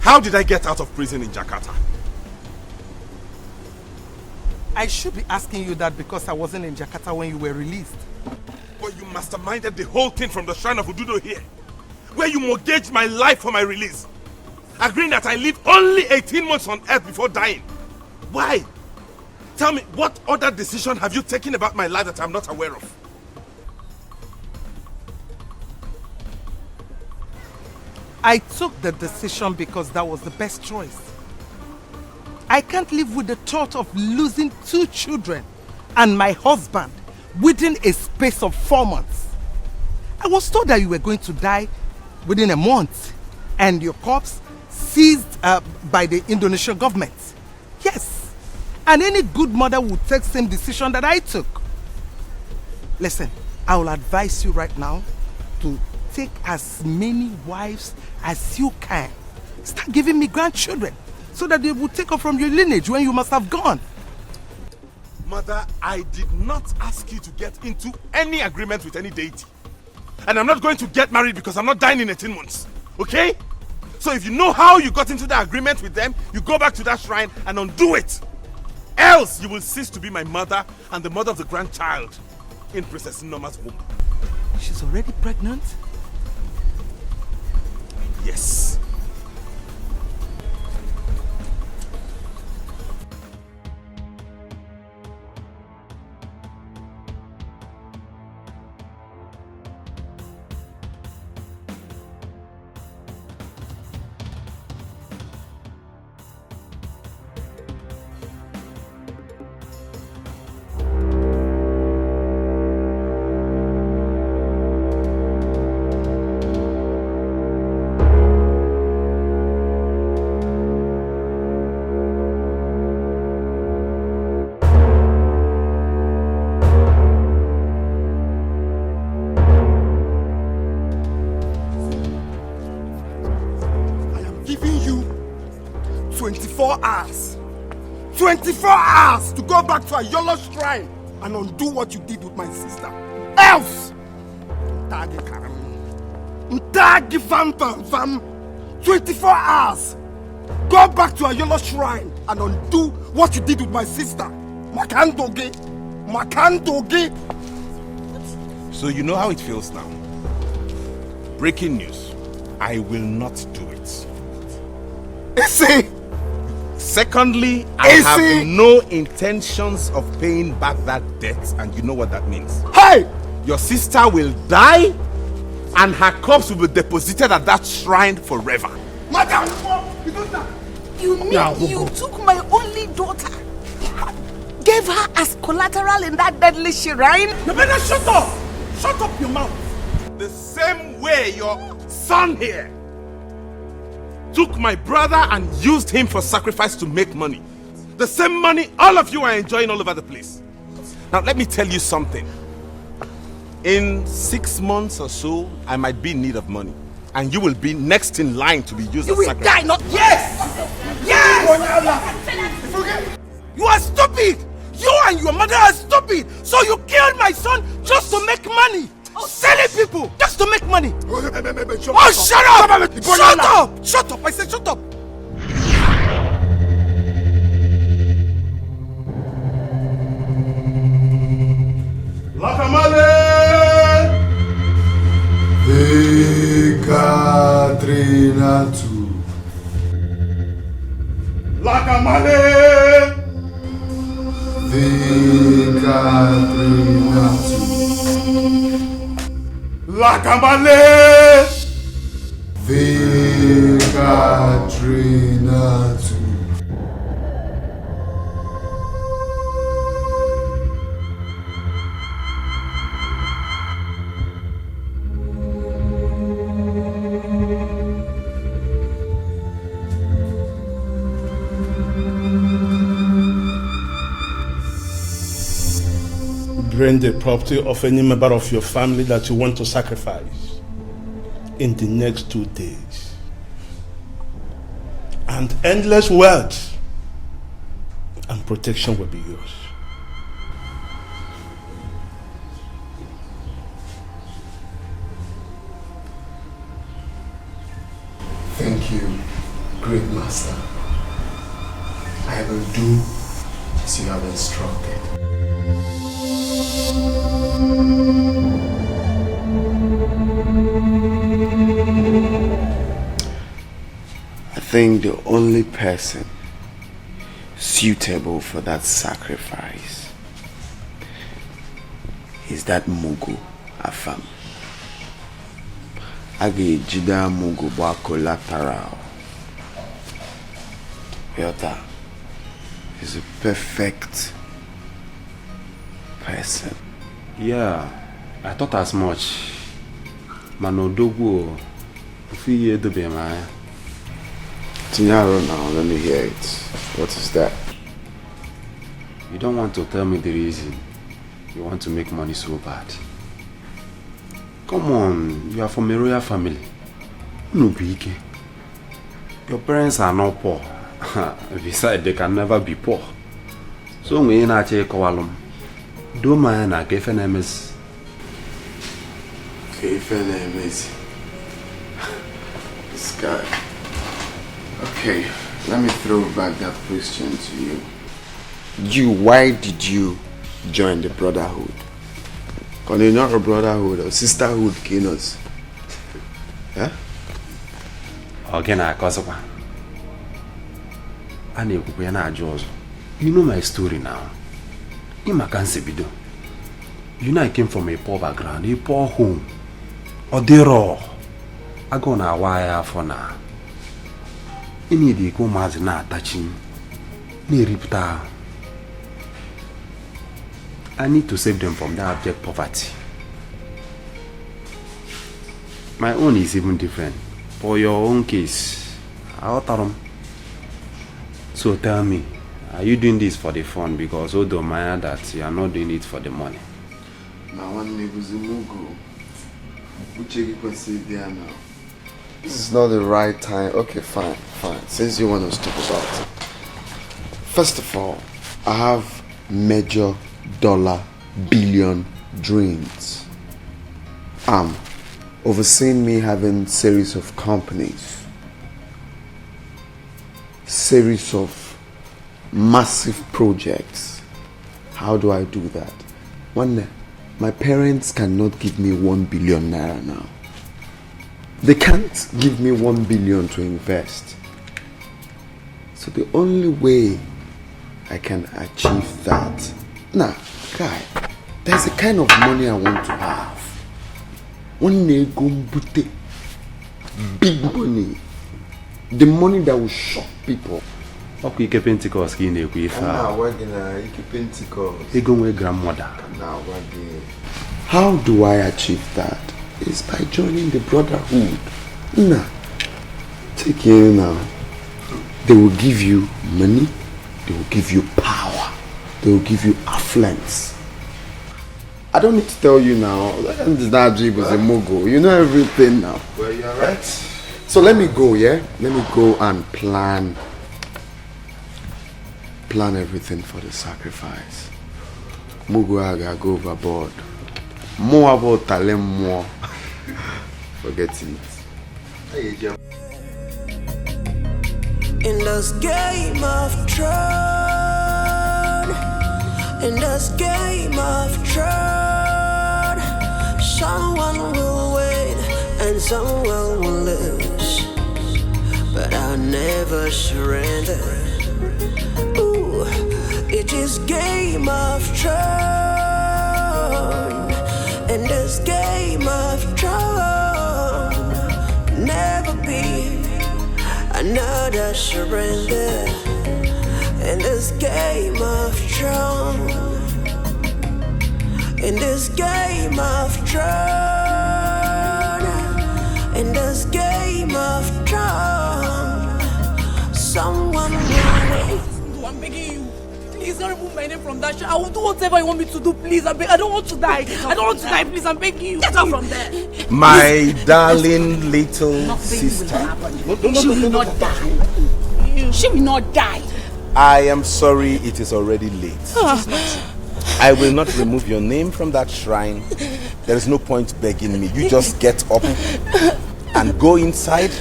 How did I get out of prison in Jakarta? I should be asking you that because I wasn't in Jakarta when you were released. But you masterminded the whole thing from the shrine of Ududo here, where you mortgaged my life for my release, agreeing that I live only 18 months on earth before dying. Why? Tell me, what other decision have you taken about my life that I'm not aware of? I took the decision because that was the best choice. I can't live with the thought of losing 2 children and my husband within a space of 4 months. I was told that you were going to die within a month and your corpse seized by the Indonesian government. Yes, and any good mother would take the same decision that I took. Listen, I will advise you right now to take as many wives as you can. Start giving me grandchildren so that they will take off from your lineage when you must have gone. Mother, I did not ask you to get into any agreement with any deity. And I'm not going to get married because I'm not dying in 18 months. Okay? So if you know how you got into the agreement with them, you go back to that shrine and undo it. Else you will cease to be my mother and the mother of the grandchild in Princess Norma's womb. She's already pregnant? Yes. Giving you 24 hours. 24 hours to go back to a Yolo shrine and undo what you did with my sister. Else! Ntagi fam. 24 hours. Go back to a Yolo shrine and undo what you did with my sister. Makandoge. So you know how it feels now. Breaking news. I will not do it. Issy! Secondly, I have no intentions of paying back that debt, and you know what that means. Hey! Your sister will die, and her corpse will be deposited at that shrine forever. Madam! You mean you took my only daughter, gave her as collateral in that deadly shrine? You better shut up! Shut up your mouth! The same way your son here took my brother and used him for sacrifice to make money. The same money all of you are enjoying all over the place. Now let me tell you something. In 6 months or so, I might be in need of money. And you will be next in line to be used as sacrifice. You will die, not... Yes! Yes! You are stupid! You and your mother are stupid! So you killed my son just to make money! Selling people just to make money! Oh, shut up! Shut up! Shut up! I said shut up! Lakamale! Vekatrinatu. Lakamale! Vekatrinatu. Lakamale! Vekatrinatu. Bring the property of any member of your family that you want to sacrifice in the next 2 days. And endless wealth and protection will be yours. Thank you, great master. I will do as you have instructed. I think the only person suitable for that sacrifice is that Mugu Afam. Agi Jida Mugu Ba Collateral. Yota is a perfect person. Yeah, I thought as much. Manodogo, if you hear the Bemaya. Tinyaro now, let me hear it. What is that? You don't want to tell me the reason you want to make money so bad. Come on, you are from a royal family. No big. Your parents are not poor. Besides, they can never be poor. So we ain't actually call do man a KFNMS. KFNMS. This guy. Okay, let me throw back that question to you. Why did you join the brotherhood? Because you're not a brotherhood or sisterhood, Kinos. Huh? Again, I cause of you know my story now. You know I came from a poor background, a poor home. Or they raw. I go na wire for now. Any day go mad na touching. Ni ripta. I need to save them from that abject poverty. My own is even different. For your own case, I'll tell them. So tell me, are you doing this for the fun? Because although Maya that you are not doing it for the money. Now one Nebuzimugo. Which you can see there now. This is not the right time. Okay, fine. Since you want us to talk about it. First of all, I have major dollar billion dreams. Overseeing me having series of companies, series of massive projects. How do I do that? One, my parents cannot give me 1 billion naira now. They can't give me 1 billion to invest. So the only way I can achieve that, now, guy, there's a kind of money I want to have. One day go booty, big money, the money that will shock people. Okay, you keep Pentecost in a way. Now we're gonna keep Pentecost. You go with grandmother. Now how do I achieve that? It's by joining the brotherhood. Nah, take it now. They will give you money. They will give you power. They will give you affluence. I don't need to tell you now. Najib is a mogul. You know everything now. Well, you're right. So let me go, yeah? Let me go and plan plan everything for the sacrifice. Muguaga go overboard. More about talem more. Forget it. In this game of throne, in this game of throne, someone will win and someone will lose, but I'll never surrender. Ooh, it is game of throne, in this game of throne, never be another surrender. In this game of throne, in this game of throne, in this game of throne, someone will wait. I'm begging you. Please don't remove my name from that show. I will do whatever you want me to do, please. I don't want to die. I don't want to die, please. I'm begging you. Get out from there. My darling little sister. She will not die. She will not die. I am sorry it is already late. I will not remove your name from that shrine. There is no point begging me. You just get up and go inside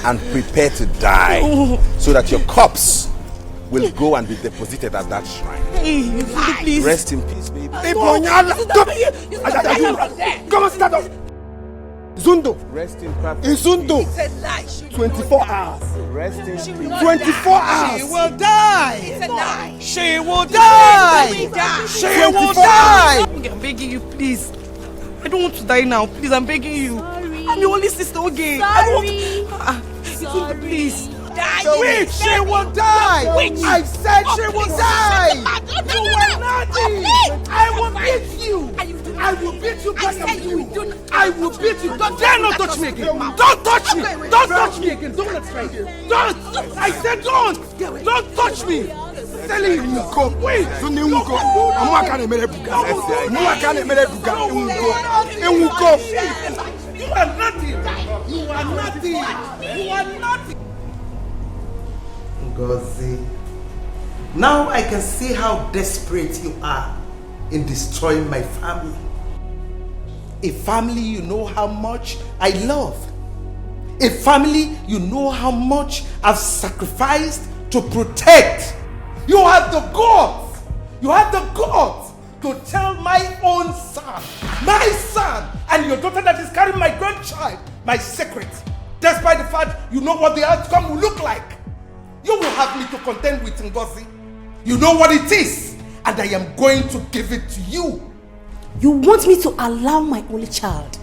and prepare to die so that your corpse will go and be deposited at that shrine. Please. Rest in peace, baby. Come on, stand up. Zundo. Rest in peace. In Zundo. 24 hours. Rest in peace. 24 hours. She will die. She will die. She will die. I'm begging you, please. I don't want to die now. Please, I'm begging you. I'm your only sister, okay? I don't want to... please. Witch, she will die. I said she will die. You will not die. I will beat you. I will beat you back at you. I will beat you. Don't dare not touch me again. Don't touch me. Don't touch me again. Don't let me. Don't. I said don't. Don't touch me. Telling you, go. Wait. Don't you go? I'm not gonna make it. I'm not gonna make it. You are nothing. You are nothing. You are nothing. Ngozi, now I can see how desperate you are in destroying my family. A family you know how much I love. A family you know how much I've sacrificed to protect. You have the guts. You have the guts to tell my own son, and your daughter that is carrying my grandchild, my secret, despite the fact you know what the outcome will look like. You will have me to contend with Ngozi. You know what it is, and I am going to give it to you. You want me to allow my only child,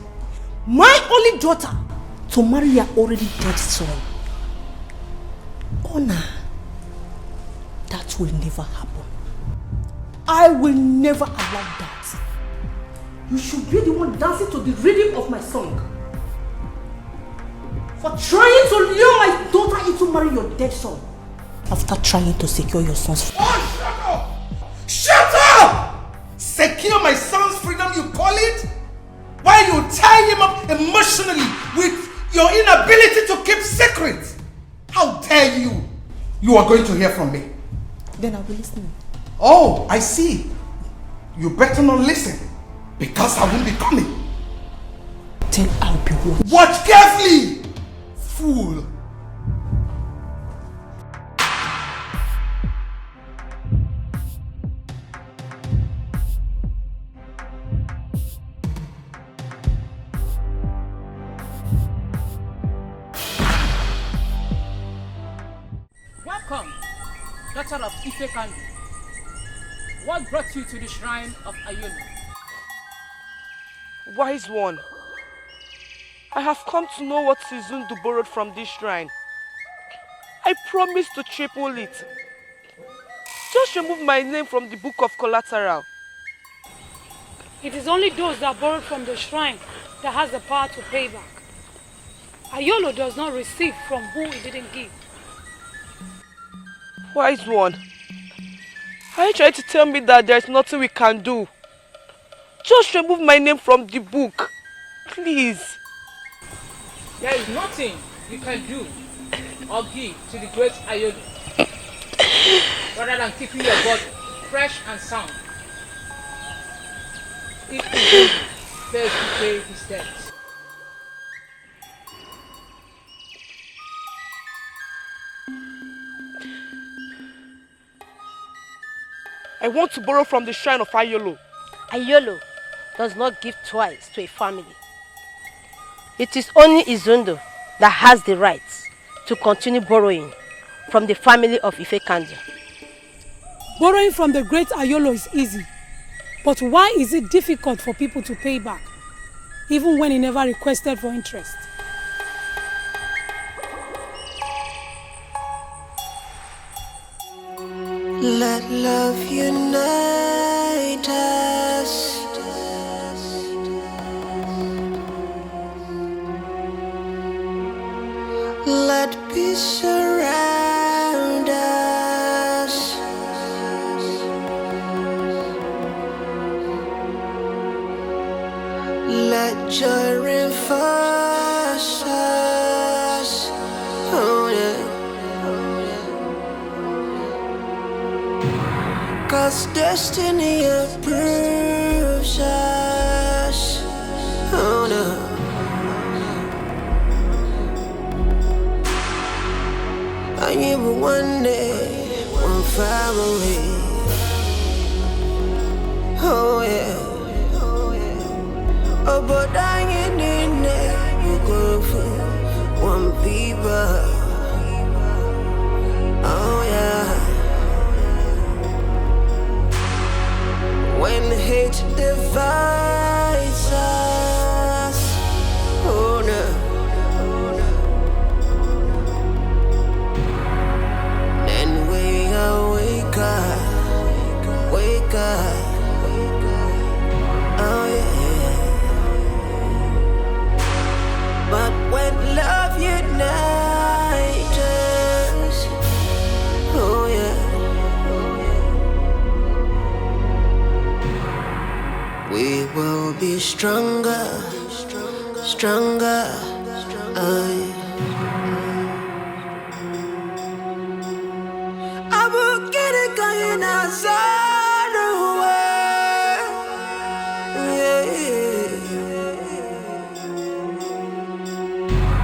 my only daughter, to marry your already dead son? Honor, that will never happen. I will never allow that. You should be the one dancing to the rhythm of my song. For trying to lure my daughter into marrying your dead son, after trying to secure your son's freedom. Oh, shut up! Shut up! Secure my son's freedom, you call it? While you tie him up emotionally with your inability to keep secrets. How dare you? You are going to hear from me. Then I'll be listening. Oh, I see. You better not listen, because I won't be coming. Then I'll be watching. Watch carefully, fool. Welcome, daughter of Etiko. What brought you to the shrine of Ayolo? Wise one, I have come to know what Sizundu borrowed from this shrine. I promise to triple it. Just remove my name from the book of Collateral. It is only those that borrowed from the shrine that has the power to pay back. Ayolo does not receive from who he didn't give. Wise one, are you trying to tell me that there is nothing we can do? Just remove my name from the book, please. There is nothing you can do or give to the great Ayolo. rather than keeping your body fresh and sound. If he fails to pay his debts. I want to borrow from the shrine of Ayolo. Ayolo does not give twice to a family. It is only Izundo that has the right to continue borrowing from the family of Ifekandi. Borrowing from the great Ayolo is easy. But why is it difficult for people to pay back, even when he never requested for interest? Let love unite us. Let peace surround us. Let joy reinforce us. Oh, yeah. 'Cause destiny approves us. Oh no. I knew one day, one family. Oh yeah. Oh, but I ain't one people. Oh yeah. When hate divides us, oh no. Then we wake up, oh yeah. But when love unites us, oh yeah. We will be stronger, stronger. I will get it going outside the world.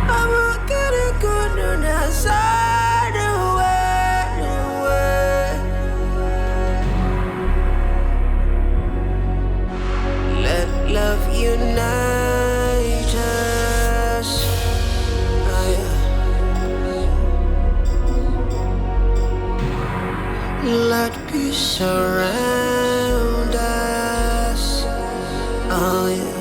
I will get it going outside the world. Let love unite us. Let peace surround us. Oh yeah.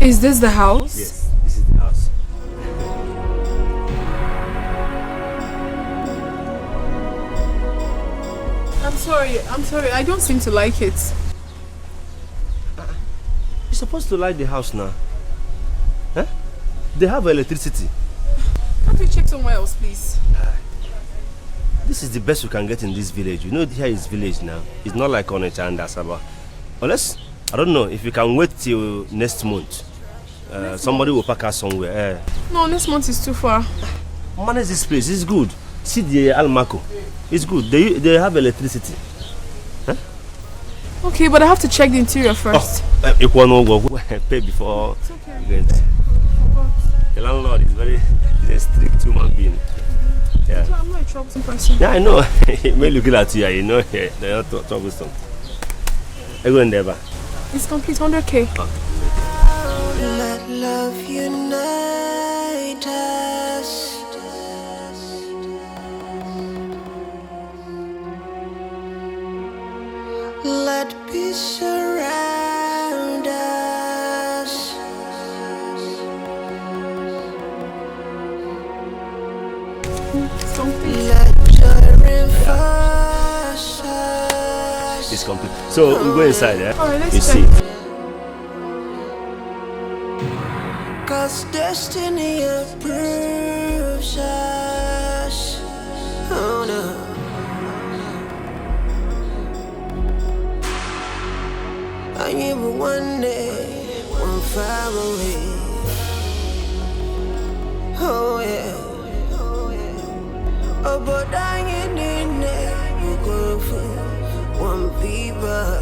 Is this the house? Yes, this is the house. I'm sorry, I don't seem to like it. You're supposed to like the house now. Huh? They have electricity. Can't we check somewhere else, please? This is the best we can get in this village. You know, here is village now. It's not like Onitsha and Asaba. Unless, I don't know, if you can wait till next month. Somebody will pack us somewhere. No, next month is too far. Manage this place, it's good. See the Almaco. It's good. They have electricity. Huh? Okay, but I have to check the interior first. You pay before you go in there. The landlord is he's a strict human being. Yeah. So I'm not a troublesome person. Yeah, I know. He may look at you, you know, they're not troublesome. I go in there, It's complete 100K. Let love unite us. Let peace surround us. Let joy reinforce us. It's complete. So we go inside, yeah? Alright, let's you check. see. 'Cause destiny approves us. Oh no. I knew one day, far away. Oh yeah. Oh, but I ain't in there. You go for one people.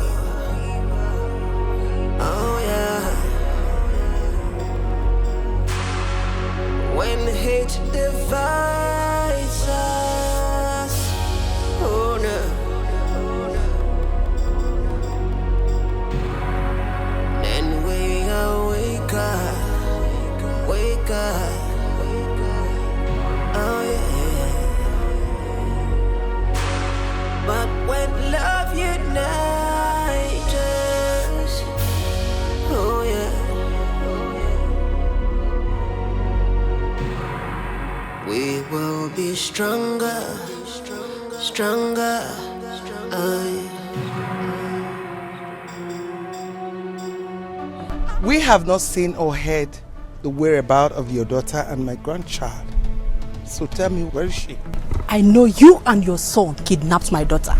Oh yeah. When hate divides us, oh no. Then we wake up, oh yeah. But when love unites us, oh yeah. We will be stronger, stronger, We have not seen or heard the whereabouts of your daughter and my grandchild. So tell me, where is she? I know you and your son kidnapped my daughter.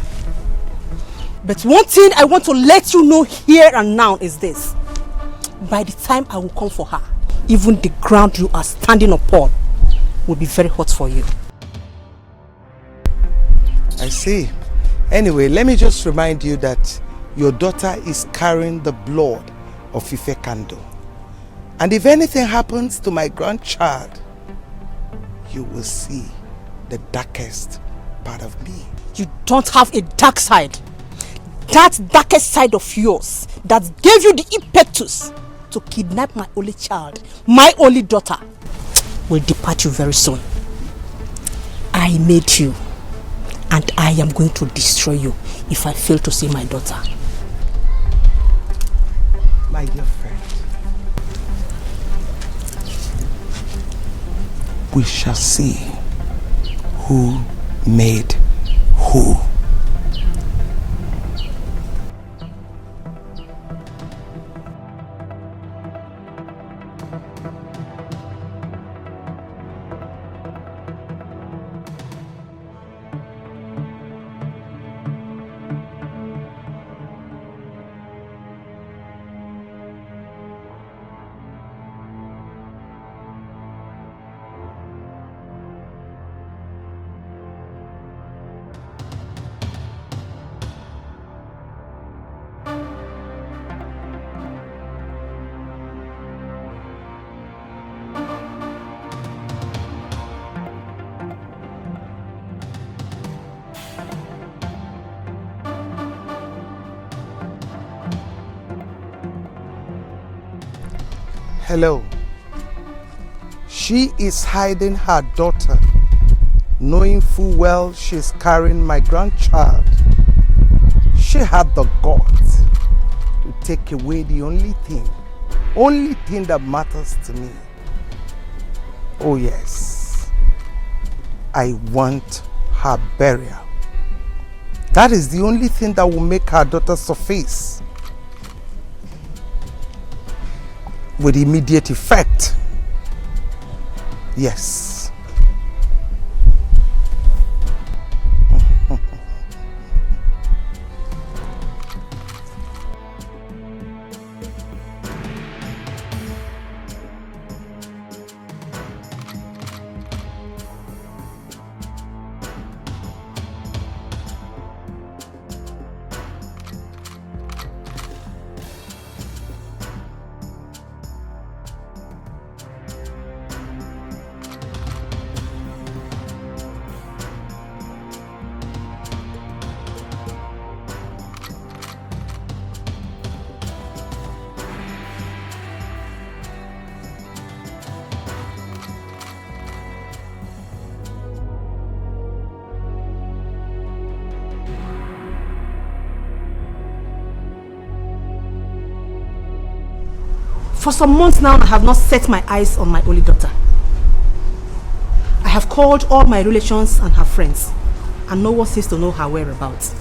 But one thing I want to let you know here and now is this. By the time I will come for her, even the ground you are standing upon will be very hot for you. I see. Anyway, let me just remind you that your daughter is carrying the blood of Ife Kando. And if anything happens to my grandchild, you will see the darkest part of me. You don't have a dark side. That darkest side of yours that gave you the impetus to kidnap my only child, my only daughter, will depart you very soon. I made you, and I am going to destroy you if I fail to see my daughter. My dear friend, we shall see who made who. Hello. She is hiding her daughter, knowing full well she's carrying my grandchild. She had the guts to take away the only thing that matters to me. Oh yes, I want her burial. That is the only thing that will make her daughter surface with immediate effect. Yes. For some months now, I have not set my eyes on my only daughter. I have called all my relations and her friends, and no one seems to know her whereabouts.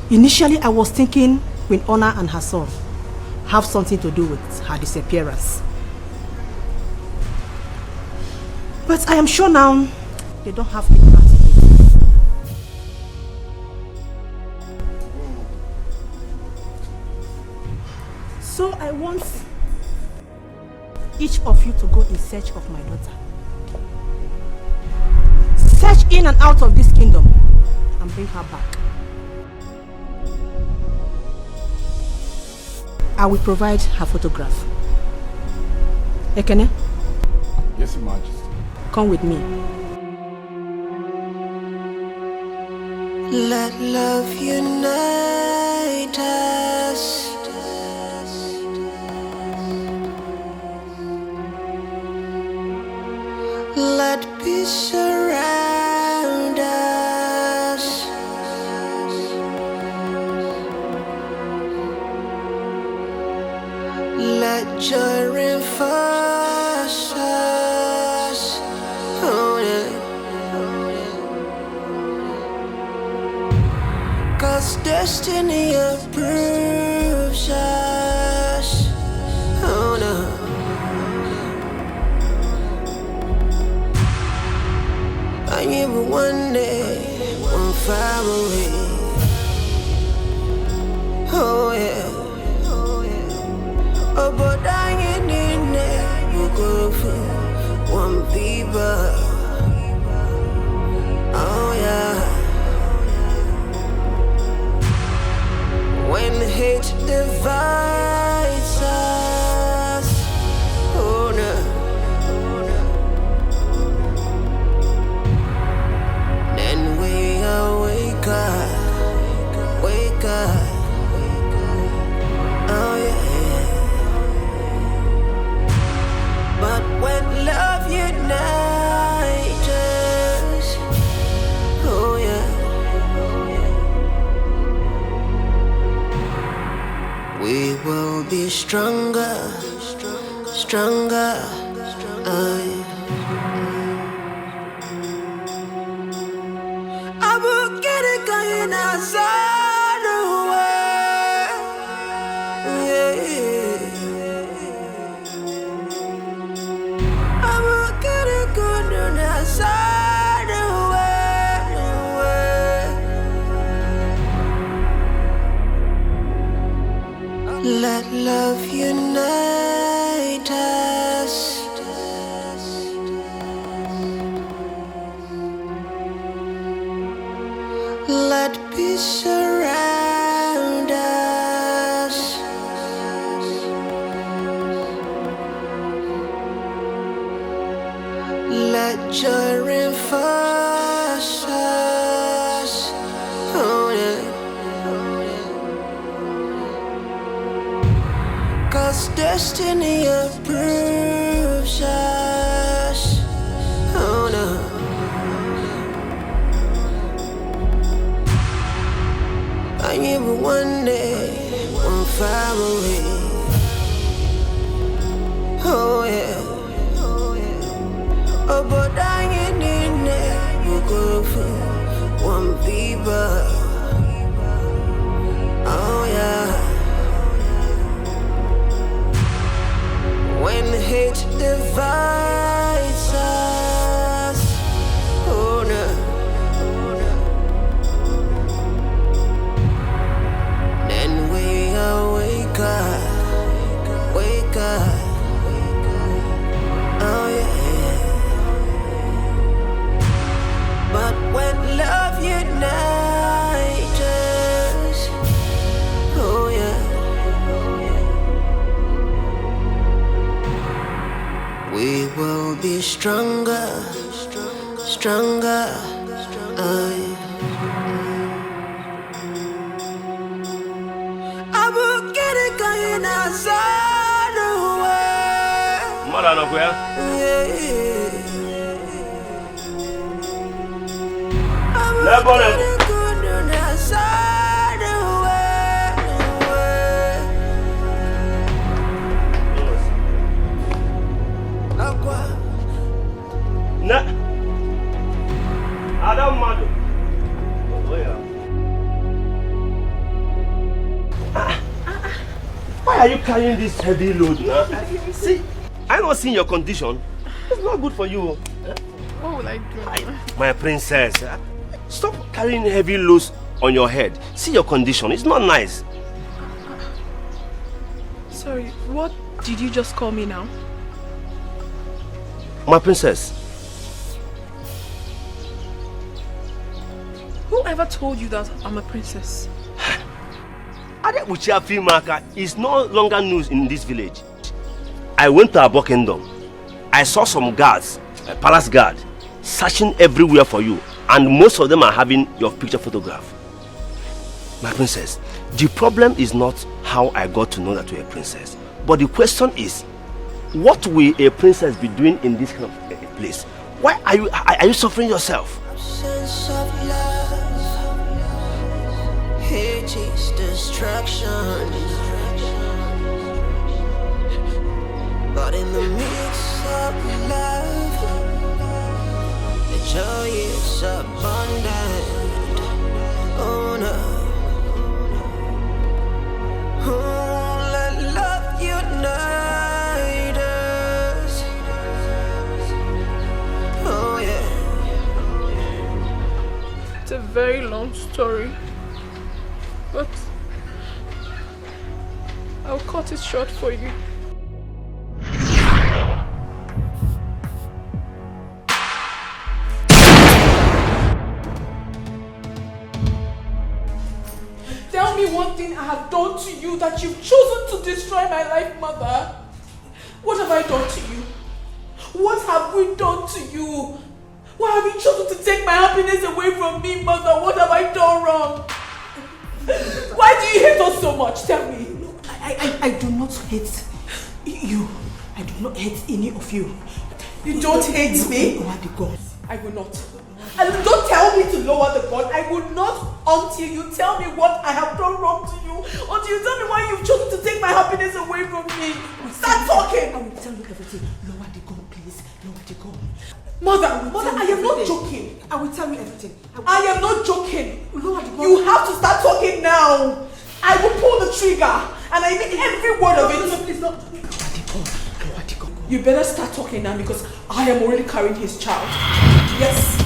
Initially, I was thinking Queen Honor and her son have something to do with her disappearance. But I am sure now they don't have any part in it. So I want each of you to go in search of my daughter. Search in and out of this kingdom and bring her back. I will provide her photograph. Ekene? Yes, Your Majesty. Come with me. Let love unite us. Let peace surround us. Let joy reinforce us. Oh, yeah. 'Cause destiny approves us. Oh no. I knew one day, one family. Oh yeah. Oh, but I ain't you go for one people. Oh yeah. When hate divides us, oh no. Then we wake up, oh yeah. But when love unites us, oh yeah. We will be stronger, stronger. I will get it going outside the way. I will get it going outside the way. Let love unite us. Let peace surround us. Let joy reinforce us. Oh yeah. 'Cause destiny approves us. Oh no. I knew one day, one family. Oh yeah. Oh, but I ain't you go for one people. Oh yeah. When hate divides us, oh no. Then we wake up, oh yeah. But when love unites us, oh yeah. We will be stronger, stronger. I will get it going outside the way. Mother, no where? Level. Nah, I don't mind. Why are you carrying this heavy load now? See, I don't see your condition. It's not good for you. What will I do? My princess, stop carrying heavy loads on your head. See your condition. It's not nice. So Sorry, what did you just call me now? My princess. Whoever told you that I'm a princess? Adebuchi FREE Marker is no longer news in this village. I went to Abo Kingdom. I saw some guards, a palace guard, searching everywhere for you, and most of them are having your picture photograph. My princess, the problem is not how I got to know that you're a princess, but the question is, what will a princess be doing in this kind of place? Why are you suffering yourself? Sense of love, hate is destruction. But in the midst of love, the joy is abundant. Oh no. Oh, let love unite us. Oh yeah. It's a very long story, but I'll cut it short for you. Tell me one thing I have done to you that you've chosen to destroy my life, Mother. What have I done to you? What have we done to you? Why have you chosen to take my happiness away from me, Mother? What have I done wrong? Why do you hate us so much? Tell me. I do not hate you. I do not hate any of you. You don't hate me? Lower the gun. I will not. And don't tell me to lower the gun. I will not until you tell me what I have done wrong to you. Until you tell me why you've chosen to take my happiness away from me. Start talking. I will tell you everything. Lower the gun, please. Lower the gun. Mother, I am not joking. I will tell you everything. I am not joking. Lower the gun. You have to start talking now. I will pull the trigger. And I mean every word of it. No, please, no. Lower the gun. Lower the gun. You better start talking now because I am already carrying his child. Yes.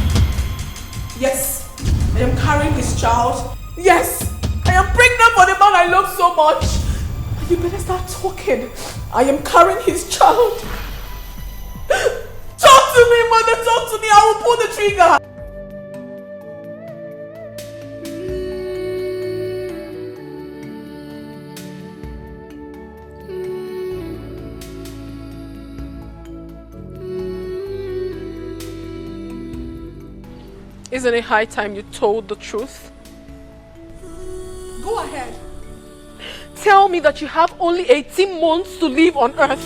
Yes. I am carrying his child. Yes. I am pregnant for the man I love so much. You better start talking. I am carrying his child. Talk to me, Mother. Talk to me. I will pull the trigger. Isn't it high time you told the truth? Go ahead. Tell me that you have only 18 months to live on earth.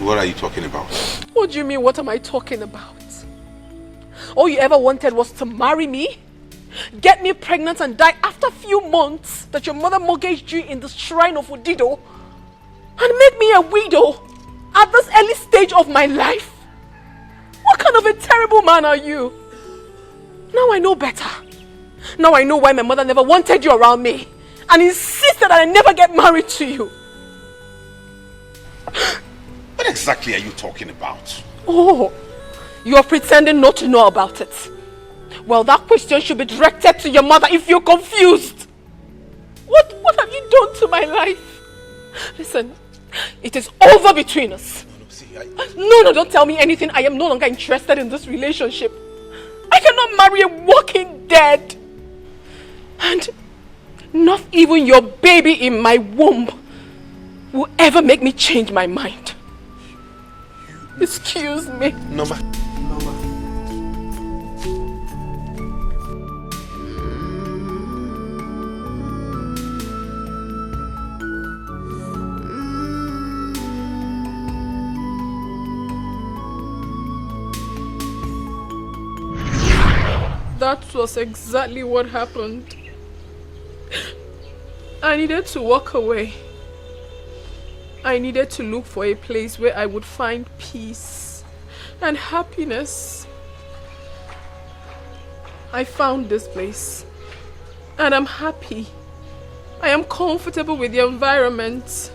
What are you talking about? What do you mean, what am I talking about? All you ever wanted was to marry me, get me pregnant and die after a few months that your mother mortgaged you in the shrine of Udido, and make me a widow at this early stage of my life? What kind of a terrible man are you? Now I know better. Now I know why my mother never wanted you around me and insisted that I never get married to you. What exactly are you talking about? Oh, you're pretending not to know about it. Well, that question should be directed to your mother if you're confused. What have you done to my life? Listen, it is over between us. No, don't tell me anything. I am no longer interested in this relationship. I cannot marry a walking dead. And not even your baby in my womb will ever make me change my mind. Excuse me. Noma. That was exactly what happened. I needed to walk away. I needed to look for a place where I would find peace and happiness. I found this place and I'm happy. I am comfortable with the environment.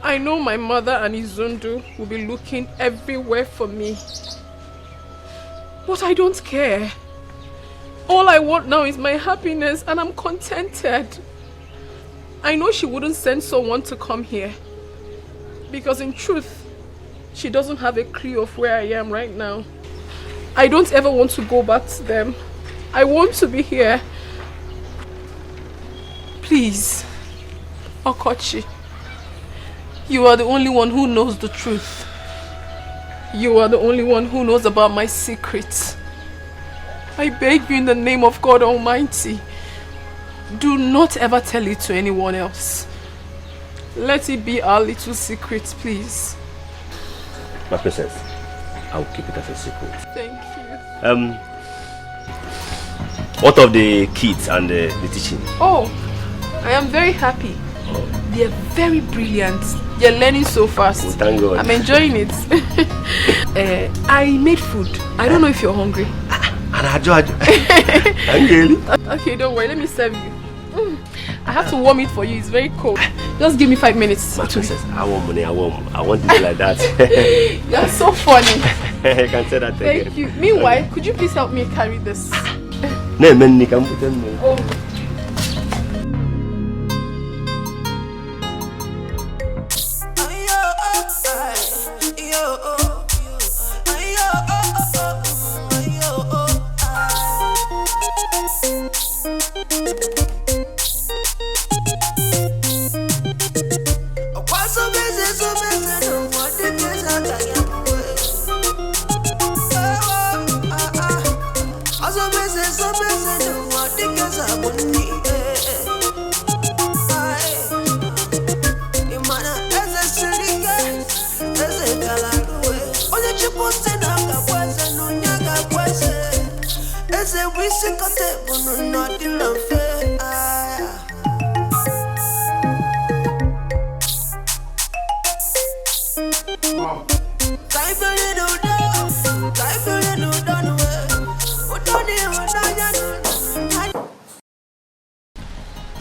I know my mother and Izundu will be looking everywhere for me. But I don't care. All I want now is my happiness, and I'm contented. I know she wouldn't send someone to come here, because in truth, she doesn't have a clue of where I am right now. I don't ever want to go back to them. I want to be here. Please, Okochi, you are the only one who knows the truth. You are the only one who knows about my secrets. I beg you in the name of God Almighty, do not ever tell it to anyone else. Let it be our little secret, please. My princess, I will keep it as a secret. Thank you. What of the kids and the teaching? Oh, I am very happy. They are very brilliant. They are learning so fast. Oh, thank God. I'm enjoying it. I made food. I don't know if you're hungry. Okay, don't worry. Let me serve you. I have to warm it for you. It's very cold. Just give me 5 minutes. My princess, I want money. I want it like that. You're so funny. I can say that again. Thank you. Meanwhile, could you please help me carry this? No, man, you can put them. Oh.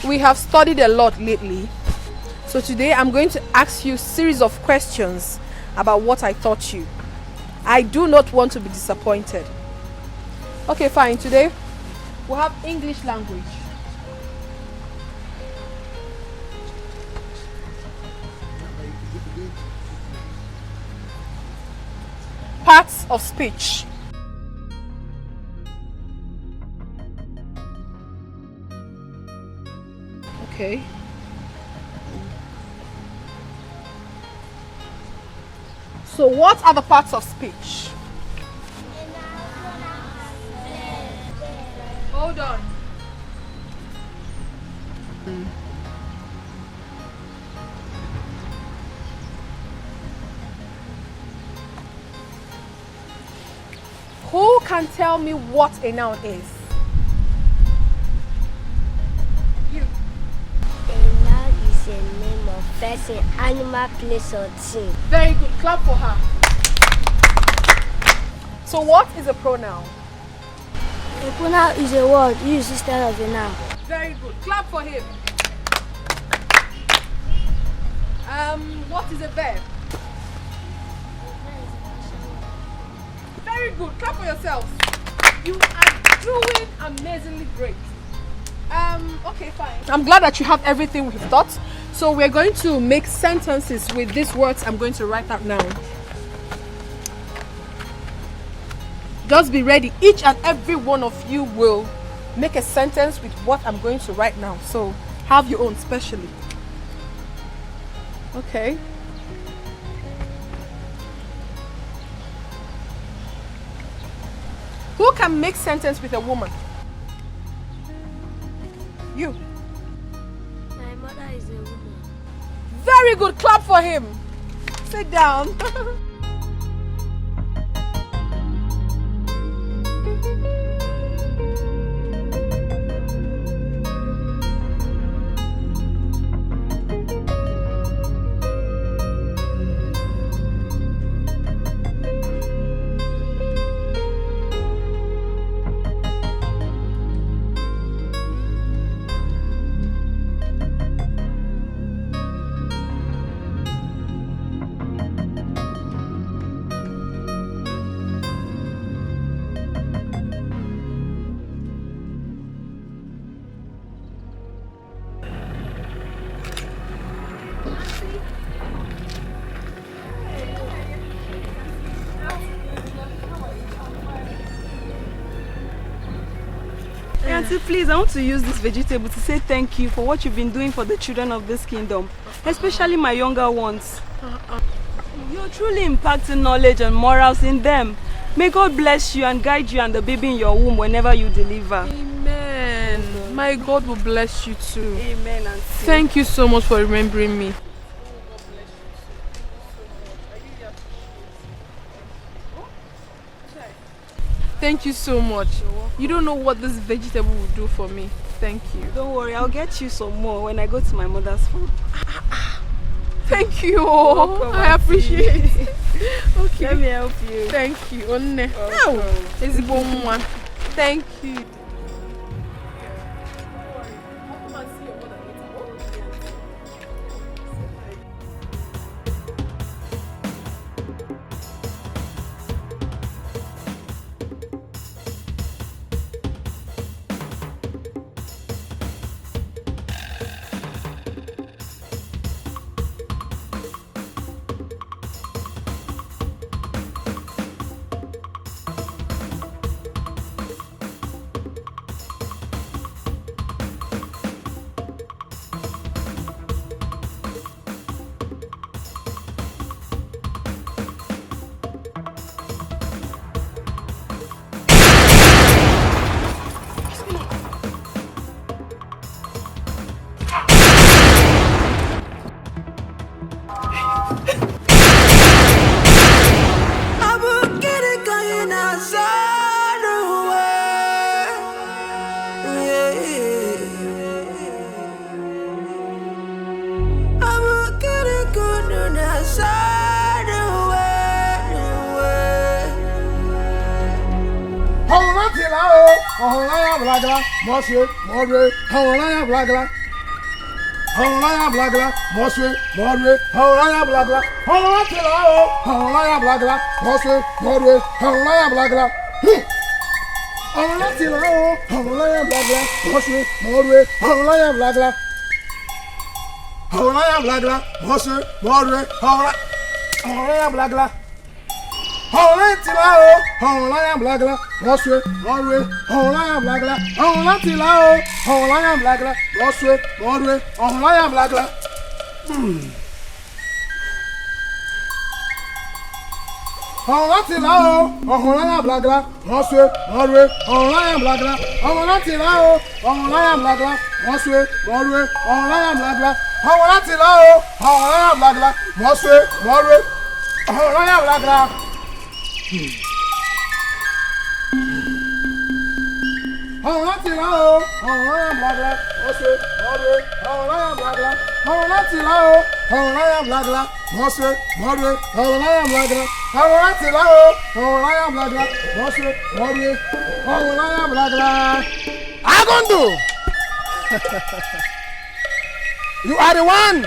We have studied a lot lately, so today I'm going to ask you a series of questions about what I taught you. I do not want to be disappointed. Okay, fine. Today we'll have English language. Parts of speech. Okay. So what are the parts of speech? Hold on. Who can tell me what a noun is? A name of person, animal, place, or thing. Very good. Clap for her. So what is a pronoun? A pronoun is a word used instead of a noun. Very good. Clap for him. What is a verb? Very good. Clap for yourselves. You are doing amazingly great. Okay, fine. I'm glad that you have everything we've taught. So we're going to make sentences with these words I'm going to write out now. Just be ready. Each and every one of you will make a sentence with what I'm going to write now. So have your own specially. Okay. Who can make sentence with a woman? You. My mother is a woman. Very good. Clap for him. Sit down. Auntie, please, I want to use this vegetable to say thank you for what you've been doing for the children of this kingdom, especially my younger ones. You're truly impacting knowledge and morals in them. May God bless you and guide you and the baby in your womb whenever you deliver. Amen. My God will bless you too. Amen, Auntie. Thank you so much for remembering me. Thank you so much. You don't know what this vegetable will do for me. Thank you. Don't worry, I'll get you some more when I go to my mother's farm. Thank you. Welcome, I appreciate it. Okay. Let me help you. Thank you. It's a bon one. Thank you. Monsieur, Mordre, Hawana Blagla. Hawana Blagla, Monsieur, Mordre, Hawana Blagla. Hawana Tilao, Hawana Blagla, Monsieur, Mordre, Hawana Blagla. Hawana Tilao, Hawana Blagla, Monsieur, Mordre, Hawana Blagla. Hawana Blagla, Monsieur, Mordre, Hawana Blagla. Hawana Tilao, Hawana Blagla, Monsieur, Mordre, Hawana Blagla. Hawana Tilao, Hawana Blagla, Monsieur, Mordre, Hawana Blagla. Hawana Tilao, Hawana Blagla, Monsieur, Mordre, Hawana Blagla. Hawana Tilao, Hawana Blagla, Monsieur, Mordre, Hawana Blagla. Hawana Tilao, Hawana Blagla, Monsieur, Mordre, Hawana Blagla. Hawana Tilao, Hawana Blagla, Monsieur, Mordre, Hawana Blagla. Hawana Tilao, Hawana Blagla, Monsieur, Mordre, Hawana Blagla. Hawana Tilao, Hawana Blagla, Monsieur, Mordre, Hawana Blagla. Agondo! You are the one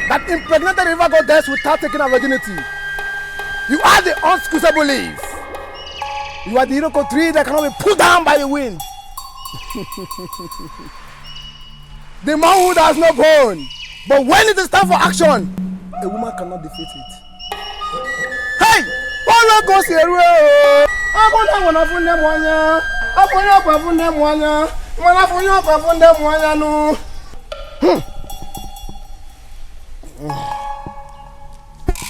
that impregnated river goddess without taking her virginity. You are the unsqueezable leaf. You are the Etiko tree that cannot be pulled down by the wind. The manhood has no bone, but when it is time for action, a woman cannot defeat it. Hey! What goes here? I'm going to find them one year. I'm going to find them one year. When I find them one year, no.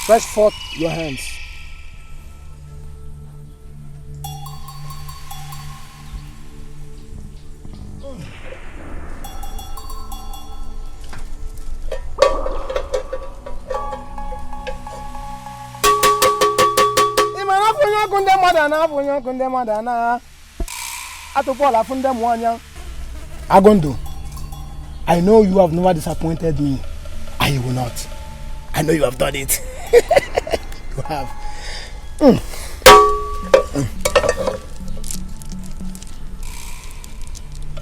Stretch forth your hands. Agondo, I know you have never disappointed me, and you will not. I know you have done it. You have.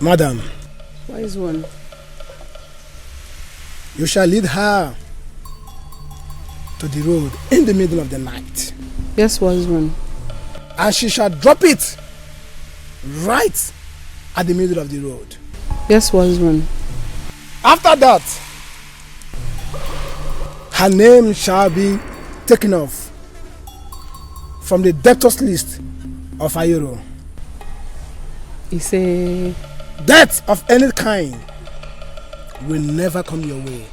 Madam. Wise one. You shall lead her to the road in the middle of the night. Yes, wise one. And she shall drop it right at the middle of the road. Yes, wise one. After that, her name shall be taken off from the debtors list of Ayoro. You say death of any kind will never come your way.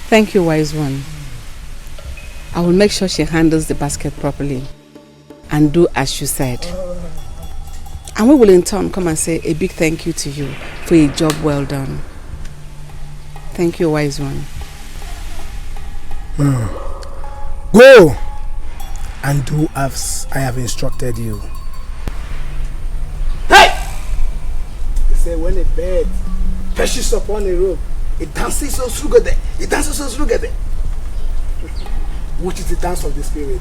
Thank you, wise one. I will make sure she handles the basket properly and do as you said. And we will in turn come and say a big thank you to you for a job well done. Thank you, wise one. Go and do as I have instructed you. Hey! They say when a bird perches upon a rope, it dances so together. It dances so together. Which is the dance of the spirit.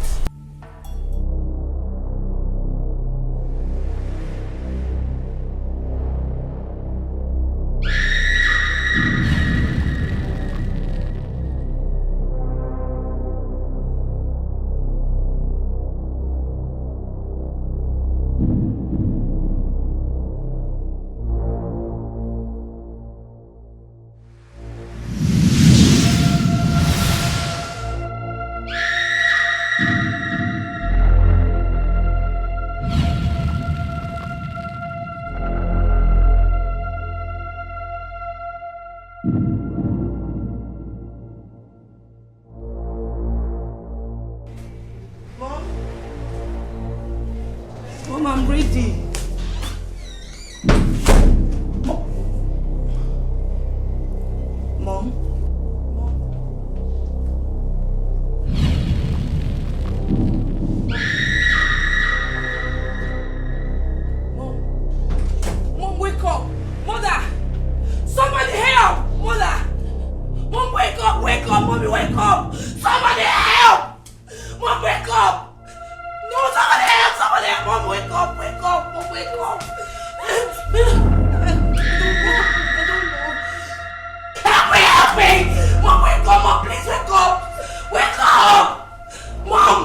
Mom, I'm ready. Mom? Mom, wake up! Mother! Somebody help! Mother! Mom, wake up! Wake up! Mommy, wake up! Somebody help! Mom, wake up! No, somebody help! Somebody help! Mom, wake up! Wake up! Mom, wake up! Help me! Mom, wake up! Mom, please wake up! Wake up! Mom!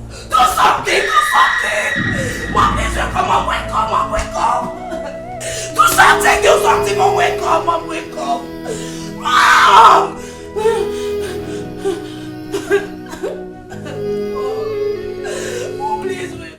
Do something! Do something! Mom, please wake up! Mom, wake up! Mom, wake up! Do something! Do something! Mom, wake up! Mom, wake up! Mom! Mom, please wake up!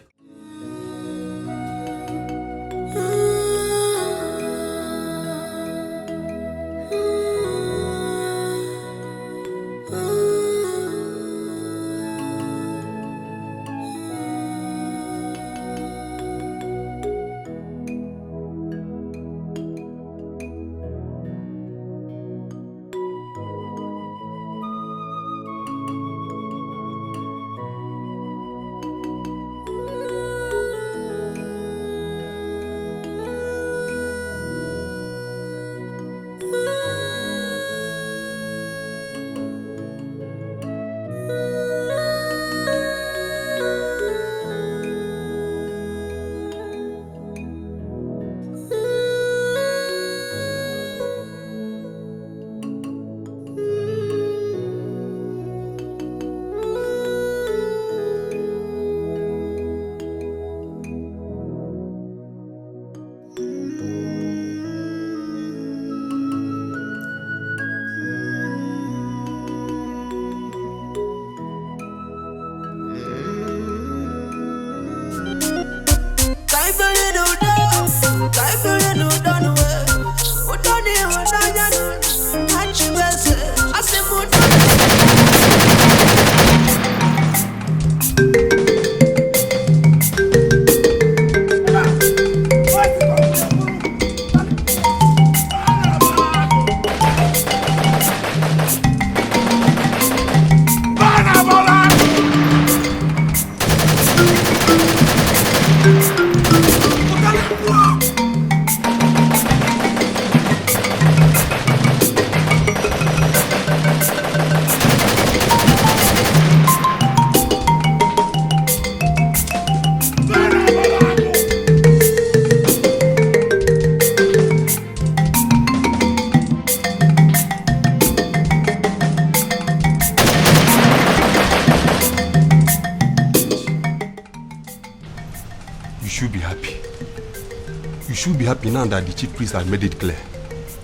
Now that the chief priest has made it clear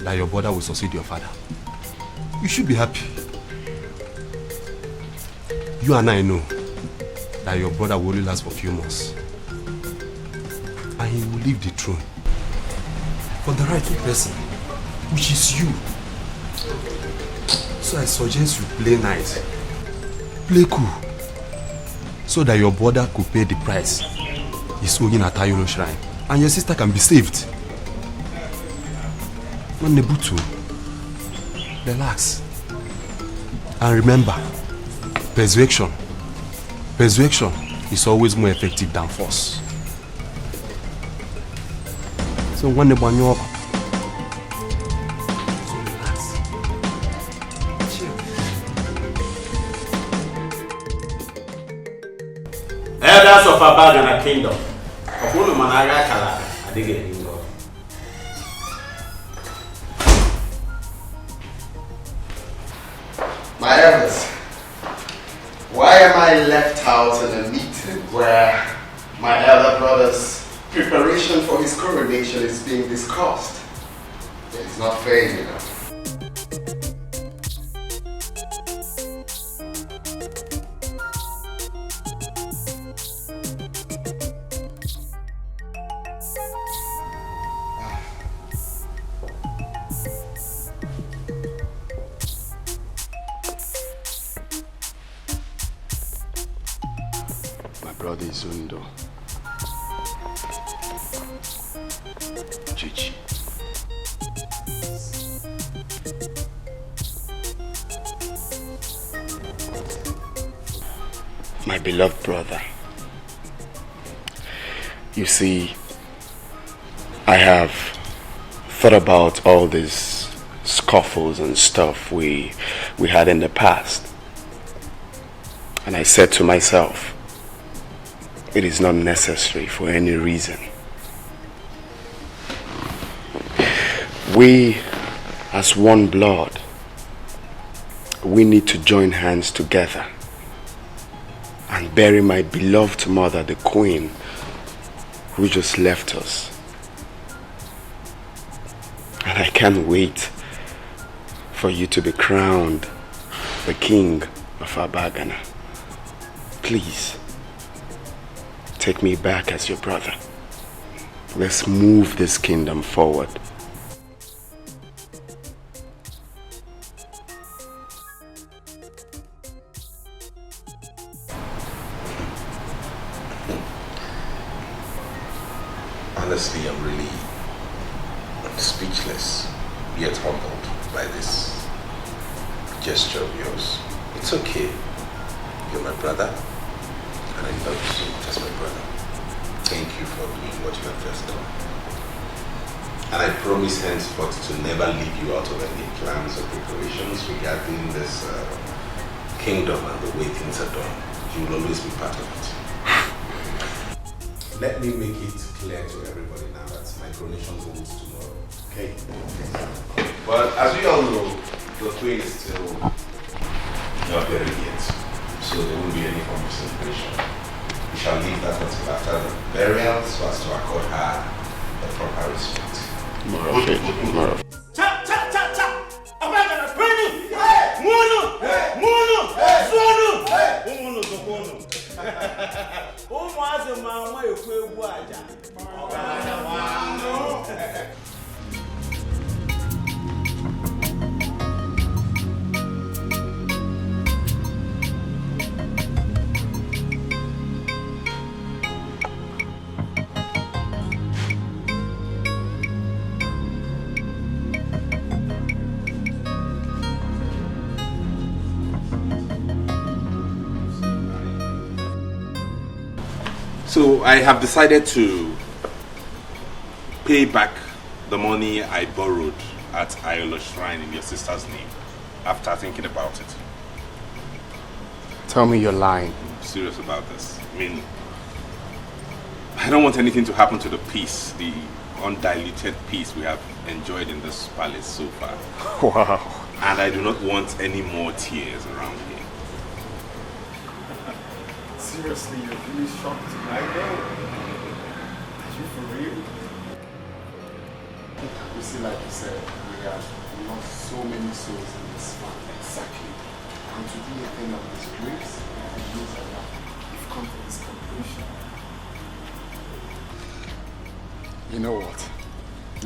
that your brother will succeed your father, you should be happy. You and I know that your brother will only last for a few months. and he will leave the throne for the rightful person, which is you. So I suggest you play nice, play cool, so that your brother could pay the price he's owing at Ayolo Shrine, and your sister can be saved. Nebutu, relax. And remember, persuasion is always more effective than force. So when the banyo, so relax. Elders of Abagana Kingdom. My elders, why am I left out in a meeting where my elder brother's preparation for his coronation is being discussed? It's not fair, you know. Zundo. Chichi. My beloved brother, you see, I have thought about all these scuffles and stuff we had in the past, and I said to myself, it is not necessary for any reason. We, as one blood, we need to join hands together and bury my beloved mother, the Queen, who just left us. And I can't wait for you to be crowned the King of Abagana. Please, take me back as your brother. Let's move this kingdom forward. Honestly, I'm really speechless, yet humbled by this gesture of yours. It's okay. You're my brother, and I love you as my brother. Thank you for doing what you have just done. And I promise henceforth to never leave you out of any plans or preparations regarding this kingdom and the way things are done. You will always be part of it. Let me make it clear to everybody now that my coronation goes tomorrow. Okay? But as we all know, the Queen is still not buried yet. So there won't be any form of celebration. We shall leave that until after the burial so as to accord her the proper respect. Tomorrow. Cha cha cha cha! Abagana Prini! Munu! Munu! Zonu! Munu Zokono! Umuaze mama yokwe egwu aja. Ogana wano. So I have decided to pay back the money I borrowed at Ayolo Shrine in your sister's name after thinking about it. Tell me you're lying. I'm serious about this. I mean, I don't want anything to happen to the peace, the undiluted peace we have enjoyed in this palace so far. Wow. And I do not want any more tears around here. Seriously, you're really shocked. I know. Are you for real? You see, like you said, we have lost so many souls in this family. Exactly. And to do a thing of this grace, we use a lot. We've come for this completion. You know what?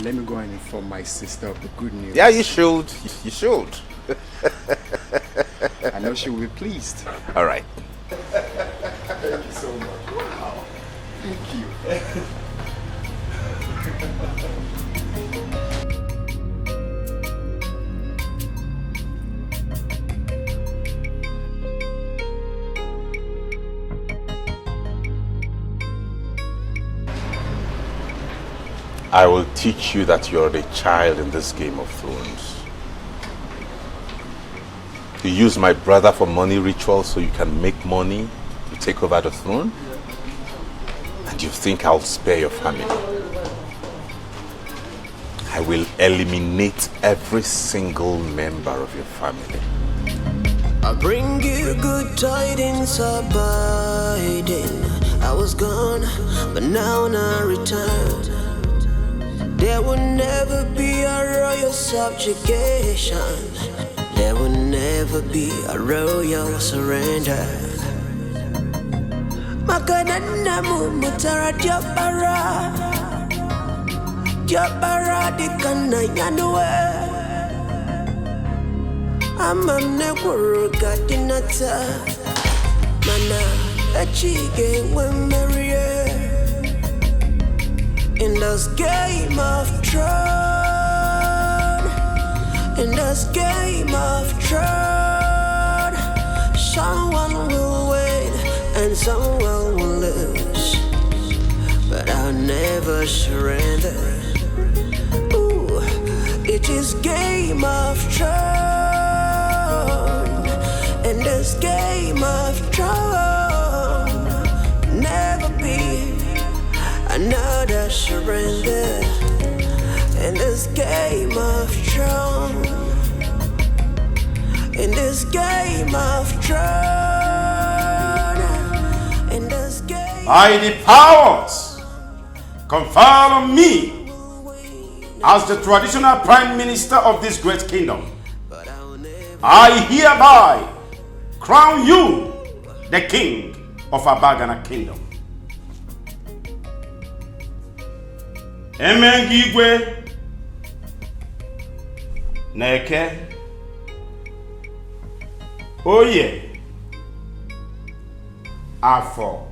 Let me go and inform my sister of the good news. Yeah, you should. You should. I know she will be pleased. All right. Thank you so much. Wow. Thank you. I will teach you that you're a child in this Game of Thrones. You use my brother for money rituals so you can make money to take over the throne? And you think I'll spare your family? I will eliminate every single member of your family. I bring you good tidings abiding. I was gone, but now I return. There will never be a royal subjugation. There will never be a royal surrender. Makanana mutara diabara, diabara dikana yanwe. Amamne kuruka dinata, mana achige wemarie. In this game of throne, in this game of throne, someone will win and someone will lose, but I'll never surrender. Ooh, it is game of throne, in this game of throne, never be another surrender in this game of throne. In this game of throne. In this game. By the powers conferred on me as the traditional prime minister of this great kingdom, I hereby crown you the king of Abagana kingdom. Emengigwe Neke Oye Afo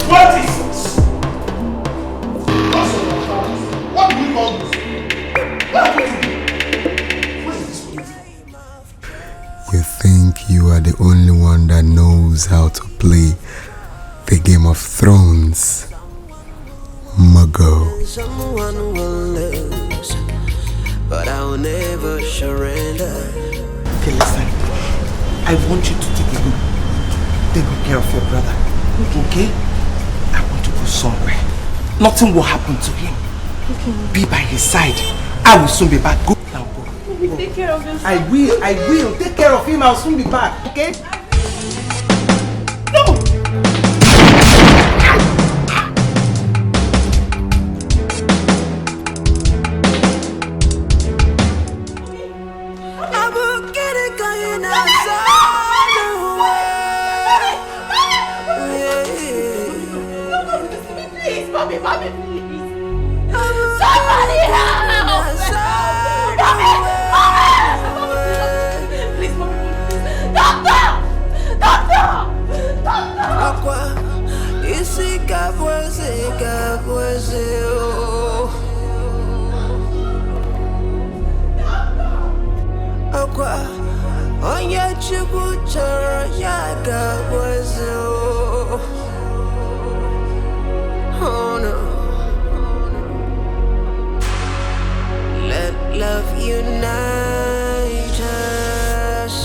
What is this? What do we call this? You think you are the only one that knows how to play the Game of Thrones, Muggle. Someone will lose, but I'll never surrender. Okay, listen. I want you to take good care of your brother. Okay? I want to go somewhere. Nothing will happen to him. Okay. Be by his side. I will soon be back. Go now, go. Maybe take care of yourself. I will. Take care of him. I'll soon be back. Okay? No! Mommy, please. Somebody help! Please, mommy. Doctor! Aqua, isi kabweze, Aqua, onye chukwu chọrọ ya kabweze. Oh no. Let love unite us.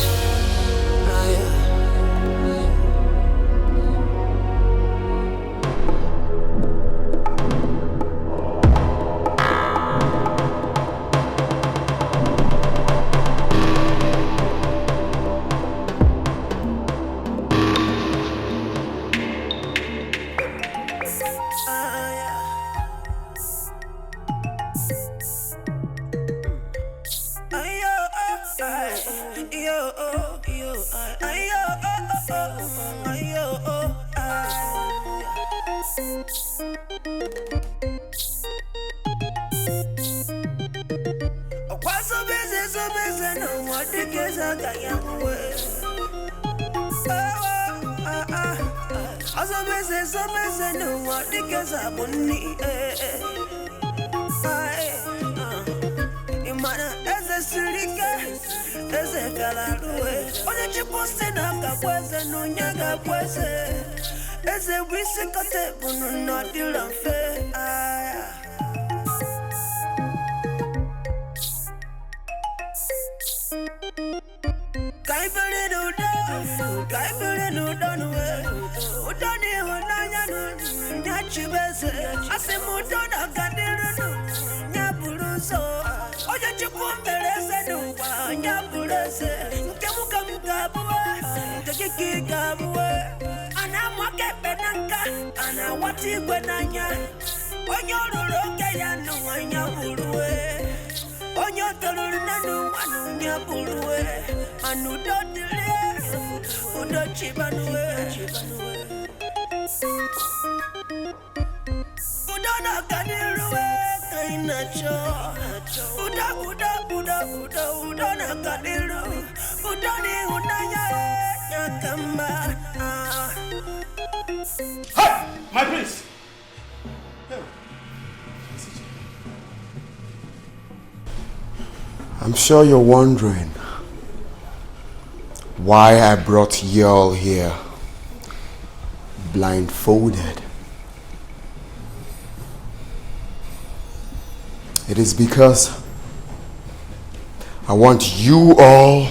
My prince! I'm sure you're wondering why I brought you all here blindfolded. It is because I want you all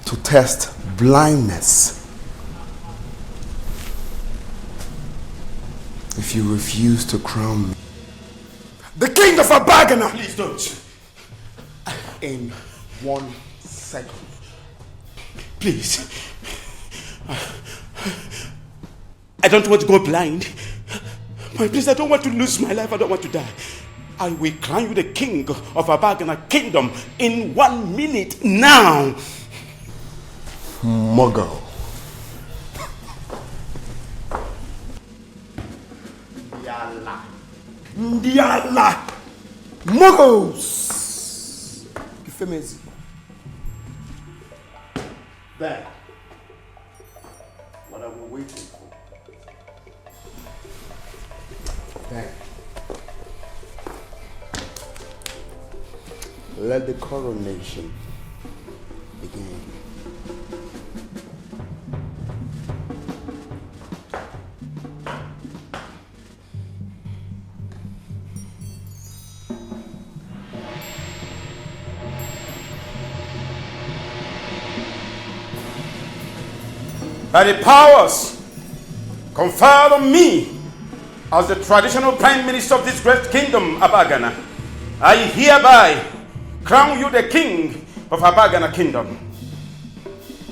to test blindness. If you refuse to crown me the king of Abagana, please don't. In 1 second. Please. I don't want to go blind. My prince, I don't want to lose my life. I don't want to die. I will crown you the king of Abagana kingdom in 1 minute now. Muggle. Ndiala. Muggles. Ifemezi. There. What are we waiting for? There. Let the coronation begin. By the powers conferred on me as the traditional prime minister of this great kingdom, Abagana, I hereby crown you the king of Abagana kingdom.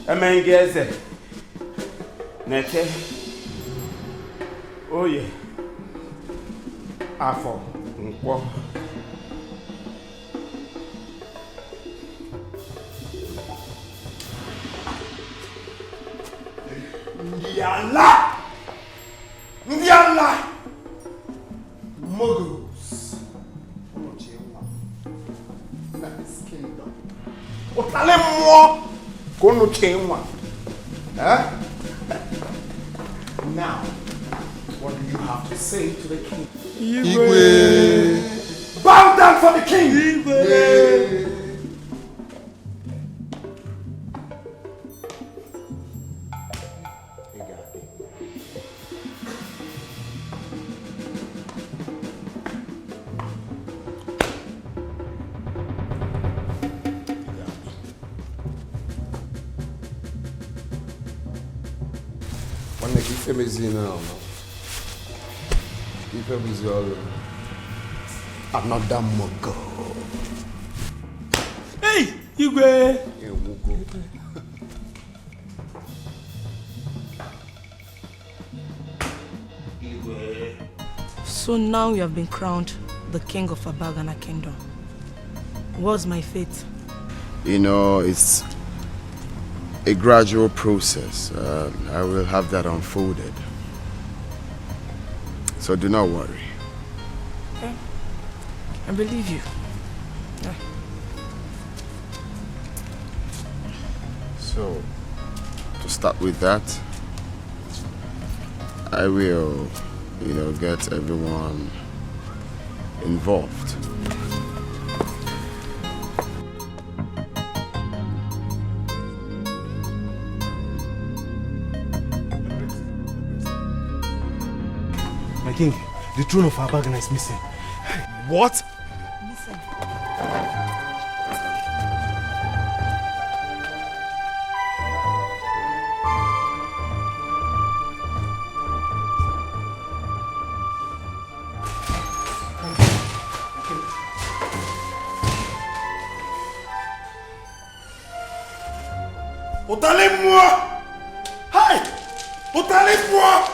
Emengeze, Nete, Oye, Afo, Nkwo. Ndiala! Ndiala! Muggles. That is kingdom. Otale mo kono chenwa. Now, what do you have to say to the king? Igwe. Bow down for the king. Igwe. Another Muggle. Hey, Igwe! So now you have been crowned the king of Abagana kingdom. What's my fate? You know, it's a gradual process. I will have that unfolded. So do not worry. Okay. I believe you. Yeah. So, to start with that, I will, get everyone involved. My king, the throne of Abagana is missing. What? Listen. Otalez-moi! Hey! Otalez-moi!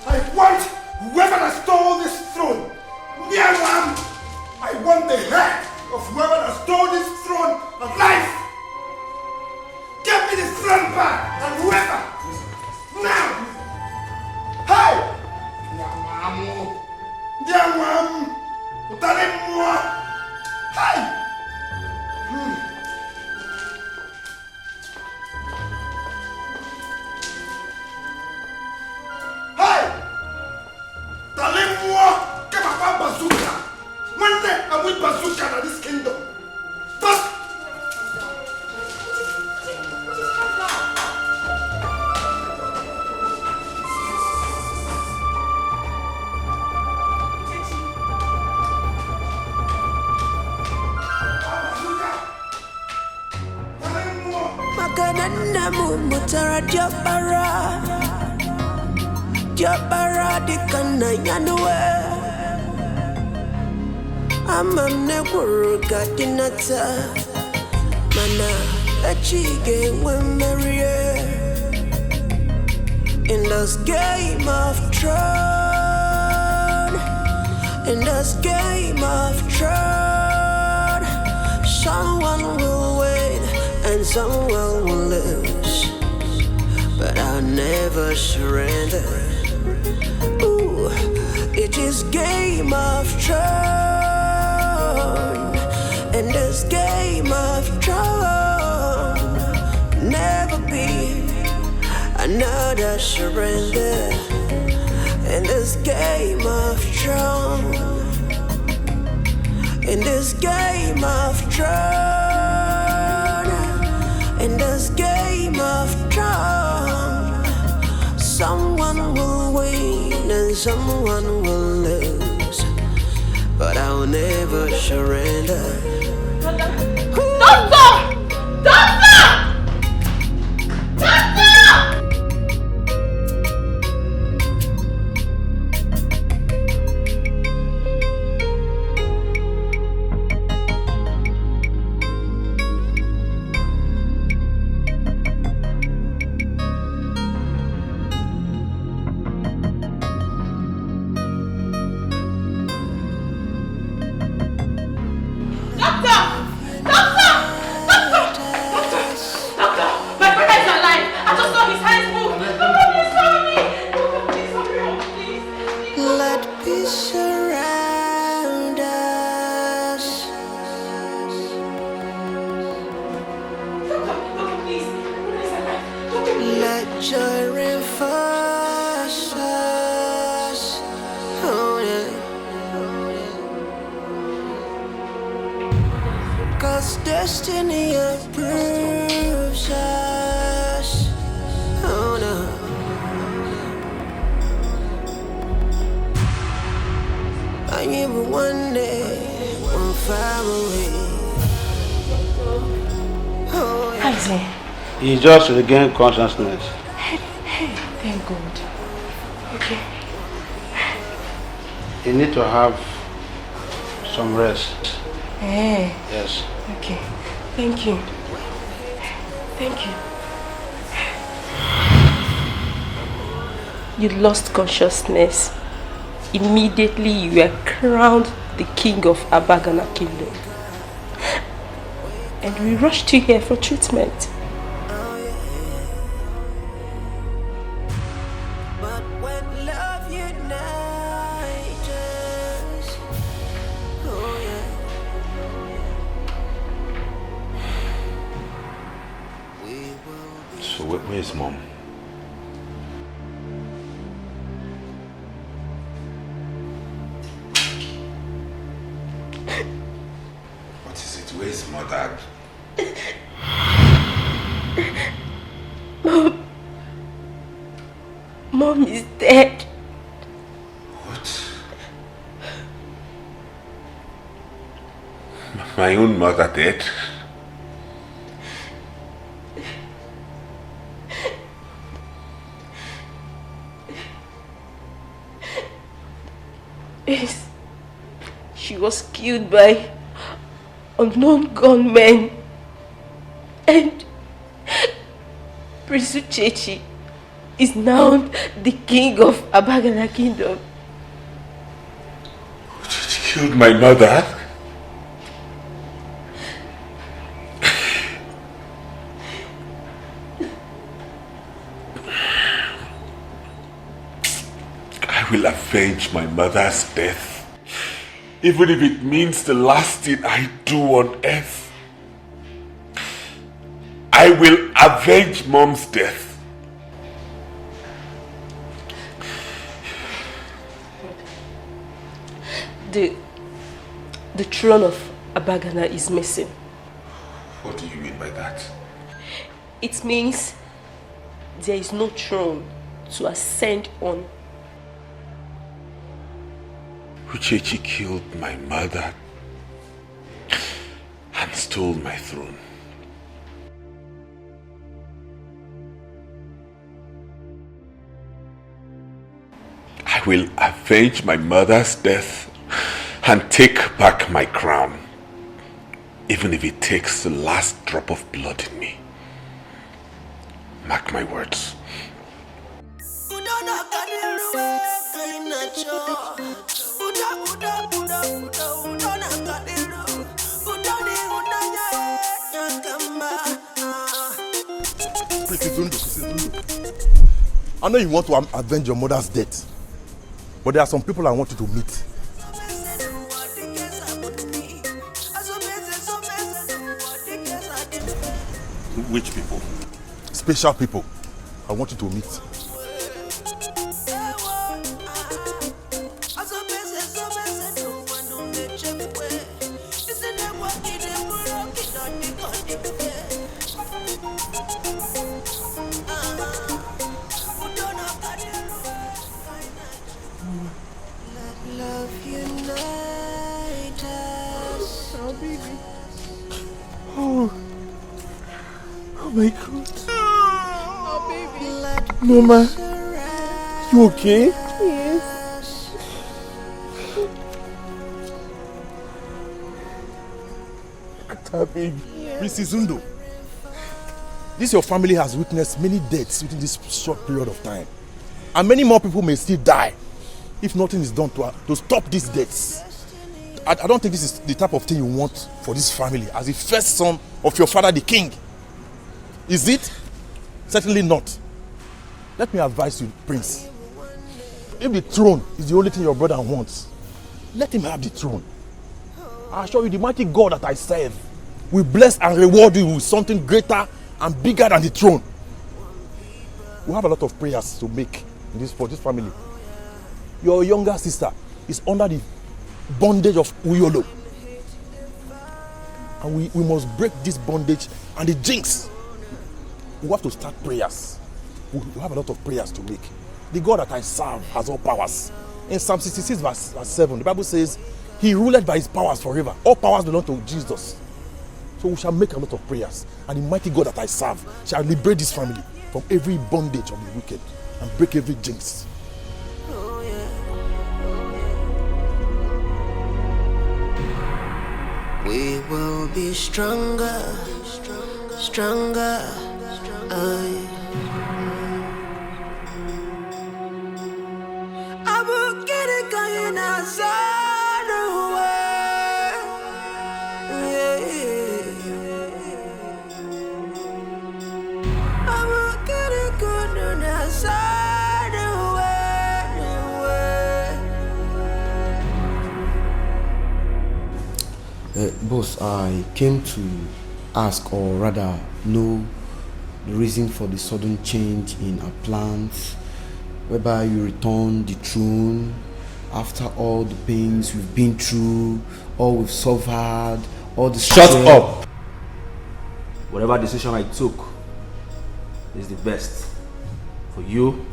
I want whoever has stole this throne. I want the head of whoever has stole this throne alive. Give me the throne back and whoever. Now! Hey! Diamam! Otalez-moi! Hey! Talez-moi que papa bazooka. One day I will bazooka in this kingdom. But Makanana mumutara jabara. Jabara di kana yanwe amamne kuruga dinata mana achige wemerie in this game of throne, in this game of throne, someone will win and someone will lose, but I'll never surrender. Ooh, it is game of throne, and this game of throne never be another surrender. In this game of throne, in this game of throne, in this game of throne, someone will win and someone will lose, but I'll never surrender. Doctor! Doctor! Doctor! Destiny approves us. Oh no. I am one day, one family. Oh yeah. He just regained consciousness. Hey, thank God. Okay. You need to have some rest. Hey. Yes. Okay. Thank you. Thank you. You lost consciousness. Immediately you were crowned the king of Abagana kingdom. And we rushed you here for treatment. where's Mom? What is it? Where's Mother? Mom is dead. What? My own mother dead? Yes. She was killed by unknown gunmen. And Prince Uchechi is now the king of Abagana Kingdom. Uchechi killed my mother? I will avenge my mother's death, even if it means the last thing I do on earth. I will avenge Mom's death. The throne of Abagana is missing. What do you mean by that? It means there is no throne to ascend on. Uchechi killed my mother and stole my throne. I will avenge my mother's death and take back my crown, even if it takes the last drop of blood in me. Mark my words. I know you want to avenge your mother's death, but there are some people I want you to meet. Which people? Special people I want you to meet. Oh my God. Oh, baby. Mama, you okay? Yes. Baby. Mrs. Zundo, this your family has witnessed many deaths within this short period of time. And many more people may still die if nothing is done to stop these deaths. I don't think this is the type of thing you want for this family as the first son of your father, the king. Is it? Certainly not. Let me advise you, Prince. If the throne is the only thing your brother wants, let him have the throne. I assure you, the mighty God that I serve will bless and reward you with something greater and bigger than the throne. We have a lot of prayers to make for this family. Your younger sister is under the bondage of Uyolo. And we must break this bondage and the jinx. We have to start prayers. We have a lot of prayers to make. The God that I serve has all powers. In Psalm 66 verse 7, the Bible says, He ruled by His powers forever. All powers belong to Jesus. So we shall make a lot of prayers. And the mighty God that I serve shall liberate this family from every bondage of the wicked and break every jinx. We will be stronger, stronger. I will get it going outside the way. I will get it going outside the way. Boss, I came to ask, or rather know, the reason for the sudden change in our plans, whereby you return the throne after all the pains we've been through, all we've suffered, all the... Shut up! Whatever decision I took is the best for you,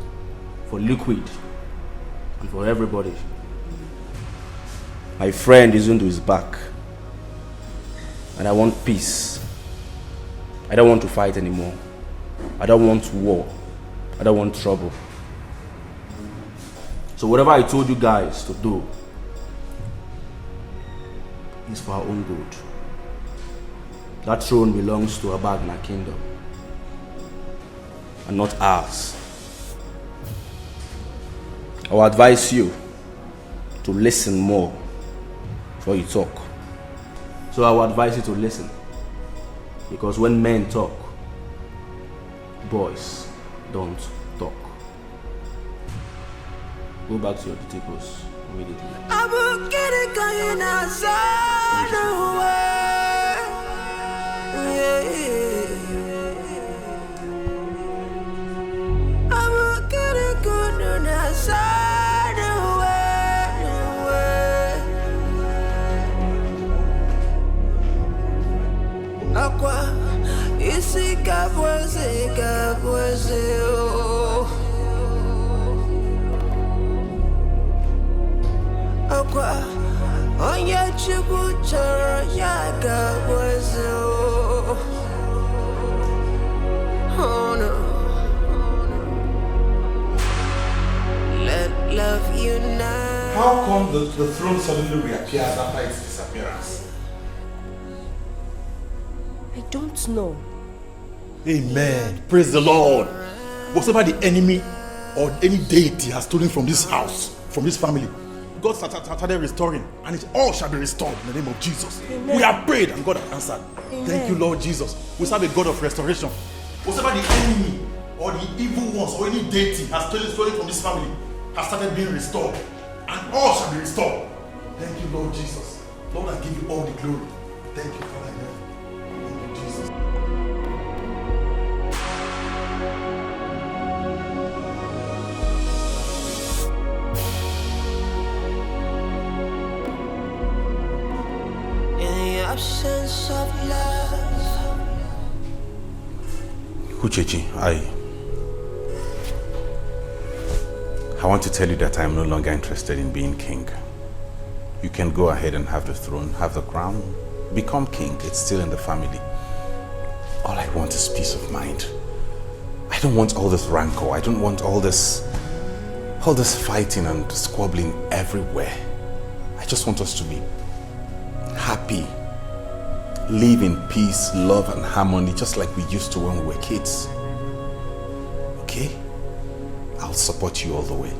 for Liquid, and for everybody. My friend isn't to his back, and I want peace. I don't want to fight anymore. I don't want war. I don't want trouble. So whatever I told you guys to do is for our own good. That throne belongs to Abagna Kingdom and not ours. I will advise you to listen more before you talk. So I will advise you to listen, because when men talk, boys don't talk. Go back to your Etikos immediately. I will get it going outside the way. I will get it going outside the way. Aqua, isi kabweze, oh. Aqua, onye chukwu chọrọ ya kabweze, oh. Oh no. Let love unite. How come the throne suddenly reappears after its disappearance? I don't know. Amen. Praise the Lord. Whatever the enemy or any deity has stolen from this house, from this family, God started restoring, and it all shall be restored in the name of Jesus. Amen. We have prayed and God has answered. Amen. Thank you, Lord Jesus. We serve a God of restoration. Whatever the enemy or the evil ones or any deity has stolen from this family has started being restored, and all shall be restored. Thank you, Lord Jesus. Lord, I give you all the glory. Thank you, Father. Thank you, Jesus. Absence of love. Uchechi, I want to tell you that I am no longer interested in being king. You can go ahead and have the throne, have the crown, become king. It's still in the family. All I want is peace of mind. I don't want all this rancor. I don't want all this fighting and squabbling everywhere. I just want us to be happy. Live in peace, love and harmony, just like we used to when we were kids. Okay? I'll support you all the way.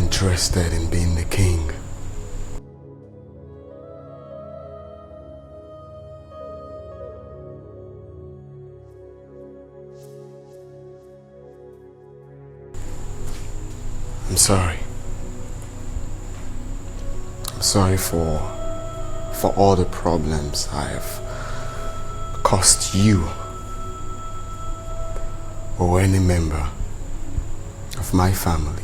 Interested in being the king. I'm sorry. I'm sorry for all the problems I have caused you or any member of my family.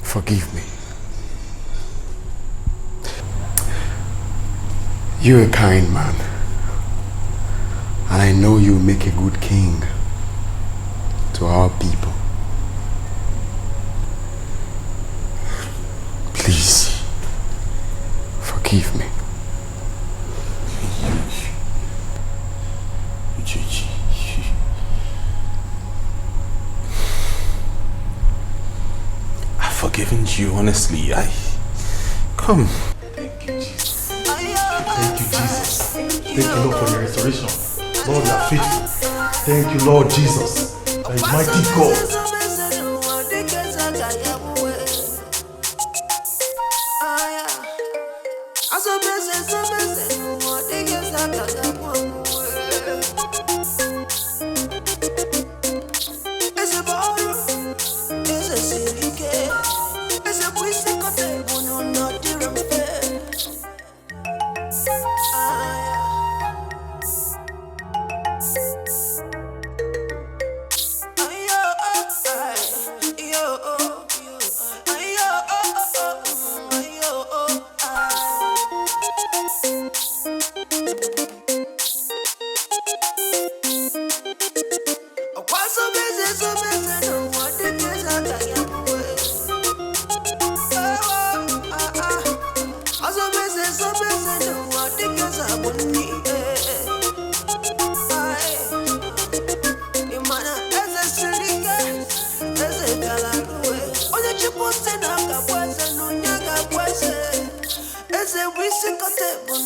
Forgive me. You're a kind man, and I know you'll make a good king to our people. Please, forgive me. I've forgiven you, honestly. Come. Thank you, Jesus. Thank you, Jesus. Thank you, Lord, for the restoration. Lord, you are faithful. Thank you, Lord Jesus. And mighty God.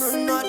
No